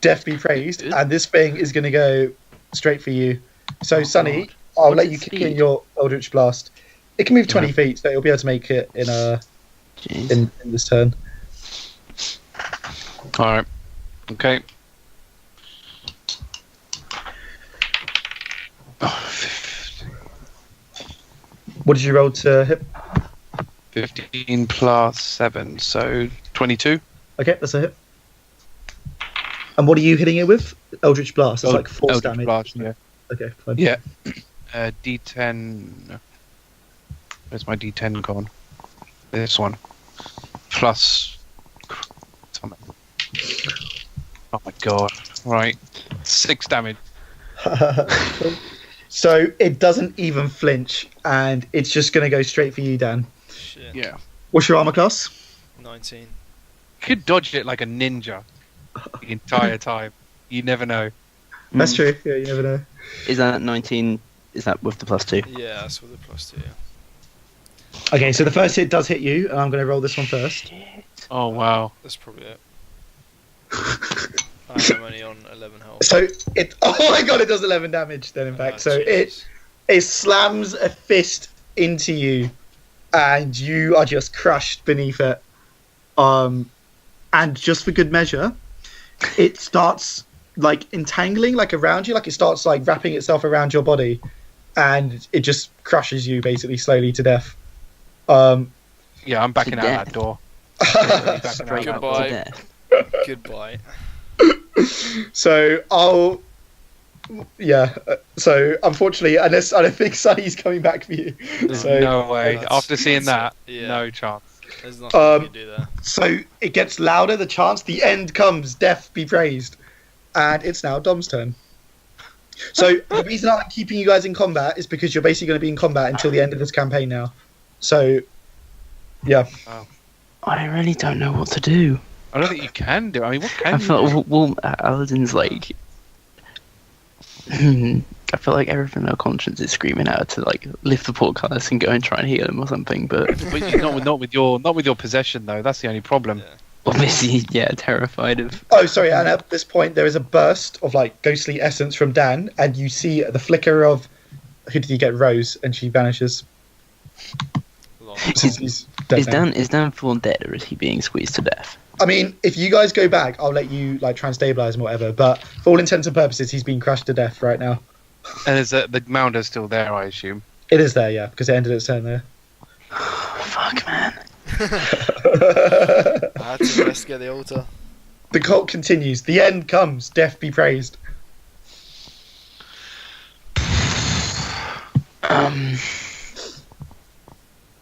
Speaker 1: Death be praised,
Speaker 2: Good.
Speaker 1: and this thing is going to go straight for you. So,
Speaker 2: Oh,
Speaker 1: Sonny,
Speaker 2: God.
Speaker 1: I'll
Speaker 2: What's
Speaker 1: let you
Speaker 2: its
Speaker 1: kick in
Speaker 2: speed?
Speaker 1: your Eldritch Blast. It can move 20
Speaker 3: Yeah.
Speaker 1: feet, so you'll be able to make it in
Speaker 2: jeez.
Speaker 1: in this turn.
Speaker 3: Alright. Okay.
Speaker 1: What did you roll to hit?
Speaker 3: 15 plus 7, so 22.
Speaker 1: Okay, that's a hit. And what are you hitting it with? Eldritch Blast. It's like force
Speaker 3: Eldritch
Speaker 1: damage.
Speaker 3: Blast, yeah.
Speaker 1: Okay, fine.
Speaker 3: Yeah. D10. Where's my D10 gone? This one. Plus. Something. Oh my god. Right. 6 damage.
Speaker 1: So it doesn't even flinch, and it's just going to go straight for you, Dan.
Speaker 4: Shit.
Speaker 3: Yeah.
Speaker 1: What's your armor class?
Speaker 4: 19.
Speaker 3: Could dodge it like a ninja the entire time. You never know.
Speaker 1: That's true. Yeah, you never know.
Speaker 2: Is that 19? Is that with the +2?
Speaker 4: Yeah, that's with the +2. Yeah.
Speaker 1: Okay, so the first hit does hit you, and I'm going to roll this one first.
Speaker 2: Shit.
Speaker 3: Oh wow.
Speaker 4: That's probably it. I'm only on 11 health.
Speaker 1: So it. Oh my god, it does 11 damage. Then in fact, so it slams a fist into you, and you are just crushed beneath it. And just for good measure, it starts like entangling like around you, like it starts like wrapping itself around your body, and it just crushes you basically slowly to death.
Speaker 3: Yeah, I'm backing out
Speaker 2: death.
Speaker 3: that door.
Speaker 2: Straight up
Speaker 4: Goodbye.
Speaker 2: to death.
Speaker 4: Goodbye.
Speaker 1: So I'll. Yeah. So unfortunately, unless I don't think Sunny's coming back for you.
Speaker 3: There's
Speaker 1: So
Speaker 3: no way.
Speaker 4: that's-
Speaker 3: After seeing that,
Speaker 4: yeah.
Speaker 3: no chance.
Speaker 4: There's nothing you can do there.
Speaker 1: So it gets louder, the chants, the end comes, death be praised. And it's now Dom's turn. So the reason I'm keeping you guys in combat is because you're basically going to be in combat until the end of this campaign now. So, yeah.
Speaker 2: I really don't know what to do.
Speaker 3: I don't think you can do. I mean, what can
Speaker 2: I
Speaker 3: you
Speaker 2: feel
Speaker 3: do?
Speaker 2: well, Aladin's like. I feel like everything in our conscience is screaming out to like lift the portcullis and go and try and heal him or something, but
Speaker 3: But you're not with your possession though. That's the only problem.
Speaker 4: Yeah.
Speaker 2: obviously, yeah, terrified of.
Speaker 1: Oh, sorry. And at this point, there is a burst of like ghostly essence from Dan, and you see the flicker of. Who did you get? Rose, and she vanishes.
Speaker 4: Long.
Speaker 2: Is Dan full dead or is he being squeezed to death?
Speaker 1: I mean, if you guys go back, I'll let you like try and stabilize him or whatever. But for all intents and purposes, he's been crushed to death right now.
Speaker 3: And is the mounder's still there? I assume.
Speaker 1: It is there, yeah, because it ended its turn there.
Speaker 2: Fuck, man.
Speaker 4: I had to investigate the altar.
Speaker 1: The cult continues. The end comes. Death be praised.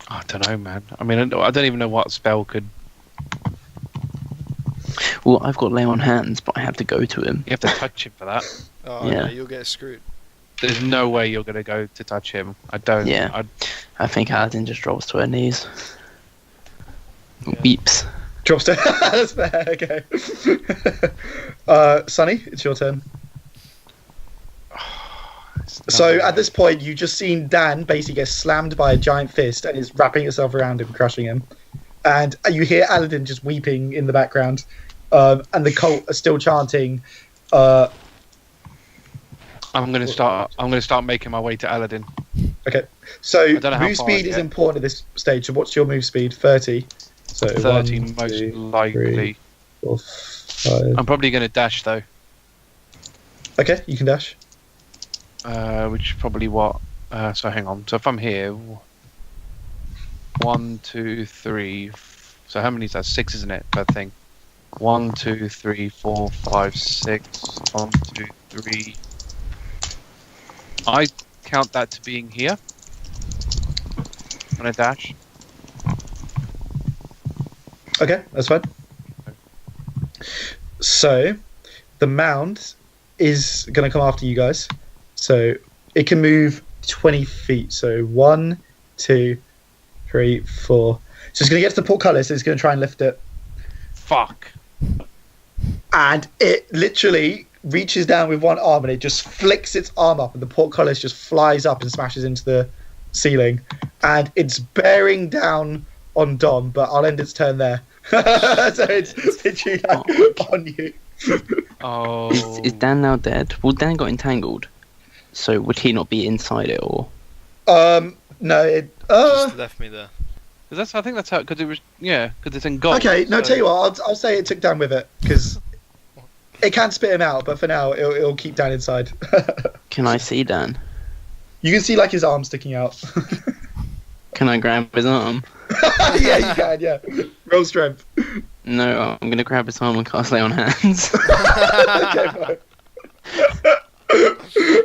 Speaker 3: I don't know, man. I mean, I don't even know what spell could.
Speaker 2: Well, I've got lay on hands, but I have to go to him.
Speaker 3: You have to touch him for that.
Speaker 4: Oh,
Speaker 2: Yeah.
Speaker 4: yeah, you'll get screwed.
Speaker 3: There's no way you're gonna go to touch him. I don't.
Speaker 2: Yeah. I think Aladin just drops to her knees.
Speaker 4: Yeah.
Speaker 2: Weeps.
Speaker 1: Drops to. That's fair. Okay. Sonny, it's your turn. So at this point, you've just seen Dan basically get slammed by a giant fist and is wrapping itself around him, crushing him. And you hear Aladin just weeping in the background, and the cult are still chanting.
Speaker 3: I'm gonna start making my way to Aladin.
Speaker 1: Okay, so
Speaker 3: I don't know how
Speaker 1: move
Speaker 3: far
Speaker 1: speed
Speaker 3: I
Speaker 1: is
Speaker 3: get.
Speaker 1: important at this stage. So what's your move speed? 30. So
Speaker 3: 30
Speaker 1: 1,
Speaker 3: most
Speaker 1: 2,
Speaker 3: likely.
Speaker 1: 3, 4, 5.
Speaker 3: I'm probably gonna dash though.
Speaker 1: Okay, you can dash.
Speaker 3: Which is probably what. So hang on. So if I'm here, 1, 2, 3. So how many is that? 6, isn't it? Per thing. 1, 2, 3, 4, 5, 6. 1, 2, 3. I count that to being here. When I dash.
Speaker 1: Okay, that's fine. So the mound is going to come after you guys. So it can move 20 feet. So 1, 2, 3, 4. So it's going to get to the portcullis. So it's going to try and lift it.
Speaker 3: Fuck.
Speaker 1: And it literally reaches down with one arm and it just flicks its arm up and the portcullis just flies up and smashes into the ceiling. And it's bearing down on Dom, but I'll end its turn there. So it's literally on you.
Speaker 3: Oh.
Speaker 2: Is Dan now dead? Well, Dan got entangled. So would he not be inside it, or?
Speaker 1: No, it.
Speaker 4: Just left me there.
Speaker 3: I think that's how. Because it was. Yeah. Because it's in gold.
Speaker 1: Okay, no,
Speaker 3: so-
Speaker 1: tell you what, I'll say it took Dan with it because it can spit him out, but for now it'll keep Dan inside.
Speaker 2: Can I see Dan?
Speaker 1: You can see like his arm sticking out.
Speaker 2: Can I grab his arm?
Speaker 1: Yeah, you can. Yeah, roll strength.
Speaker 2: No, I'm gonna grab his arm and cast Lay on Hands.
Speaker 1: Okay, fine.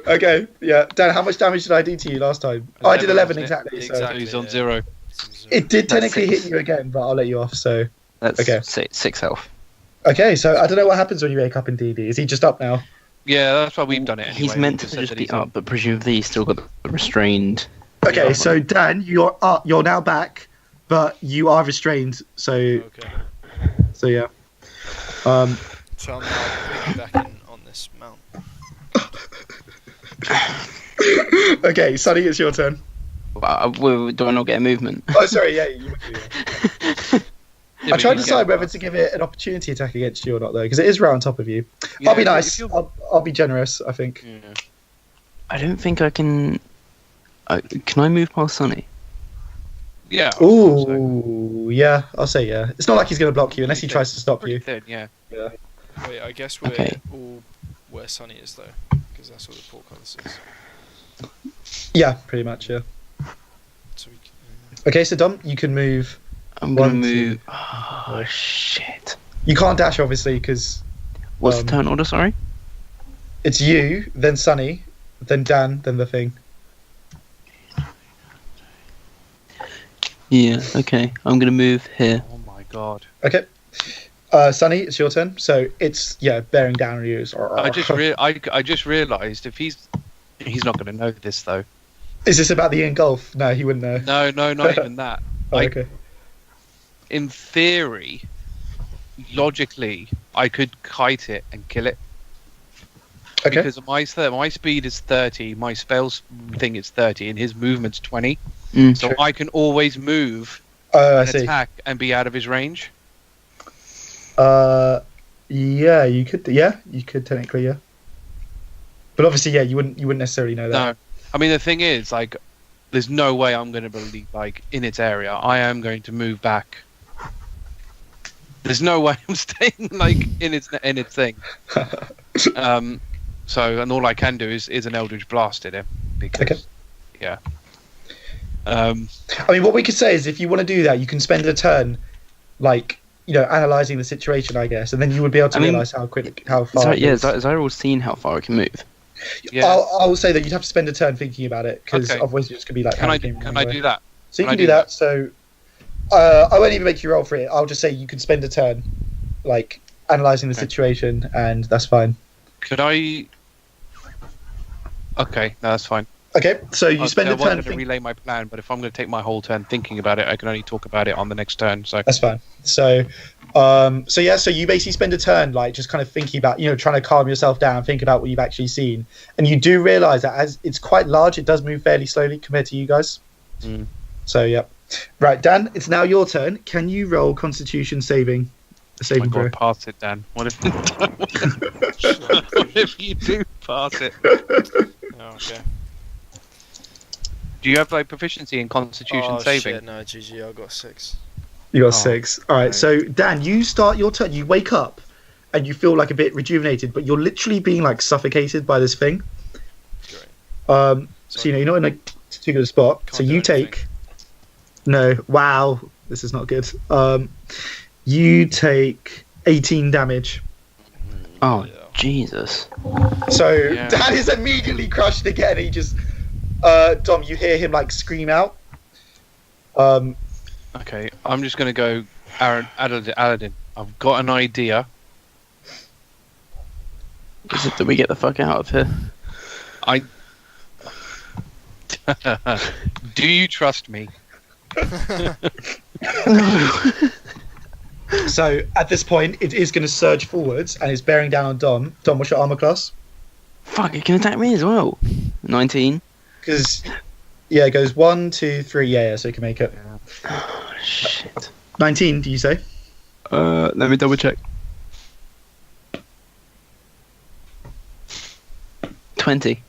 Speaker 1: Okay, yeah, Dan. How much damage did I do to you last time? Oh, I did 11 exactly. So
Speaker 4: Exactly.
Speaker 3: He's on
Speaker 4: yeah.
Speaker 3: 0.
Speaker 1: it did
Speaker 2: That's
Speaker 1: technically
Speaker 2: 6.
Speaker 1: hit you again, but I'll let you off. So
Speaker 2: That's
Speaker 1: Okay.
Speaker 2: 6 health.
Speaker 1: okay, so I don't know what happens when you wake up in DD. Is he just up now?
Speaker 3: Yeah, that's why we've done it.
Speaker 2: He's
Speaker 3: anyway.
Speaker 2: meant
Speaker 3: We
Speaker 2: to
Speaker 3: said
Speaker 2: just
Speaker 3: that
Speaker 2: be
Speaker 3: he's
Speaker 2: up, but presumably he's still got the restrained.
Speaker 1: Okay,
Speaker 2: Yeah.
Speaker 1: so Dan, you're up. You're now back, but you are restrained. So
Speaker 4: Okay.
Speaker 1: yeah.
Speaker 4: So I'm now piggybacking on this mount.
Speaker 1: Okay, Sonny, it's your turn.
Speaker 2: Do I not get a movement?
Speaker 1: Oh, sorry, yeah. You do, yeah.
Speaker 3: Yeah,
Speaker 1: I tried to
Speaker 3: but
Speaker 1: decide
Speaker 3: you
Speaker 1: whether to give it an opportunity attack against you or not, though, because it is right on top of you.
Speaker 3: Yeah,
Speaker 1: I'll be
Speaker 3: if
Speaker 1: nice.
Speaker 3: you're-
Speaker 1: I'll be generous, I think.
Speaker 3: Yeah.
Speaker 2: I don't think I can. Can I move past Sonny?
Speaker 3: Yeah. I thought so.
Speaker 1: Ooh, yeah, I'll say yeah. It's not like he's going to block you unless he tries to stop
Speaker 3: Pretty
Speaker 1: you.
Speaker 3: thin, yeah.
Speaker 4: Wait, I guess we're
Speaker 2: Okay.
Speaker 4: all where Sunny is though, because that's what the portcullis is.
Speaker 1: Yeah, pretty much, yeah.
Speaker 4: So we can,
Speaker 1: Okay, so Dom, you can move.
Speaker 2: I'm gonna
Speaker 1: 1, 2,
Speaker 2: move. Oh shit!
Speaker 1: You can't dash, obviously, because
Speaker 2: What's the turn order? Sorry.
Speaker 1: it's you, then Sonny, then Dan, then the thing.
Speaker 2: Yeah. Okay. I'm gonna move here.
Speaker 3: Oh my god.
Speaker 1: Okay. Sonny, it's your turn. So it's, bearing down on you. It's-
Speaker 3: I just realised if he's not going to know this though.
Speaker 1: Is this about the engulf? No, he wouldn't know.
Speaker 3: No, not even that.
Speaker 1: Oh,
Speaker 3: I-
Speaker 1: okay.
Speaker 3: In theory, logically, I could kite it and kill it
Speaker 1: Okay.
Speaker 3: because my speed is 30, my spells thing is 30, and his movement's 20.
Speaker 2: Mm.
Speaker 3: So I can always move
Speaker 1: Oh, I
Speaker 3: and
Speaker 1: see.
Speaker 3: attack and be out of his range.
Speaker 1: Yeah, you could. Yeah, you could technically. Yeah. But obviously, yeah, you wouldn't necessarily know that.
Speaker 3: No, I mean the thing is, like, there's no way I'm going to be like in its area. I am going to move back. There's no way I'm staying like in its thing. So and all I can do is an Eldritch Blast at him because
Speaker 1: Okay.
Speaker 3: yeah.
Speaker 1: I mean, what we could say is, if you want to do that, you can spend a turn, like, analyzing the situation, I guess, and then you would be able to
Speaker 2: I mean,
Speaker 1: realize how far. it is.
Speaker 2: Xyril seen how far it can move.
Speaker 3: Yeah.
Speaker 1: I'll say that you'd have to spend a turn thinking about it, because
Speaker 3: Okay.
Speaker 1: otherwise you just could be like.
Speaker 3: Can I
Speaker 1: panicking
Speaker 3: can I
Speaker 1: anyway.
Speaker 3: do that?
Speaker 1: So you
Speaker 3: Can I
Speaker 1: can do
Speaker 3: do
Speaker 1: that.
Speaker 3: that?
Speaker 1: So I won't even make you roll for it. I'll just say you can spend a turn, like, analyzing the
Speaker 3: Okay.
Speaker 1: situation, and that's fine.
Speaker 3: Could I? Okay, no, that's fine.
Speaker 1: Okay, so you spend
Speaker 3: I
Speaker 1: a turn.
Speaker 3: wanted to relay my plan, but if I'm going to take my whole turn thinking about it, I can only talk about it on the next turn. So
Speaker 1: That's fine. So So you basically spend a turn like just kind of thinking about, trying to calm yourself down, think about what you've actually seen, and you do realize that as it's quite large, it does move fairly slowly compared to you guys. So yeah, right, Dan, it's now your turn. Can you roll Constitution saving throw?
Speaker 3: Pass it, Dan. What if what if you do pass it?
Speaker 4: Okay.
Speaker 3: Do you have like proficiency in Constitution saving?
Speaker 4: Shit, no, GG, I got 6.
Speaker 1: You got 6. All right,
Speaker 3: right.
Speaker 1: so Dan, you start your turn. You wake up, and you feel like a bit rejuvenated, but you're literally being like suffocated by this thing.
Speaker 4: Great.
Speaker 1: So you're not in a too good a spot.
Speaker 4: Can't
Speaker 1: So
Speaker 4: do
Speaker 1: you
Speaker 4: anything.
Speaker 1: take. No, wow, this is not good. You take 18 damage.
Speaker 2: Oh,
Speaker 4: Yeah.
Speaker 2: Jesus.
Speaker 1: So
Speaker 3: Yeah.
Speaker 1: Dan is immediately crushed again. He just, Dom, you hear him like scream out.
Speaker 3: Okay, I'm just gonna go Aladin. I've got an idea.
Speaker 2: Is it that we get the fuck out of here?
Speaker 3: Do you trust me?
Speaker 1: So at this point, it is going to surge forwards and is bearing down on Dom. Dom, what's your armor class?
Speaker 2: Fuck, it can attack me as well. 19.
Speaker 1: Because it goes 1, 2, 3. Yeah, so it can make it.
Speaker 2: Oh, shit.
Speaker 1: 19, do you say?
Speaker 2: Let me double check. 20.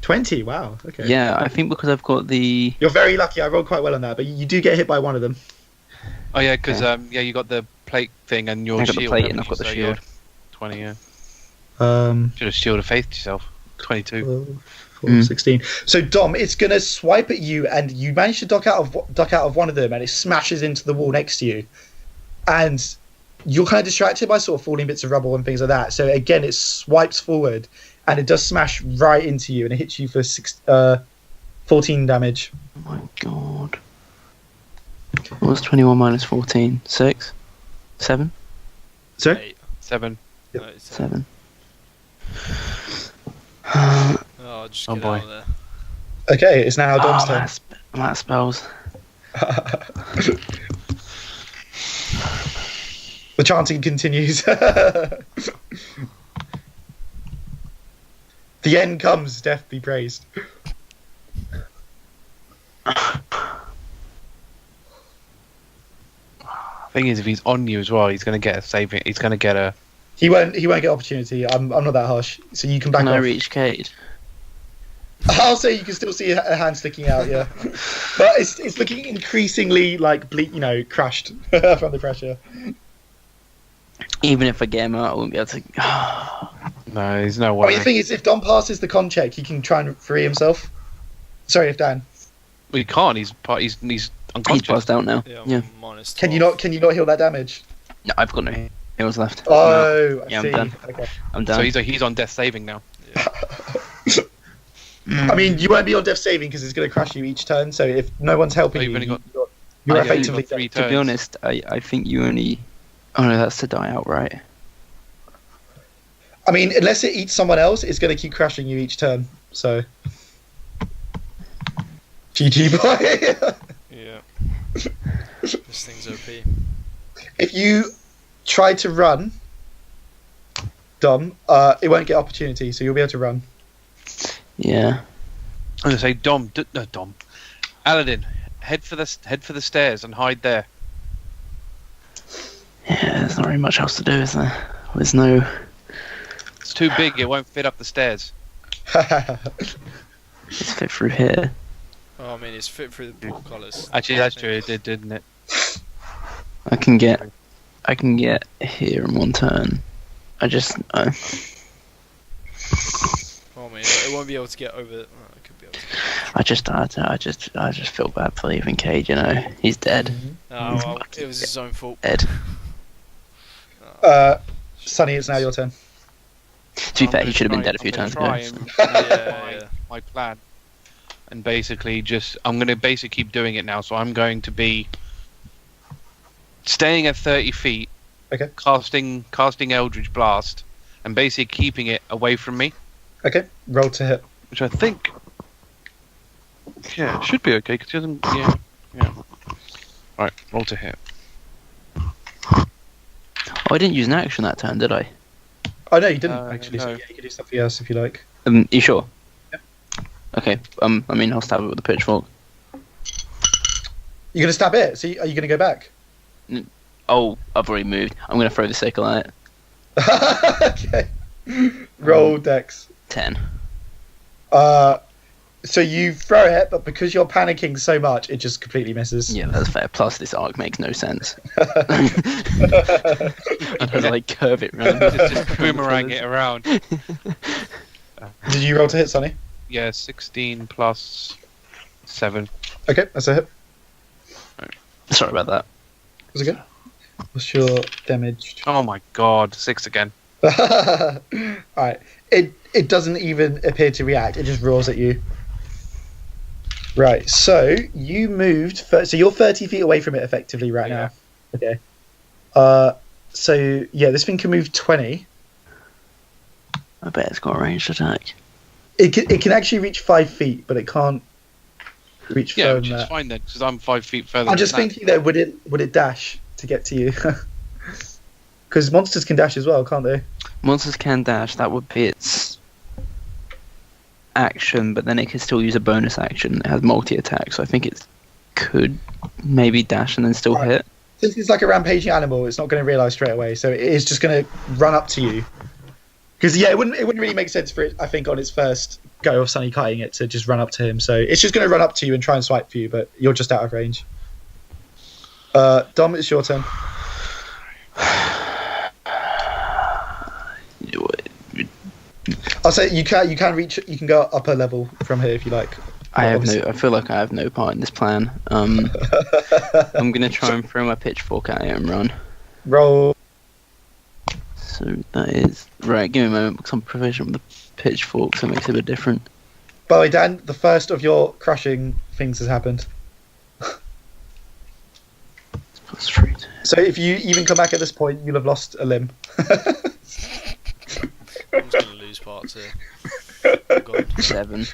Speaker 1: 20. Wow. Okay.
Speaker 2: Yeah, I think because I've got the...
Speaker 1: You're very lucky. I rolled quite well on that, but you do get hit by one of them.
Speaker 3: Oh yeah, because you got the plate thing and your
Speaker 2: I got
Speaker 3: shield.
Speaker 2: the plate and
Speaker 3: haven't
Speaker 2: I've got
Speaker 3: you?
Speaker 2: the
Speaker 3: So,
Speaker 2: shield.
Speaker 3: Yeah, 20. Yeah.
Speaker 1: Should
Speaker 3: have shield of faith yourself. 22.
Speaker 1: 16. So Dom, it's gonna swipe at you, and you manage to duck out of one of them, and it smashes into the wall next to you, and you're kind of distracted by sort of falling bits of rubble and things like that. So again, it swipes forward, and it does smash right into you, and it hits you for 14 damage.
Speaker 2: Oh my god. What was 21 minus 14? 6? 7?
Speaker 1: Sorry?
Speaker 4: 8.
Speaker 3: 7.
Speaker 4: No, it's
Speaker 2: 7.
Speaker 4: Oh, just
Speaker 3: Oh,
Speaker 4: get
Speaker 3: boy.
Speaker 4: out of there.
Speaker 1: Okay, it's now Dom's turn.
Speaker 2: I'm out of spells.
Speaker 1: The chanting continues. The end comes, death be praised.
Speaker 3: Thing is, if he's on you as well, he's going to get a saving. He's going to get a.
Speaker 1: He won't get opportunity. I'm not that harsh. So you can back
Speaker 2: Can I
Speaker 1: off.
Speaker 2: reach Cade?
Speaker 1: I'll say you can still see a hand sticking out, yeah. But it's looking increasingly like crushed from the pressure.
Speaker 2: Even if I get him out, I won't be able to...
Speaker 3: No, there's no
Speaker 1: I
Speaker 3: way.
Speaker 1: mean, the thing is, if Dom passes the con check, he can try and free himself. Sorry, if Dan.
Speaker 3: We can't. He's
Speaker 2: He's
Speaker 3: unconscious.
Speaker 2: passed out now.
Speaker 4: Yeah,
Speaker 2: Yeah.
Speaker 4: minus 12.
Speaker 1: Can you not heal that damage?
Speaker 2: No, I've got no heals left.
Speaker 1: Oh, I
Speaker 2: Yeah, I'm
Speaker 1: see.
Speaker 2: done.
Speaker 1: Okay.
Speaker 2: I'm
Speaker 3: So
Speaker 2: done.
Speaker 3: he's on death saving now.
Speaker 1: I mean, you won't be on death saving because it's going to crush you each turn. So if no one's helping
Speaker 3: Oh,
Speaker 1: you,
Speaker 3: you've only got-
Speaker 1: you're
Speaker 3: Oh, yeah,
Speaker 1: effectively
Speaker 3: you've got 3
Speaker 1: dead.
Speaker 2: To be honest, I think you only... Oh no, that's to die outright.
Speaker 1: I mean, unless it eats someone else, it's going to keep crushing you each turn. So, GG boy.
Speaker 4: Yeah. This thing's OP.
Speaker 1: If you try to run, Dom, it won't get opportunity, so you'll be able to run.
Speaker 2: Yeah.
Speaker 3: I'm going to say Dom. Aladin, head for the stairs and hide there.
Speaker 2: Yeah, there's not really much else to do, is there? There's no...
Speaker 3: It's too big. It won't fit up the stairs.
Speaker 2: It's fit through here.
Speaker 4: Oh, I mean, it's fit through the portcullis.
Speaker 3: Actually, that's true. It did, didn't it?
Speaker 2: I can get here in one turn. I just...
Speaker 4: Oh, I mean, it won't be able to get over... it could be able to.
Speaker 2: I just feel bad for leaving Cade, you know. He's dead.
Speaker 4: Oh, well, it was his own fault.
Speaker 2: Dead.
Speaker 1: Sonny, it's now your turn.
Speaker 2: To be fair, he should have been dead a few times ago.
Speaker 4: Yeah.
Speaker 3: My plan, and basically I'm going to keep doing it now. So I'm going to be staying at 30 feet,
Speaker 1: Okay.
Speaker 3: casting Eldritch Blast, and basically keeping it away from me,
Speaker 1: Okay, roll to hit.
Speaker 3: which I think, yeah, it should be okay because he doesn't. Yeah. Right, roll to hit.
Speaker 2: Oh, I didn't use an action that turn, did I?
Speaker 1: Oh no, you didn't actually. So
Speaker 3: no.
Speaker 1: yeah, you can do something else if you like.
Speaker 2: You sure?
Speaker 1: Yeah.
Speaker 2: Okay. I mean, I'll stab it with the pitchfork.
Speaker 1: You're gonna stab it. So are you gonna go back?
Speaker 2: Oh, I've already moved. I'm gonna throw the sickle at it.
Speaker 1: Okay. Roll dex.
Speaker 2: 10.
Speaker 1: So you throw it, but because you're panicking so much, it just completely misses.
Speaker 2: Yeah, that's fair. Plus, this arc makes no sense. I'd have to, like, curve it round.
Speaker 3: Just boomerang it around.
Speaker 1: Did you roll to hit, Sonny?
Speaker 3: Yeah, 16 plus 7.
Speaker 1: Okay, that's a hit.
Speaker 2: Sorry about that.
Speaker 1: Was it good? What's your damage?
Speaker 3: Oh my god, 6 again.
Speaker 1: Alright. It doesn't even appear to react, it just roars at you. Right, so you moved so you're 30 feet away from it effectively right now. Okay. So yeah, this thing can move 20.
Speaker 2: I bet it's got a ranged attack.
Speaker 1: It can actually reach 5 feet, but it can't reach
Speaker 3: Yeah,
Speaker 1: further
Speaker 3: which
Speaker 1: than
Speaker 3: is
Speaker 1: that.
Speaker 3: fine then, because I'm 5 feet further.
Speaker 1: I'm just
Speaker 3: than
Speaker 1: thinking though, would it dash to get to you? Because monsters can dash as well, can't they?
Speaker 2: Monsters can dash. That would be its action, but then it can still use a bonus action. It has multi-attack, so I think it could maybe dash and then still
Speaker 1: Right.
Speaker 2: hit.
Speaker 1: Since it's like a rampaging animal, it's not going to realise straight away, so it is just going to run up to you. Because yeah, it wouldn't really make sense for it, I think, on its first go of Sunny kiting it to just run up to him. So it's just going to run up to you and try and swipe for you, but you're just out of range. Dom, it's your turn. I'll say you can reach. You can go upper level from here if you like.
Speaker 2: I feel like I have no part in this plan. I'm gonna try and throw my pitchfork at it and run.
Speaker 1: Roll.
Speaker 2: So that is right. Give me a moment because I'm proficient with the pitchfork, so it makes it a bit different.
Speaker 1: By the way, Dan, the first of your crushing things has happened.
Speaker 2: Plus 3.
Speaker 1: So if you even come back at this point, you'll have lost a limb.
Speaker 4: I'm just gonna lose parts here. Oh, God.
Speaker 2: 7.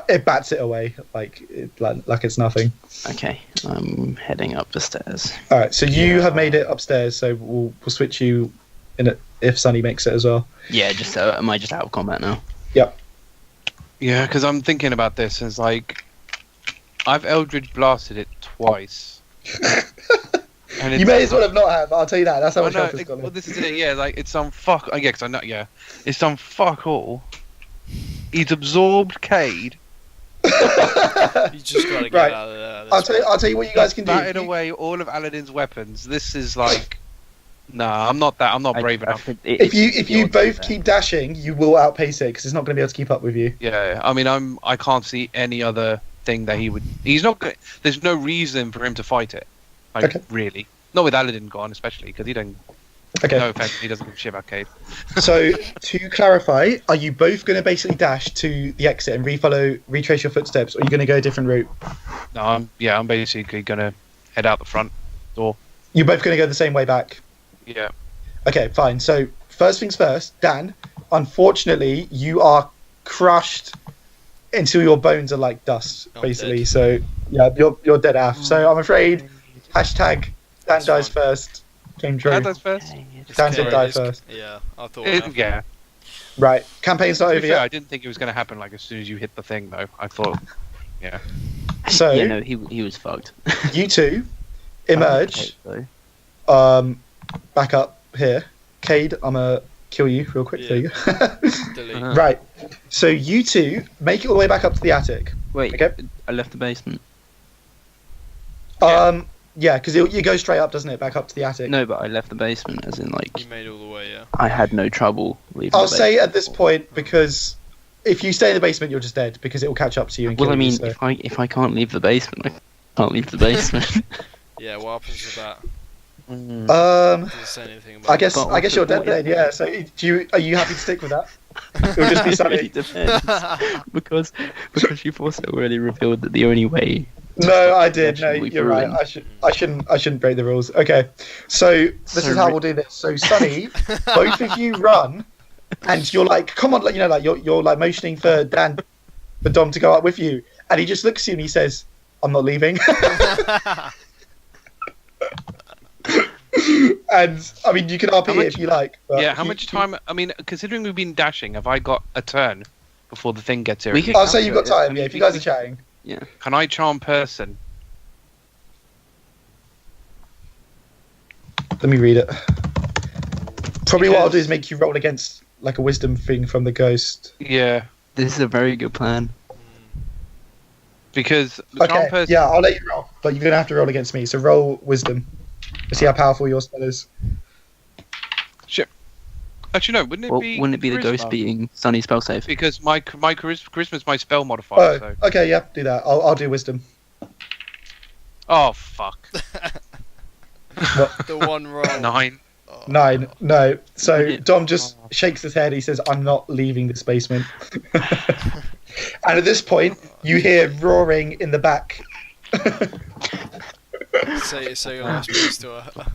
Speaker 1: It bats it away like it's nothing.
Speaker 2: Okay, I'm heading up the stairs.
Speaker 1: All right, so you have made it upstairs. So we'll switch you in it if Sunny makes it as well.
Speaker 2: Yeah, just am I just out of combat now?
Speaker 1: Yep.
Speaker 3: Yeah, because I'm thinking about this, and it's like I've Eldritch blasted it twice. And
Speaker 1: You may as well have not have. I'll tell you that. That's how much
Speaker 3: no,
Speaker 1: health it's got.
Speaker 3: well, this is it. Yeah, like it's some fuck. Yeah, because I know. Yeah, it's some fuck all. He's absorbed Cade.
Speaker 4: You just gotta get
Speaker 1: Right.
Speaker 4: out of there.
Speaker 1: I'll tell you what you guys can do.
Speaker 3: Batted away all of Aladin's weapons. This is like, nah, I'm not brave enough.
Speaker 1: If you both keep dashing, you will outpace it because it's not going to be able to keep up with you.
Speaker 3: Yeah, I mean, I can't see any other thing that he would. He's not. There's no reason for him to fight it. Like,
Speaker 1: Okay.
Speaker 3: really, not with Aladin gone, especially because he don't.
Speaker 1: Okay.
Speaker 3: No offense, he doesn't give a shit about Cade.
Speaker 1: So to clarify, are you both going to basically dash to the exit and retrace your footsteps, or are you going to go a different route?
Speaker 3: No, I'm basically gonna head out the front door.
Speaker 1: You're both going to go the same way back.
Speaker 3: Yeah.
Speaker 1: Okay, fine. So first things first, Dan. Unfortunately, you are crushed until your bones are like dust,
Speaker 4: I'm
Speaker 1: basically.
Speaker 4: dead.
Speaker 1: So yeah, you're dead af. So I'm afraid hashtag Dan
Speaker 4: That's
Speaker 1: dies
Speaker 4: fine.
Speaker 1: first. Came true.
Speaker 3: That does first.
Speaker 1: Dan did die
Speaker 4: It's-
Speaker 1: first.
Speaker 4: Yeah, I thought.
Speaker 3: Yeah.
Speaker 1: Right, campaign's not
Speaker 3: To be
Speaker 1: over
Speaker 3: fair,
Speaker 1: yet.
Speaker 3: I didn't think it was gonna happen like as soon as you hit the thing though. I thought. Yeah.
Speaker 1: So
Speaker 2: Yeah, no, he was fucked.
Speaker 1: you two emerge.
Speaker 2: Okay, so.
Speaker 1: Back up here. Cade, I'm gonna kill you real quick.
Speaker 4: Yeah.
Speaker 1: There you go.
Speaker 4: Delete.
Speaker 2: Uh-huh.
Speaker 1: Right. So you two make it all the way back up to the attic.
Speaker 2: Wait,
Speaker 1: Okay.
Speaker 2: I left the basement.
Speaker 1: Yeah, because you go straight up, doesn't it? Back up to the attic.
Speaker 2: No, but I left the basement, as in, like,
Speaker 4: You made it all the way, yeah.
Speaker 2: I had no trouble leaving
Speaker 1: I'll
Speaker 2: the
Speaker 1: say
Speaker 2: basement.
Speaker 1: at this point, because if you stay in the basement, you're just dead because it will catch up to you and kill
Speaker 2: Well, I mean,
Speaker 1: you. So.
Speaker 2: if I can't leave the basement, I can't leave the basement.
Speaker 4: Yeah, what happens with that?
Speaker 1: Um,
Speaker 4: Does it say anything about
Speaker 1: I
Speaker 4: it?
Speaker 1: guess
Speaker 2: But
Speaker 1: I guess you're dead
Speaker 2: what's the
Speaker 1: then. Yeah. So are you happy to stick with that? It'll just be
Speaker 2: It really
Speaker 1: Sunny.
Speaker 2: depends. because you've also already revealed that the only way.
Speaker 1: No, I did. No,
Speaker 2: We've
Speaker 1: you're right.
Speaker 2: ruined.
Speaker 1: I shouldn't break the rules. Okay, so this
Speaker 2: So
Speaker 1: is how
Speaker 2: ri-
Speaker 1: we'll do this. So Sunny, both of you run, and you're like, come on, like, you know, like you're like motioning for Dom to go up with you, and he just looks at you and he says, "I'm not leaving." And I mean, you can RP it if you like. But
Speaker 3: Yeah, how much time? I mean, considering we've been dashing, have I got a turn before the thing gets here?
Speaker 2: We could-
Speaker 1: I'll say you've got
Speaker 2: I
Speaker 1: time.
Speaker 2: mean,
Speaker 1: Yeah, if you guys are chatting.
Speaker 2: Yeah.
Speaker 3: Can I charm person?
Speaker 1: Let me read it. Probably what I'll do
Speaker 3: Because-
Speaker 1: is make you roll against like a wisdom thing from the ghost.
Speaker 3: Yeah,
Speaker 2: This is a very good plan.
Speaker 3: because the charm
Speaker 1: Okay,
Speaker 3: person.
Speaker 1: yeah, I'll let you roll, but you're gonna have to roll against me. So roll wisdom. Let's see how powerful your spell is.
Speaker 3: Actually, no. Wouldn't it
Speaker 2: Well,
Speaker 3: be?
Speaker 2: wouldn't it be the ghost
Speaker 3: charisma?
Speaker 2: being Sunny spell save?
Speaker 3: Because my charisma's my spell modifier.
Speaker 1: Oh,
Speaker 3: So.
Speaker 1: okay, yeah, do that. I'll do wisdom.
Speaker 3: Oh fuck.
Speaker 4: The one roll.
Speaker 3: 9.
Speaker 4: Oh.
Speaker 1: 9. No. So
Speaker 2: Yeah.
Speaker 1: Dom just shakes his head. He says, "I'm not leaving this basement." And at this point, you hear roaring in the back.
Speaker 4: Say your last piece to her.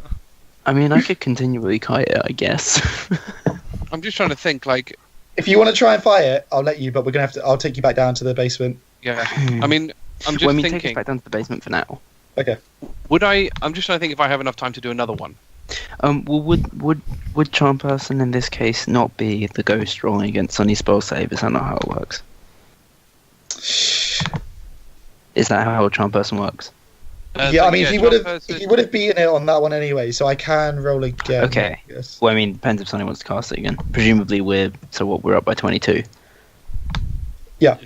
Speaker 2: I mean, I could continually kite it, I guess.
Speaker 3: I'm just trying to think. Like,
Speaker 1: If you want to try and fire it, I'll let you, but we're gonna have to. I'll take you back down to the basement.
Speaker 3: yeah. I mean, I'm just
Speaker 2: Well, I mean, take us
Speaker 3: thinking.
Speaker 2: back down to the basement for now.
Speaker 1: Okay.
Speaker 3: Would I? I'm just trying to think if I have enough time to do another one.
Speaker 2: Well, would charm person in this case not be the ghost rolling against Sunny spell save? Is that not how it works? Is that how a charm person works?
Speaker 1: Yeah, I mean, he would
Speaker 3: charm
Speaker 1: have.
Speaker 3: person-
Speaker 1: He would have beaten it on that one anyway, so I can roll again.
Speaker 2: Okay.
Speaker 1: Yes.
Speaker 2: Well, I mean, depends if Sunny wants to cast it again. Presumably, we're up by 22.
Speaker 3: Yeah.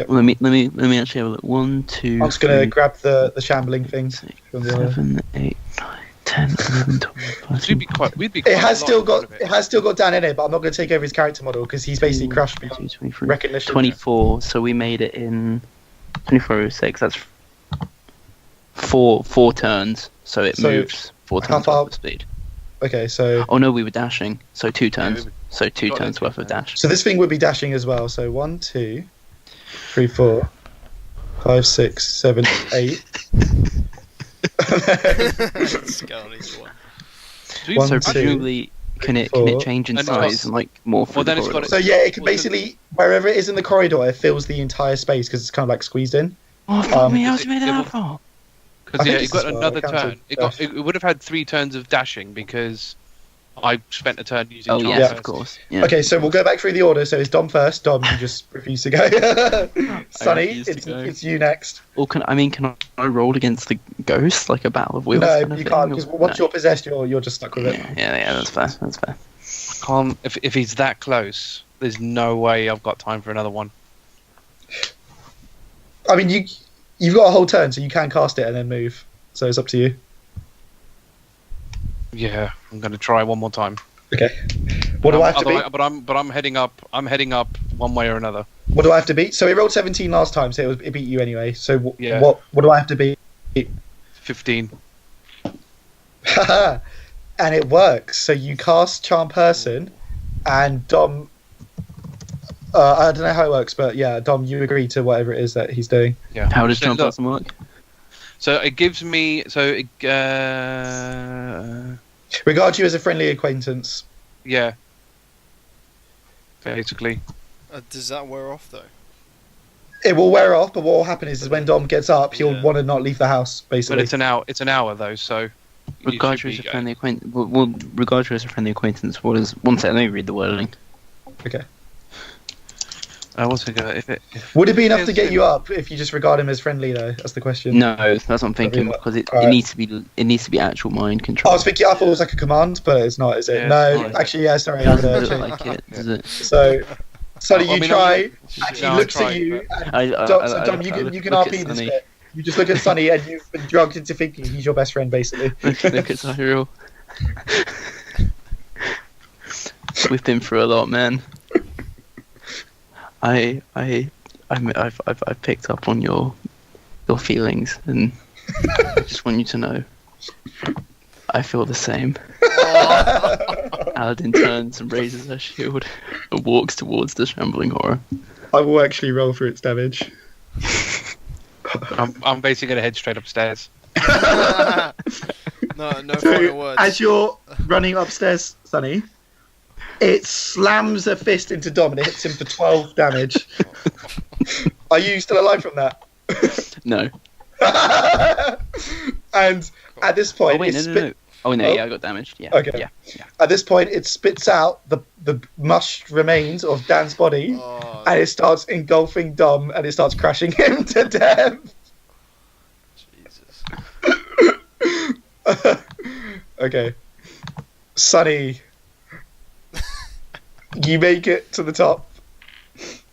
Speaker 2: Well, let me actually have a look. 1, 2.
Speaker 1: I'm just gonna
Speaker 2: 3,
Speaker 1: grab the shambling thing
Speaker 2: 6,
Speaker 1: from the other.
Speaker 2: 7, 8, 9, 10, 11, 12, 13.
Speaker 3: We'd be quite
Speaker 1: It has
Speaker 3: a lot
Speaker 1: still
Speaker 3: in
Speaker 1: got.
Speaker 3: front of
Speaker 1: It has still got Dan in it, but I'm not going to take over his character model because he's basically crushed me.
Speaker 2: 22, 23,
Speaker 1: Recognition.
Speaker 2: 24. So we made it in 2406. That's four turns. So it
Speaker 1: So,
Speaker 2: moves 4
Speaker 1: how
Speaker 2: turns
Speaker 1: far-
Speaker 2: worth of speed.
Speaker 1: Okay, so
Speaker 2: Oh no, we were dashing. So 2 turns.
Speaker 3: we-
Speaker 2: So 2
Speaker 3: got
Speaker 2: turns
Speaker 3: it,
Speaker 2: worth
Speaker 3: 2
Speaker 2: of dash.
Speaker 1: so this thing would be dashing as well. So 1, 2, 3, 4, 5, 6, 7, 8.
Speaker 4: Skelly's one.
Speaker 1: One,
Speaker 2: So
Speaker 1: two,
Speaker 2: presumably, can it
Speaker 1: four.
Speaker 2: change in
Speaker 3: And it's got-
Speaker 2: size and like morph?
Speaker 3: Well,
Speaker 2: through
Speaker 3: then
Speaker 2: the
Speaker 3: it's got
Speaker 2: corridor?
Speaker 1: So yeah, it can basically wherever it is in the corridor, it fills the entire space because it's kind of like squeezed in.
Speaker 2: Oh fuck me!
Speaker 1: it-
Speaker 2: How's it made it
Speaker 3: it
Speaker 2: that
Speaker 3: will-
Speaker 2: far?
Speaker 3: Because
Speaker 1: I think
Speaker 3: yeah, it
Speaker 1: it's
Speaker 3: got
Speaker 1: as well,
Speaker 3: another
Speaker 1: it counts
Speaker 3: turn.
Speaker 1: as
Speaker 3: It would have had 3 turns of dashing because I spent a turn using.
Speaker 2: Oh
Speaker 3: charm
Speaker 2: yes,
Speaker 3: person.
Speaker 2: of course. Yeah.
Speaker 1: Okay, so we'll go back through the order. So it's Dom first. Dom, you just refuse to go. Sonny,
Speaker 2: refuse to go.
Speaker 1: it's you next.
Speaker 2: Or can I roll against the ghost like a battle of wheels?
Speaker 1: No,
Speaker 2: kind of
Speaker 1: you
Speaker 2: thing,
Speaker 1: can't
Speaker 2: or-
Speaker 1: because once
Speaker 2: no.
Speaker 1: you're possessed, you're just stuck with it.
Speaker 2: Yeah, that's fair. That's fair.
Speaker 3: Can't if he's that close. There's no way I've got time for another one.
Speaker 1: I mean, you've got a whole turn, so you can cast it and then move. So it's up to you.
Speaker 3: Yeah, I'm going to try one more time.
Speaker 1: Okay. What do I have to beat?
Speaker 3: But I'm heading up. I'm heading up one way or another.
Speaker 1: What do I have to beat? So it rolled 17 last time, so it beat you anyway. So
Speaker 3: Yeah.
Speaker 1: what do I have to beat?
Speaker 3: 15.
Speaker 1: And it works. So you cast Charm Person, and Dom. I don't know how it works, but yeah, Dom, you agree to whatever it is that he's doing.
Speaker 3: Yeah.
Speaker 2: How does
Speaker 3: So
Speaker 2: jump
Speaker 3: look,
Speaker 2: person work?
Speaker 3: So it gives me.
Speaker 1: Regard you as a friendly acquaintance.
Speaker 3: Yeah. Basically.
Speaker 4: Does that wear off though?
Speaker 1: It will wear off, but what will happen is when Dom gets up, he'll
Speaker 4: Yeah.
Speaker 1: want to not leave the house,
Speaker 3: But
Speaker 1: basically.
Speaker 3: it's an hour. It's an hour though. So. you
Speaker 2: Regard
Speaker 3: should
Speaker 2: you as
Speaker 3: be
Speaker 2: a friendly acquaintance. Well, regard you as a friendly acquaintance. What is? One second. Let me read the wording.
Speaker 1: Okay.
Speaker 3: What's it gonna? If
Speaker 1: Would it be enough to
Speaker 3: Yes,
Speaker 1: get
Speaker 3: yeah.
Speaker 1: you up if you just regard him as friendly, though? That's the question.
Speaker 2: No, that's what I'm thinking
Speaker 1: not.
Speaker 2: because it
Speaker 1: Alright.
Speaker 2: needs to be actual mind
Speaker 1: I
Speaker 2: control.
Speaker 1: was thinking, I thought it was like a command, but it's not, is it?
Speaker 3: Yeah,
Speaker 1: no,
Speaker 2: it's not.
Speaker 1: actually, yeah, sorry. I'm
Speaker 2: Does
Speaker 1: gonna
Speaker 2: it look
Speaker 1: change.
Speaker 2: like it? Does it?
Speaker 1: So, Sonny,
Speaker 3: I
Speaker 1: you
Speaker 3: mean,
Speaker 1: try.
Speaker 3: I'm-
Speaker 1: And he
Speaker 3: No, I
Speaker 1: looks
Speaker 3: tried,
Speaker 1: at you. And
Speaker 2: I
Speaker 1: Dom,
Speaker 2: look-
Speaker 1: Dom,
Speaker 2: I
Speaker 1: you
Speaker 2: look
Speaker 1: can
Speaker 2: at
Speaker 1: RP this
Speaker 2: Sunny.
Speaker 1: bit. You just look at Sonny, and you've been drugged into thinking he's your best friend, basically.
Speaker 2: Look at Xyril. We've been through a lot, man. I've picked up on your feelings, and I just want you to know I feel the same. Aladin turns and raises her shield and walks towards the shambling horror.
Speaker 1: I will actually roll for its damage.
Speaker 3: I'm basically gonna head straight upstairs.
Speaker 4: No final
Speaker 1: So,
Speaker 4: words.
Speaker 1: as you're running upstairs, Sonny, it slams a fist into Dom and it hits him for 12 damage. Are you still alive from that?
Speaker 2: No.
Speaker 1: And at this point,
Speaker 2: Oh wait,
Speaker 1: it's
Speaker 2: no. Oh no,
Speaker 1: Oh.
Speaker 2: yeah, I got damaged. Yeah.
Speaker 1: Okay.
Speaker 2: Yeah.
Speaker 1: At this point, it spits out the mushed remains of Dan's body,
Speaker 4: Oh,
Speaker 1: and it starts engulfing Dom, and it starts crushing him to death.
Speaker 4: Jesus.
Speaker 1: Okay. Sonny, you make it to the top,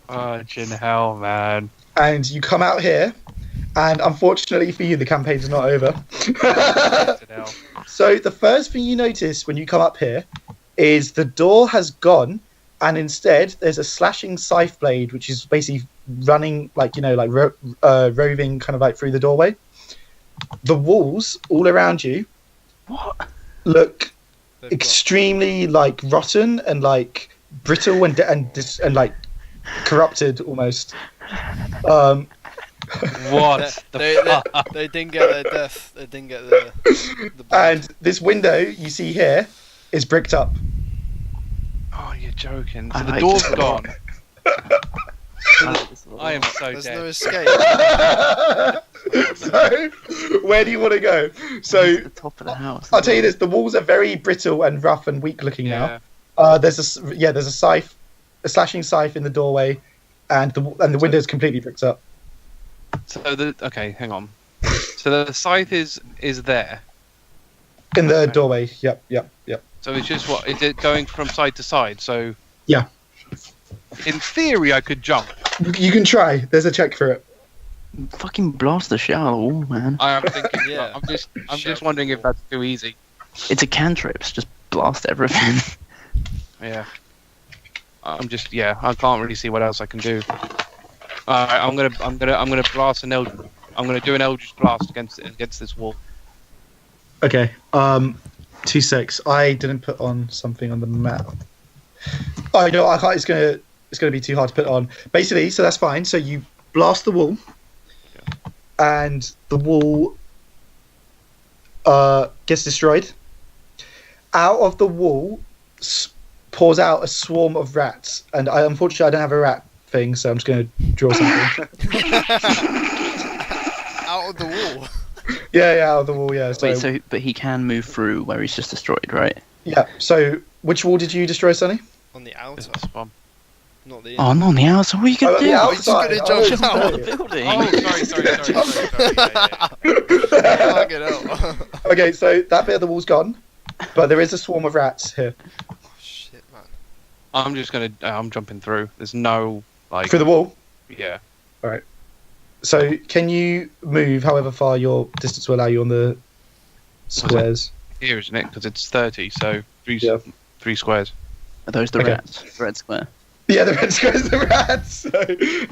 Speaker 3: Oh, chin hell, man.
Speaker 1: and you come out here, and unfortunately for you, the campaign's not over.
Speaker 3: Fucking hell.
Speaker 1: So the first thing you notice when you come up here is the door has gone, and instead there's a slashing scythe blade, which is basically running roving kind of like through the doorway. The walls all around you
Speaker 2: What?
Speaker 1: look
Speaker 4: They've got-
Speaker 1: extremely like rotten and like brittle and like corrupted almost.
Speaker 3: What the fuck?
Speaker 4: they didn't get their death. They didn't get the
Speaker 1: And this window you see here is bricked up.
Speaker 3: Oh, you're joking.
Speaker 2: I
Speaker 3: So the
Speaker 2: like
Speaker 3: door's
Speaker 2: this.
Speaker 3: gone.
Speaker 2: I
Speaker 3: I am so
Speaker 4: There's
Speaker 3: dead.
Speaker 4: no escape.
Speaker 1: So where do you want to go? So
Speaker 2: the top of the house.
Speaker 1: I'll tell you this: the walls are very brittle and rough and weak looking
Speaker 3: Yeah.
Speaker 1: now. There's a scythe, a slashing scythe in the doorway, and the window's completely bricked up.
Speaker 3: So okay, hang on. So the scythe is there.
Speaker 1: In the
Speaker 3: Okay.
Speaker 1: doorway. Yep.
Speaker 3: So it's just what is it going from side to side? So
Speaker 1: Yeah.
Speaker 3: in theory, I could jump.
Speaker 1: You can try. There's a check for it.
Speaker 2: Fucking blast the shit out of the wall, man.
Speaker 3: I am thinking.
Speaker 4: Yeah.
Speaker 3: I'm just wondering if that's too easy.
Speaker 2: It's a cantrip. Just blast everything.
Speaker 3: Yeah. I can't really see what else I can do. Alright, I'm gonna blast I'm gonna do an Eldritch blast against this wall.
Speaker 1: Okay. 2-6. I didn't put on something on the map. Oh no, I can't. It's gonna be too hard to put on. Basically, so that's fine. So you blast the wall, and the wall gets destroyed. Out of the wall pours out a swarm of rats, and unfortunately I don't have a rat thing, so I'm just gonna draw something.
Speaker 4: Out of the wall.
Speaker 1: yeah, out of the wall. Yeah. So,
Speaker 2: But he can move through where he's just destroyed, right?
Speaker 1: yeah. So which wall did you destroy, Sonny?
Speaker 4: On the outer,
Speaker 3: This one.
Speaker 4: not the
Speaker 2: Oh, not on the outside. What are you
Speaker 1: Oh,
Speaker 2: gonna
Speaker 1: on
Speaker 2: do?
Speaker 1: the
Speaker 4: Oh, he's just
Speaker 1: outside.
Speaker 4: gonna jump
Speaker 2: Jump
Speaker 4: out.
Speaker 2: out of the building.
Speaker 3: Oh, sorry. Yeah.
Speaker 4: Fucking hell.
Speaker 1: Okay, so that bit of the wall's gone, but there is a swarm of rats here
Speaker 4: Shit, man.
Speaker 3: I'm jumping through. There's no like.
Speaker 1: through the wall.
Speaker 3: Yeah.
Speaker 1: So can you move however far your distance will allow you on the squares?
Speaker 3: Here, isn't it? Because it's 30, so
Speaker 1: Yeah.
Speaker 3: 3 squares.
Speaker 2: Are those the
Speaker 1: Okay.
Speaker 2: rats? The red square.
Speaker 1: Yeah, the red squares are the rats. So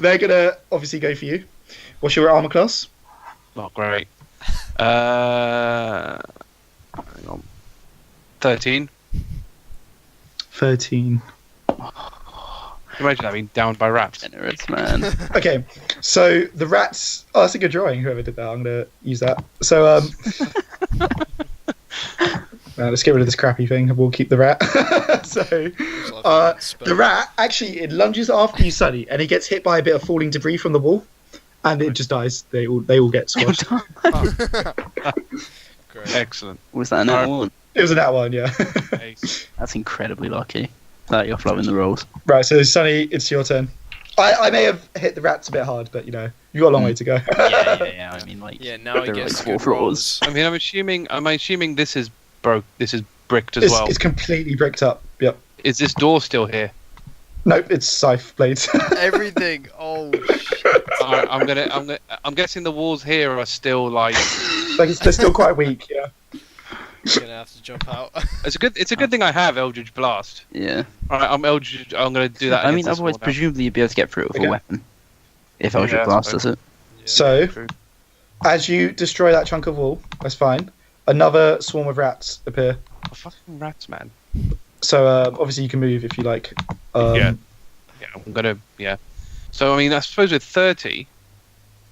Speaker 1: they're gonna obviously go for you. What's your armor class?
Speaker 3: Not great. Hang on. 13.
Speaker 1: 13.
Speaker 3: Imagine that being downed by rats.
Speaker 2: Generous, man.
Speaker 1: Okay, so the rats. Oh, that's a good drawing. Whoever did that, I'm gonna use that. So let's get rid of this crappy thing. We'll keep the rat. So the rat actually it lunges after you, Sonny, and he gets hit by a bit of falling debris from the wall, and it just dies. They all get squashed.
Speaker 4: Great.
Speaker 3: Excellent.
Speaker 2: Was that an nat one?
Speaker 1: It was a nat one, yeah.
Speaker 3: Ace.
Speaker 2: That's incredibly lucky. That you're flowing the rolls.
Speaker 1: Right, so Sonny, it's your turn. I may have hit the rats a bit hard, but you got a long way to go.
Speaker 2: Yeah. I mean, like,
Speaker 4: Yeah, now he
Speaker 2: there are
Speaker 4: gets
Speaker 2: like
Speaker 4: good
Speaker 2: 4
Speaker 4: rolls.
Speaker 3: I mean, I'm assuming this is bricked as
Speaker 1: It's,
Speaker 3: well.
Speaker 1: it's completely bricked up. Yep.
Speaker 3: Is this door still here?
Speaker 1: Nope, it's scythe blades.
Speaker 4: Everything. Oh shit.
Speaker 3: I'm guessing the walls here are still like.
Speaker 1: They're still quite weak. Yeah.
Speaker 4: You're gonna have to jump out.
Speaker 3: It's a good thing I have Eldritch Blast.
Speaker 2: yeah.
Speaker 3: All right, I'm gonna do that.
Speaker 2: I mean,
Speaker 3: against this
Speaker 2: otherwise,
Speaker 3: wall now.
Speaker 2: presumably you'd be able to get through it with
Speaker 1: Okay.
Speaker 2: a weapon. If
Speaker 3: Yeah,
Speaker 2: Eldritch
Speaker 3: that's
Speaker 2: Blast
Speaker 3: fine.
Speaker 2: does it.
Speaker 4: Yeah.
Speaker 1: So
Speaker 3: True.
Speaker 1: as you destroy that chunk of wall, that's fine. Another swarm of rats appear.
Speaker 3: Oh, fucking rats, man.
Speaker 1: So obviously you can move if you like.
Speaker 3: Yeah. Yeah, I'm gonna. Yeah. So I mean, I suppose with 30,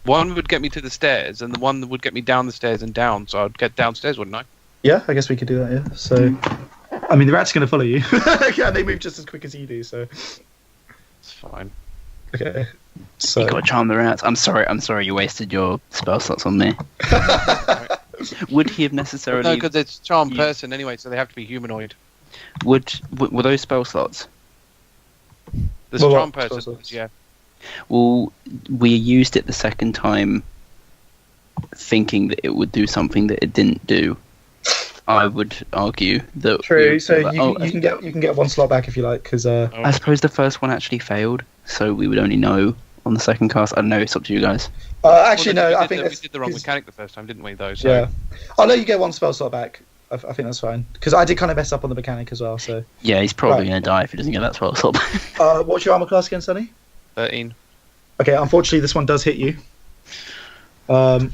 Speaker 3: one would get me to the stairs, and the one would get me down the stairs and down. So I'd get downstairs, wouldn't I?
Speaker 1: Yeah, I guess we could do that. Yeah. So, I mean, the rats are going to follow you. Yeah, they move just as quick as you do. So,
Speaker 3: It's fine.
Speaker 1: okay. So
Speaker 2: You gotta charm the rats. I'm sorry. You wasted your spell slots on me. Would he have necessarily?
Speaker 3: No, because it's charm
Speaker 2: you-
Speaker 3: person anyway, so they have to be humanoid.
Speaker 2: Were those spell slots?
Speaker 3: The
Speaker 1: Well,
Speaker 3: charm
Speaker 1: what spell
Speaker 3: person,
Speaker 1: slots?
Speaker 3: yeah.
Speaker 2: Well, we used it the second time, thinking that it would do something that it didn't do. I would argue that.
Speaker 1: True. So
Speaker 2: that-
Speaker 1: you can get one slot back if you like, because
Speaker 2: I suppose the first one actually failed, so we would only know on the second cast. I don't know. It's up to you guys.
Speaker 1: actually
Speaker 3: Well,
Speaker 1: no. I
Speaker 3: we
Speaker 1: think
Speaker 3: did,
Speaker 1: that's,
Speaker 3: we did the wrong
Speaker 1: 'cause-
Speaker 3: mechanic the first time, didn't we? Though. So.
Speaker 1: Yeah. I'll let you get one spell slot back. I think that's fine because I did kind of mess up on the mechanic as well. So,
Speaker 2: Yeah, he's probably
Speaker 1: Right.
Speaker 2: going to die if he doesn't get that spell slot.
Speaker 1: what's your armor class again, Sonny?
Speaker 3: 13.
Speaker 1: Okay, unfortunately, this one does hit you. Wow,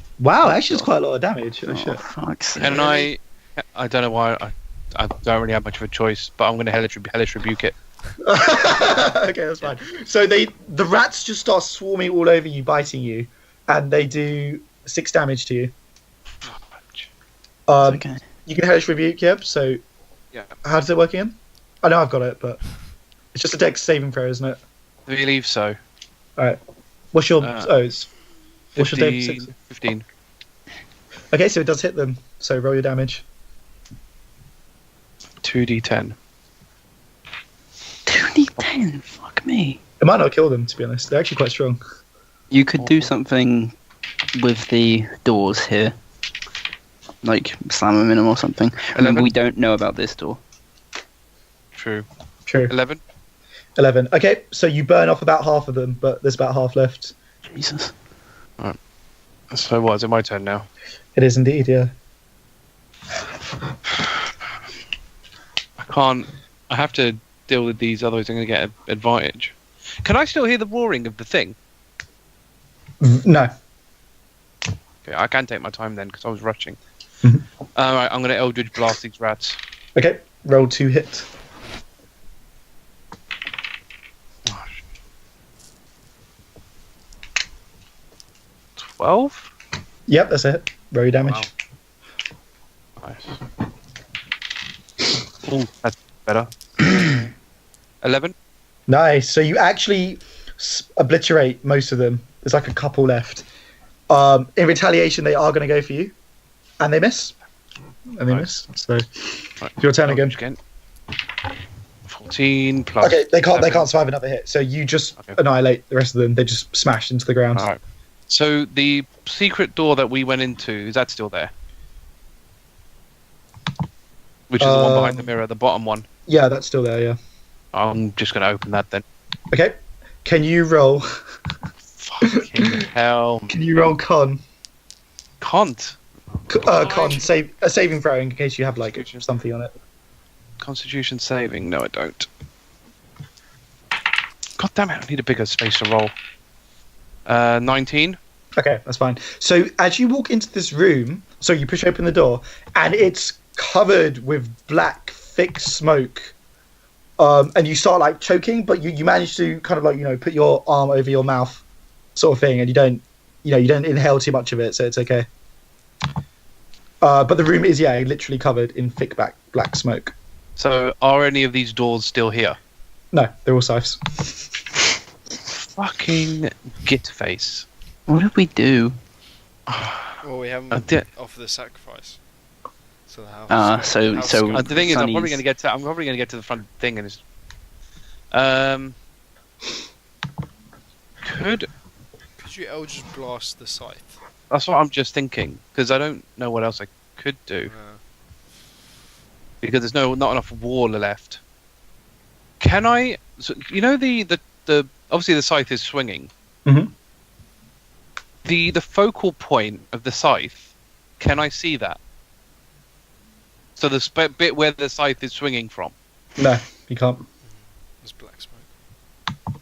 Speaker 1: actually, it's quite a lot of damage. Oh,
Speaker 2: Oh,
Speaker 1: shit.
Speaker 2: fuck's sake.
Speaker 3: And I don't know why I don't really have much of a choice, but I'm going to hellish rebuke it.
Speaker 1: Okay, that's fine. So the rats just start swarming all over you, biting you, and they do 6 damage to you.
Speaker 2: Okay.
Speaker 1: You can hellish rebuke, yep. So
Speaker 3: Yeah.
Speaker 1: how does it work again? I know I've got it, but it's just a dex saving throw, isn't it?
Speaker 3: I believe so.
Speaker 1: All right. What's your
Speaker 3: Uh,
Speaker 1: What's your
Speaker 3: 15, 15.
Speaker 1: Okay, so it does hit them. So roll your damage.
Speaker 3: 2d10.
Speaker 2: 2d10. Fuck me.
Speaker 1: It might not kill them, to be honest. They're actually quite strong.
Speaker 2: You could do something with the doors here, like slam them in them or something. Remember,
Speaker 3: 11.
Speaker 2: we don't know about this door.
Speaker 3: True.
Speaker 1: True.
Speaker 3: 11.
Speaker 1: 11. Okay, so you burn off about half of them, but there's about half left.
Speaker 2: Jesus.
Speaker 3: So what? Is it my turn now?
Speaker 1: It is indeed, yeah.
Speaker 3: I can't. I have to deal with these, otherwise I'm going to get an advantage. Can I still hear the roaring of the thing?
Speaker 1: No.
Speaker 3: Okay, I can take my time then because I was rushing.
Speaker 1: Mhm.
Speaker 3: Alright, I'm going to Eldritch Blast these rats.
Speaker 1: Okay, roll 2 hit.
Speaker 3: 12?
Speaker 1: Yep, that's a hit. Roll your damage.
Speaker 3: Wow. Nice. Oh, that's better. 11?
Speaker 1: Nice. So you actually obliterate most of them. There's like a couple left. In retaliation, they are going to go for you, and they miss. And they
Speaker 3: Nice.
Speaker 1: miss. So
Speaker 3: Right.
Speaker 1: your turn again.
Speaker 3: 14 plus.
Speaker 1: Okay, they can't
Speaker 3: 7.
Speaker 1: survive another hit. So you just
Speaker 3: Okay.
Speaker 1: annihilate the rest of them. They just smash into the ground.
Speaker 3: Alright. So the secret door that we went into, is that still there? Which is the one behind the mirror, the bottom one.
Speaker 1: Yeah, that's still there. Yeah.
Speaker 3: I'm just going to open that then.
Speaker 1: Okay. Can you roll?
Speaker 3: Fucking hell.
Speaker 1: Can you roll con?
Speaker 3: Can't.
Speaker 1: Con save a saving throw in case you have like
Speaker 3: Constitution.
Speaker 1: something on it.
Speaker 3: Constitution saving. No, I don't. God damn it, I need a bigger space to roll. 19.
Speaker 1: Okay, that's fine. So as you walk into this room, so you push open the door, and it's covered with black, thick smoke. And you start like choking, but you manage to kind of like put your arm over your mouth, sort of thing, and you don't inhale too much of it, so it's okay. But the room is literally covered in thick black smoke.
Speaker 3: So, are any of these doors still here?
Speaker 1: No, they're all scythes.
Speaker 3: Fucking git face.
Speaker 2: What did we do?
Speaker 4: Well, we haven't
Speaker 3: I did-
Speaker 4: offered the sacrifice. So the house.
Speaker 2: So-
Speaker 4: house
Speaker 2: so-
Speaker 4: skunk-
Speaker 3: The thing is, I'm probably
Speaker 2: Sonny's-
Speaker 3: going to get to the front thing and it's. Could.
Speaker 4: Could you Eldritch Blast the scythe?
Speaker 3: That's what I'm just thinking because I don't know what else I could do because there's not enough wall left. Can I? So, the obviously the scythe is swinging.
Speaker 1: Mhm.
Speaker 3: The focal point of the scythe. Can I see that? So the bit where the scythe is swinging from.
Speaker 1: No, you can't.
Speaker 4: There's black smoke.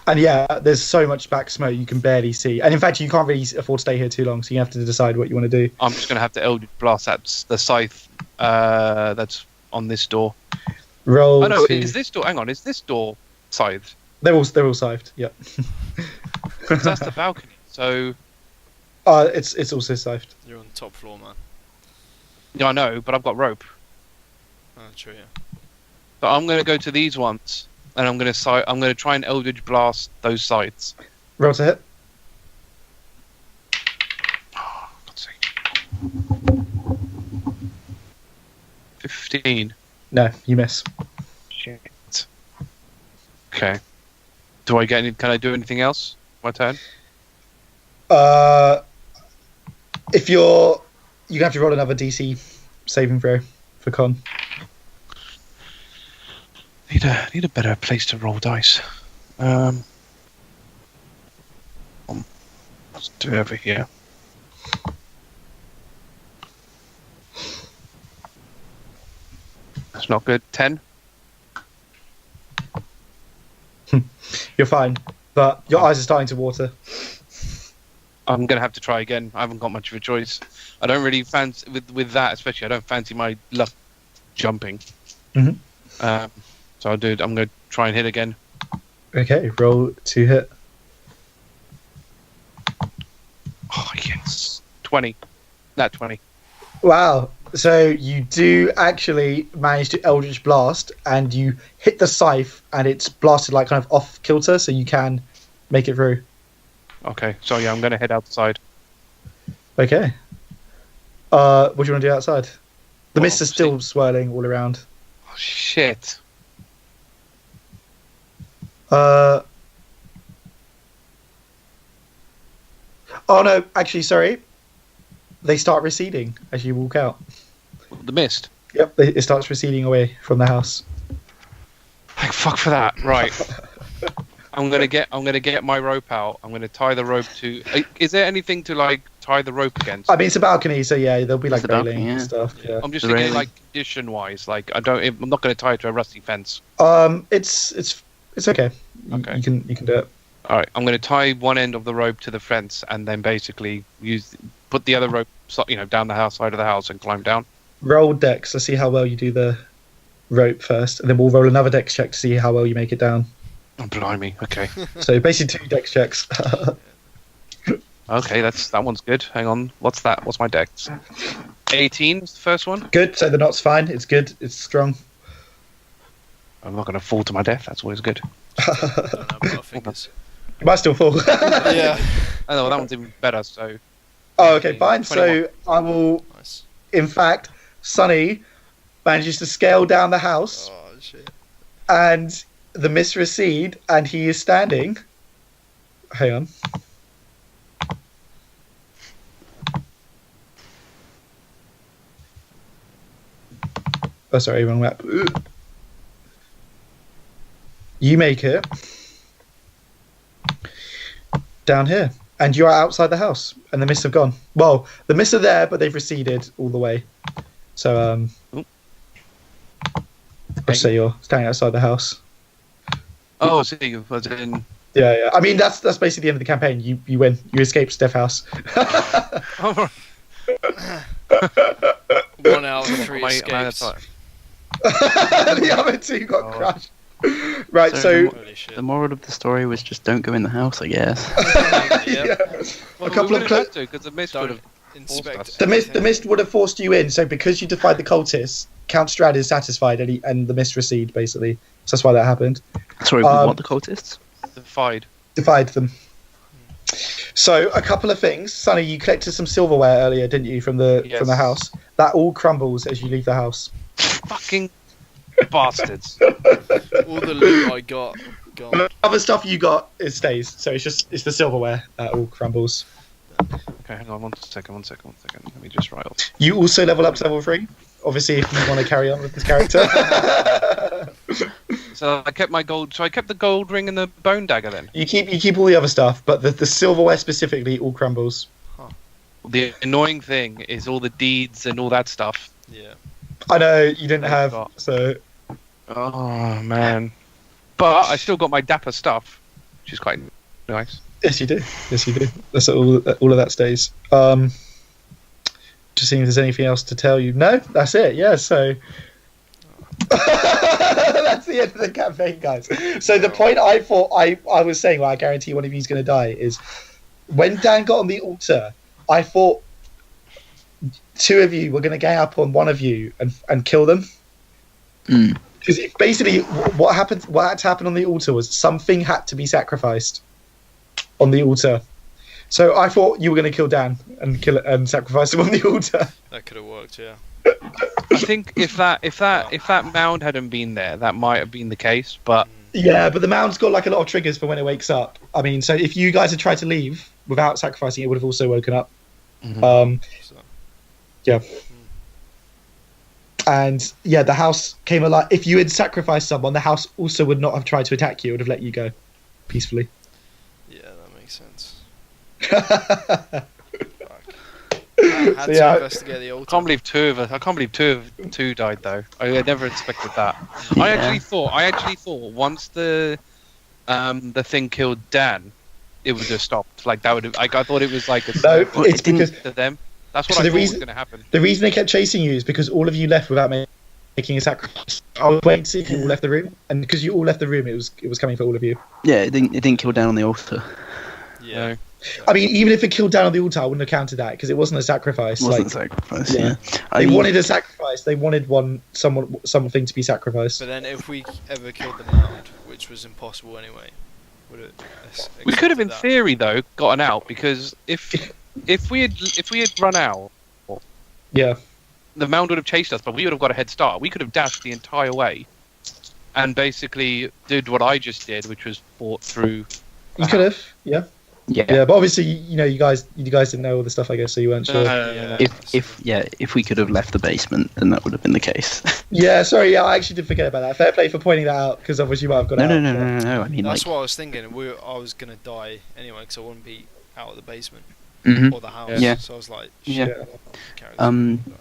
Speaker 1: And there's so much black smoke you can barely see. And in fact, you can't really afford to stay here too long, so you have to decide what you want to do.
Speaker 3: I'm just going to have to Eldritch Blast the scythe that's on this door.
Speaker 1: Roll.
Speaker 3: Oh no,
Speaker 1: to-
Speaker 3: is this door? Hang on, is this door scythed?
Speaker 1: They're all scythed. Yeah.
Speaker 3: 'Cause that's the balcony. So
Speaker 1: It's also scythed.
Speaker 4: You're on the top floor, man.
Speaker 3: yeah, I know, but I've got rope.
Speaker 4: Oh, true, yeah.
Speaker 3: But I'm going to go to these ones, and I'm going to try and Eldritch Blast those scythes.
Speaker 1: Roll to hit.
Speaker 3: Oh, God's sake. 15.
Speaker 1: No, you miss.
Speaker 3: Shit. Okay. Do I get any? Can I do anything else? My turn.
Speaker 1: If you're, you have to roll another DC saving throw for con.
Speaker 3: Need a better place to roll dice. Let's do it over here. That's not good. 10.
Speaker 1: You're fine, but your eyes are starting to water.
Speaker 3: I'm gonna have to try again. I haven't got much of a choice. I don't really fancy with that, especially. I don't fancy my luck jumping.
Speaker 1: Mm-hmm.
Speaker 3: So I'm gonna try and hit again.
Speaker 1: Okay, roll to hit.
Speaker 3: Oh yes, 20. Not 20.
Speaker 1: Wow. So you do actually manage to Eldritch Blast, and you hit the scythe, and it's blasted like kind of off kilter, so you can make it through.
Speaker 3: Okay, so yeah, I'm gonna head outside.
Speaker 1: Okay. What do you want to do outside? The mist is still
Speaker 3: obviously-
Speaker 1: swirling all around.
Speaker 3: Oh shit!
Speaker 1: Oh no, actually, sorry. They start receding as you walk out.
Speaker 3: The mist.
Speaker 1: Yep, it starts receding away from the house.
Speaker 3: Like fuck for that. Right. I'm gonna get my rope out. I'm gonna tie the rope to. Is there anything to like tie the rope against?
Speaker 1: I mean, it's a balcony, so yeah, there'll be like
Speaker 2: It's a balcony,
Speaker 1: railing and
Speaker 2: yeah.
Speaker 1: stuff. Yeah.
Speaker 3: I'm just
Speaker 2: The
Speaker 3: thinking
Speaker 2: railing.
Speaker 3: like condition wise. Like I'm not gonna tie it to a rusty fence.
Speaker 1: It's okay.
Speaker 3: Okay.
Speaker 1: You can do it.
Speaker 3: All right. I'm gonna tie one end of the rope to the fence and then basically put the other rope, down the side of the house and climb down.
Speaker 1: Roll dex. Let's see how well you do the rope first, and then we'll roll another dex check to see how well you make it down.
Speaker 3: Oh, blimey. Okay.
Speaker 1: So basically 2 dex checks.
Speaker 3: Okay, that one's good. Hang on. What's that? What's my dex? 18 is the first one.
Speaker 1: Good. So the knot's fine. It's good. It's strong.
Speaker 3: I'm not going to fall to my death. That's always good.
Speaker 4: Don't have my fingers.
Speaker 1: You might still fall.
Speaker 4: Yeah.
Speaker 3: Oh, no, that one's even better. So
Speaker 1: Oh, okay, fine.
Speaker 3: 21.
Speaker 1: So I will.
Speaker 4: Nice.
Speaker 1: In fact, Sonny manages to scale down the house,
Speaker 4: Oh shit.
Speaker 1: and the mist recede, and he is standing. Hang on. Oh, sorry, wrong map. You make it down here, and you are outside the house, and the mists have gone. Well, the mists are there, but they've receded all the way. So,
Speaker 3: Oop.
Speaker 1: I'll say you're standing outside the house.
Speaker 3: oh, so you was in.
Speaker 1: Yeah. I mean, that's basically the end of the campaign. You win. You escape Steph House.
Speaker 3: Oh,
Speaker 4: 1 out of 3
Speaker 3: my-
Speaker 4: escapes.
Speaker 1: The other 2 got
Speaker 3: Oh.
Speaker 1: crushed. Right.
Speaker 2: So
Speaker 1: So,
Speaker 4: Holy shit.
Speaker 2: The moral of the story was just don't go in the house, I guess.
Speaker 4: Yep.
Speaker 3: Well,
Speaker 1: a couple of
Speaker 3: because the mist would
Speaker 4: Don't
Speaker 3: have.
Speaker 4: inspect.
Speaker 1: the mist
Speaker 4: everything.
Speaker 1: would have forced you in. So because you defied the cultists, Count Strahd is satisfied, and the mist recede basically. So that's why that happened.
Speaker 2: Sorry, what the cultists?
Speaker 3: Defied.
Speaker 1: Defied them. So a couple of things, Sonny. You collected some silverware earlier, didn't you, from the
Speaker 3: Yes.
Speaker 1: house? That all crumbles as you leave the house.
Speaker 3: Fucking bastards.
Speaker 4: All the loot I got. Gone.
Speaker 1: The other stuff you got, it stays. So it's the silverware that all crumbles.
Speaker 3: Okay, hang on one second. Let me just write off.
Speaker 1: You also level up to level 3. Obviously, if you want to carry on with this character.
Speaker 3: So I kept my gold. So I kept the gold ring and the bone dagger then.
Speaker 1: you keep all the other stuff, but the silverware specifically all crumbles.
Speaker 3: The annoying thing is all the deeds and all that stuff.
Speaker 4: Yeah.
Speaker 1: I know you didn't
Speaker 3: Thank
Speaker 1: have,
Speaker 3: God.
Speaker 1: so
Speaker 3: Oh man. But I still got my dapper stuff, which is quite nice.
Speaker 1: yes, you do. That's all of that stays. Just seeing if there's anything else to tell you. No, that's it. Yeah, so that's the end of the campaign, guys. So the point I thought I was saying, well, I guarantee one of you is going to die, is when Dan got on the altar, I thought 2 of you were going to gang up on one of you and kill them.
Speaker 2: Mm.
Speaker 1: Because basically, what had to happen on the altar was something had to be sacrificed on the altar. So I thought you were going to kill Dan and kill it and sacrifice him on the altar.
Speaker 4: That could have worked, yeah.
Speaker 3: I think if that mound hadn't been there, that might have been the case. But
Speaker 1: Yeah, but the mound's got like a lot of triggers for when it wakes up. I mean, so if you guys had tried to leave without sacrificing, it would have also woken up.
Speaker 3: Mhm.
Speaker 4: So,
Speaker 1: Yeah. And yeah, the house came alive. If you had sacrificed someone, the house also would not have tried to attack you. It would have let you go peacefully.
Speaker 4: yeah, that makes sense. Fuck. I had
Speaker 1: So, yeah,
Speaker 4: to investigate the
Speaker 3: I
Speaker 4: altar.
Speaker 3: can't believe two died though. I never expected that. I actually thought once the thing killed Dan, it would have stopped. Like that would have. I thought it was like a
Speaker 1: No,
Speaker 3: serve
Speaker 1: it's because
Speaker 3: to them. That's what
Speaker 1: So
Speaker 3: I
Speaker 1: the
Speaker 3: thought
Speaker 1: reason-
Speaker 3: was going to happen.
Speaker 1: the reason they kept chasing you is because all of you left without making a sacrifice. I was waiting to see if you all left the room, and because you all left the room, it was coming for all of you.
Speaker 2: Yeah, it didn't kill down on the altar.
Speaker 4: Yeah.
Speaker 3: No.
Speaker 1: I mean, even if it killed down on the altar, I wouldn't have counted that because it wasn't a sacrifice.
Speaker 2: It wasn't
Speaker 1: Like,
Speaker 2: a sacrifice.
Speaker 1: yeah.
Speaker 2: Yeah, I
Speaker 1: they
Speaker 2: mean,
Speaker 1: wanted a sacrifice. They wanted something to be sacrificed.
Speaker 4: But then if we ever killed the mound, which was impossible anyway, would it?
Speaker 3: We could have, in
Speaker 4: accepted
Speaker 3: theory, though, gotten out because if we had run out,
Speaker 1: Yeah.
Speaker 3: the mound would have chased us, but we would have got a head start. We could have dashed the entire way, and basically did what I just did, which was fought through.
Speaker 1: You could have, yeah.
Speaker 2: yeah.
Speaker 1: Yeah, but obviously, you guys didn't know all the stuff, I guess, so you weren't sure.
Speaker 2: If we could have left the basement, then that would have been the case.
Speaker 1: Yeah, sorry, I actually did forget about that. Fair play for pointing that out, because otherwise you might have gone out.
Speaker 2: No. I mean,
Speaker 4: That's
Speaker 2: like,
Speaker 4: what I was thinking. I was gonna die anyway because I wouldn't be out of the basement
Speaker 2: mhm.
Speaker 4: or the house.
Speaker 2: Yeah.
Speaker 4: So I was like,
Speaker 2: Yeah.
Speaker 4: shit, characters
Speaker 2: Um,
Speaker 4: die.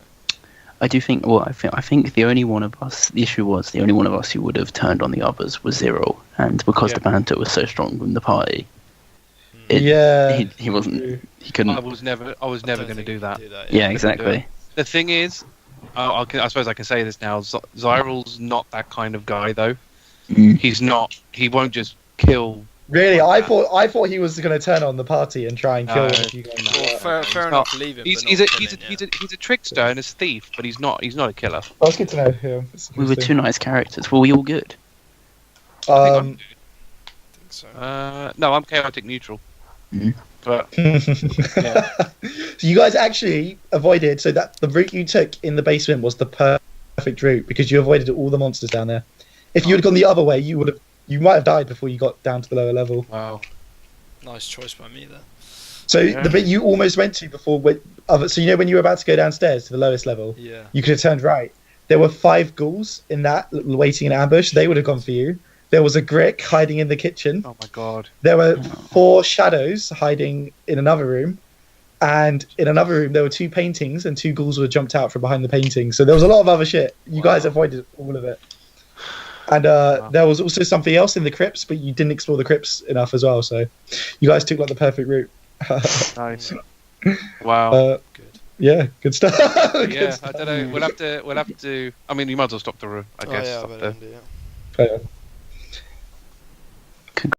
Speaker 2: I do think. Well, I think the only one of us. The issue was the only one of us who would have turned on the others was Xyril, and because the banter was so strong in the party, he wasn't. He couldn't.
Speaker 3: I was never going to do that.
Speaker 2: Yeah, exactly.
Speaker 3: The thing is, I suppose I can say this now. Xyril's not that kind of guy, though.
Speaker 2: Mm.
Speaker 3: He's not. He won't just kill.
Speaker 1: Really, I thought he was going to turn on the party and try and kill
Speaker 3: No.
Speaker 1: one of you guys.
Speaker 4: Well, fair enough. Leave him.
Speaker 3: He's
Speaker 4: but
Speaker 3: a
Speaker 4: not kill him,
Speaker 3: he's a trickster and a thief, but he's not a killer.
Speaker 1: Oh, it's good to know. Yeah, it's
Speaker 2: We were
Speaker 1: interesting.
Speaker 2: two nice characters. Were we all good?
Speaker 3: I think
Speaker 1: Um,
Speaker 4: I think so.
Speaker 3: no, I'm chaotic neutral.
Speaker 2: Mhm.
Speaker 3: But
Speaker 1: So you guys actually avoided. So that the route you took in the basement was the perfect route because you avoided all the monsters down there. If you had gone the other way, you might have died before you got down to the lower level.
Speaker 3: wow.
Speaker 4: Nice choice by me there.
Speaker 1: So
Speaker 3: Yeah.
Speaker 1: the bit you almost went to before, so when you were about to go downstairs to the lowest level,
Speaker 4: Yeah.
Speaker 1: you could have turned right. There were 5 ghouls in that waiting in ambush. They would have gone for you. There was a Grick hiding in the kitchen.
Speaker 3: Oh my god.
Speaker 1: There were 4 shadows hiding in another room. And in another room, there were 2 paintings, and 2 ghouls would have jumped out from behind the paintings. So there was a lot of other shit. You guys avoided all of it. And there was also something else in the crypts, but you didn't explore the crypts enough as well. So you guys took like the perfect route.
Speaker 3: Nice. Wow.
Speaker 4: Good.
Speaker 1: Yeah, good stuff. Good
Speaker 3: yeah,
Speaker 1: stuff.
Speaker 3: I don't know. We'll have to. I mean, you might as well stop the room. I guess.
Speaker 4: Oh, yeah, I
Speaker 3: Stop
Speaker 4: better
Speaker 3: the-
Speaker 4: end it, yeah.
Speaker 1: Yeah.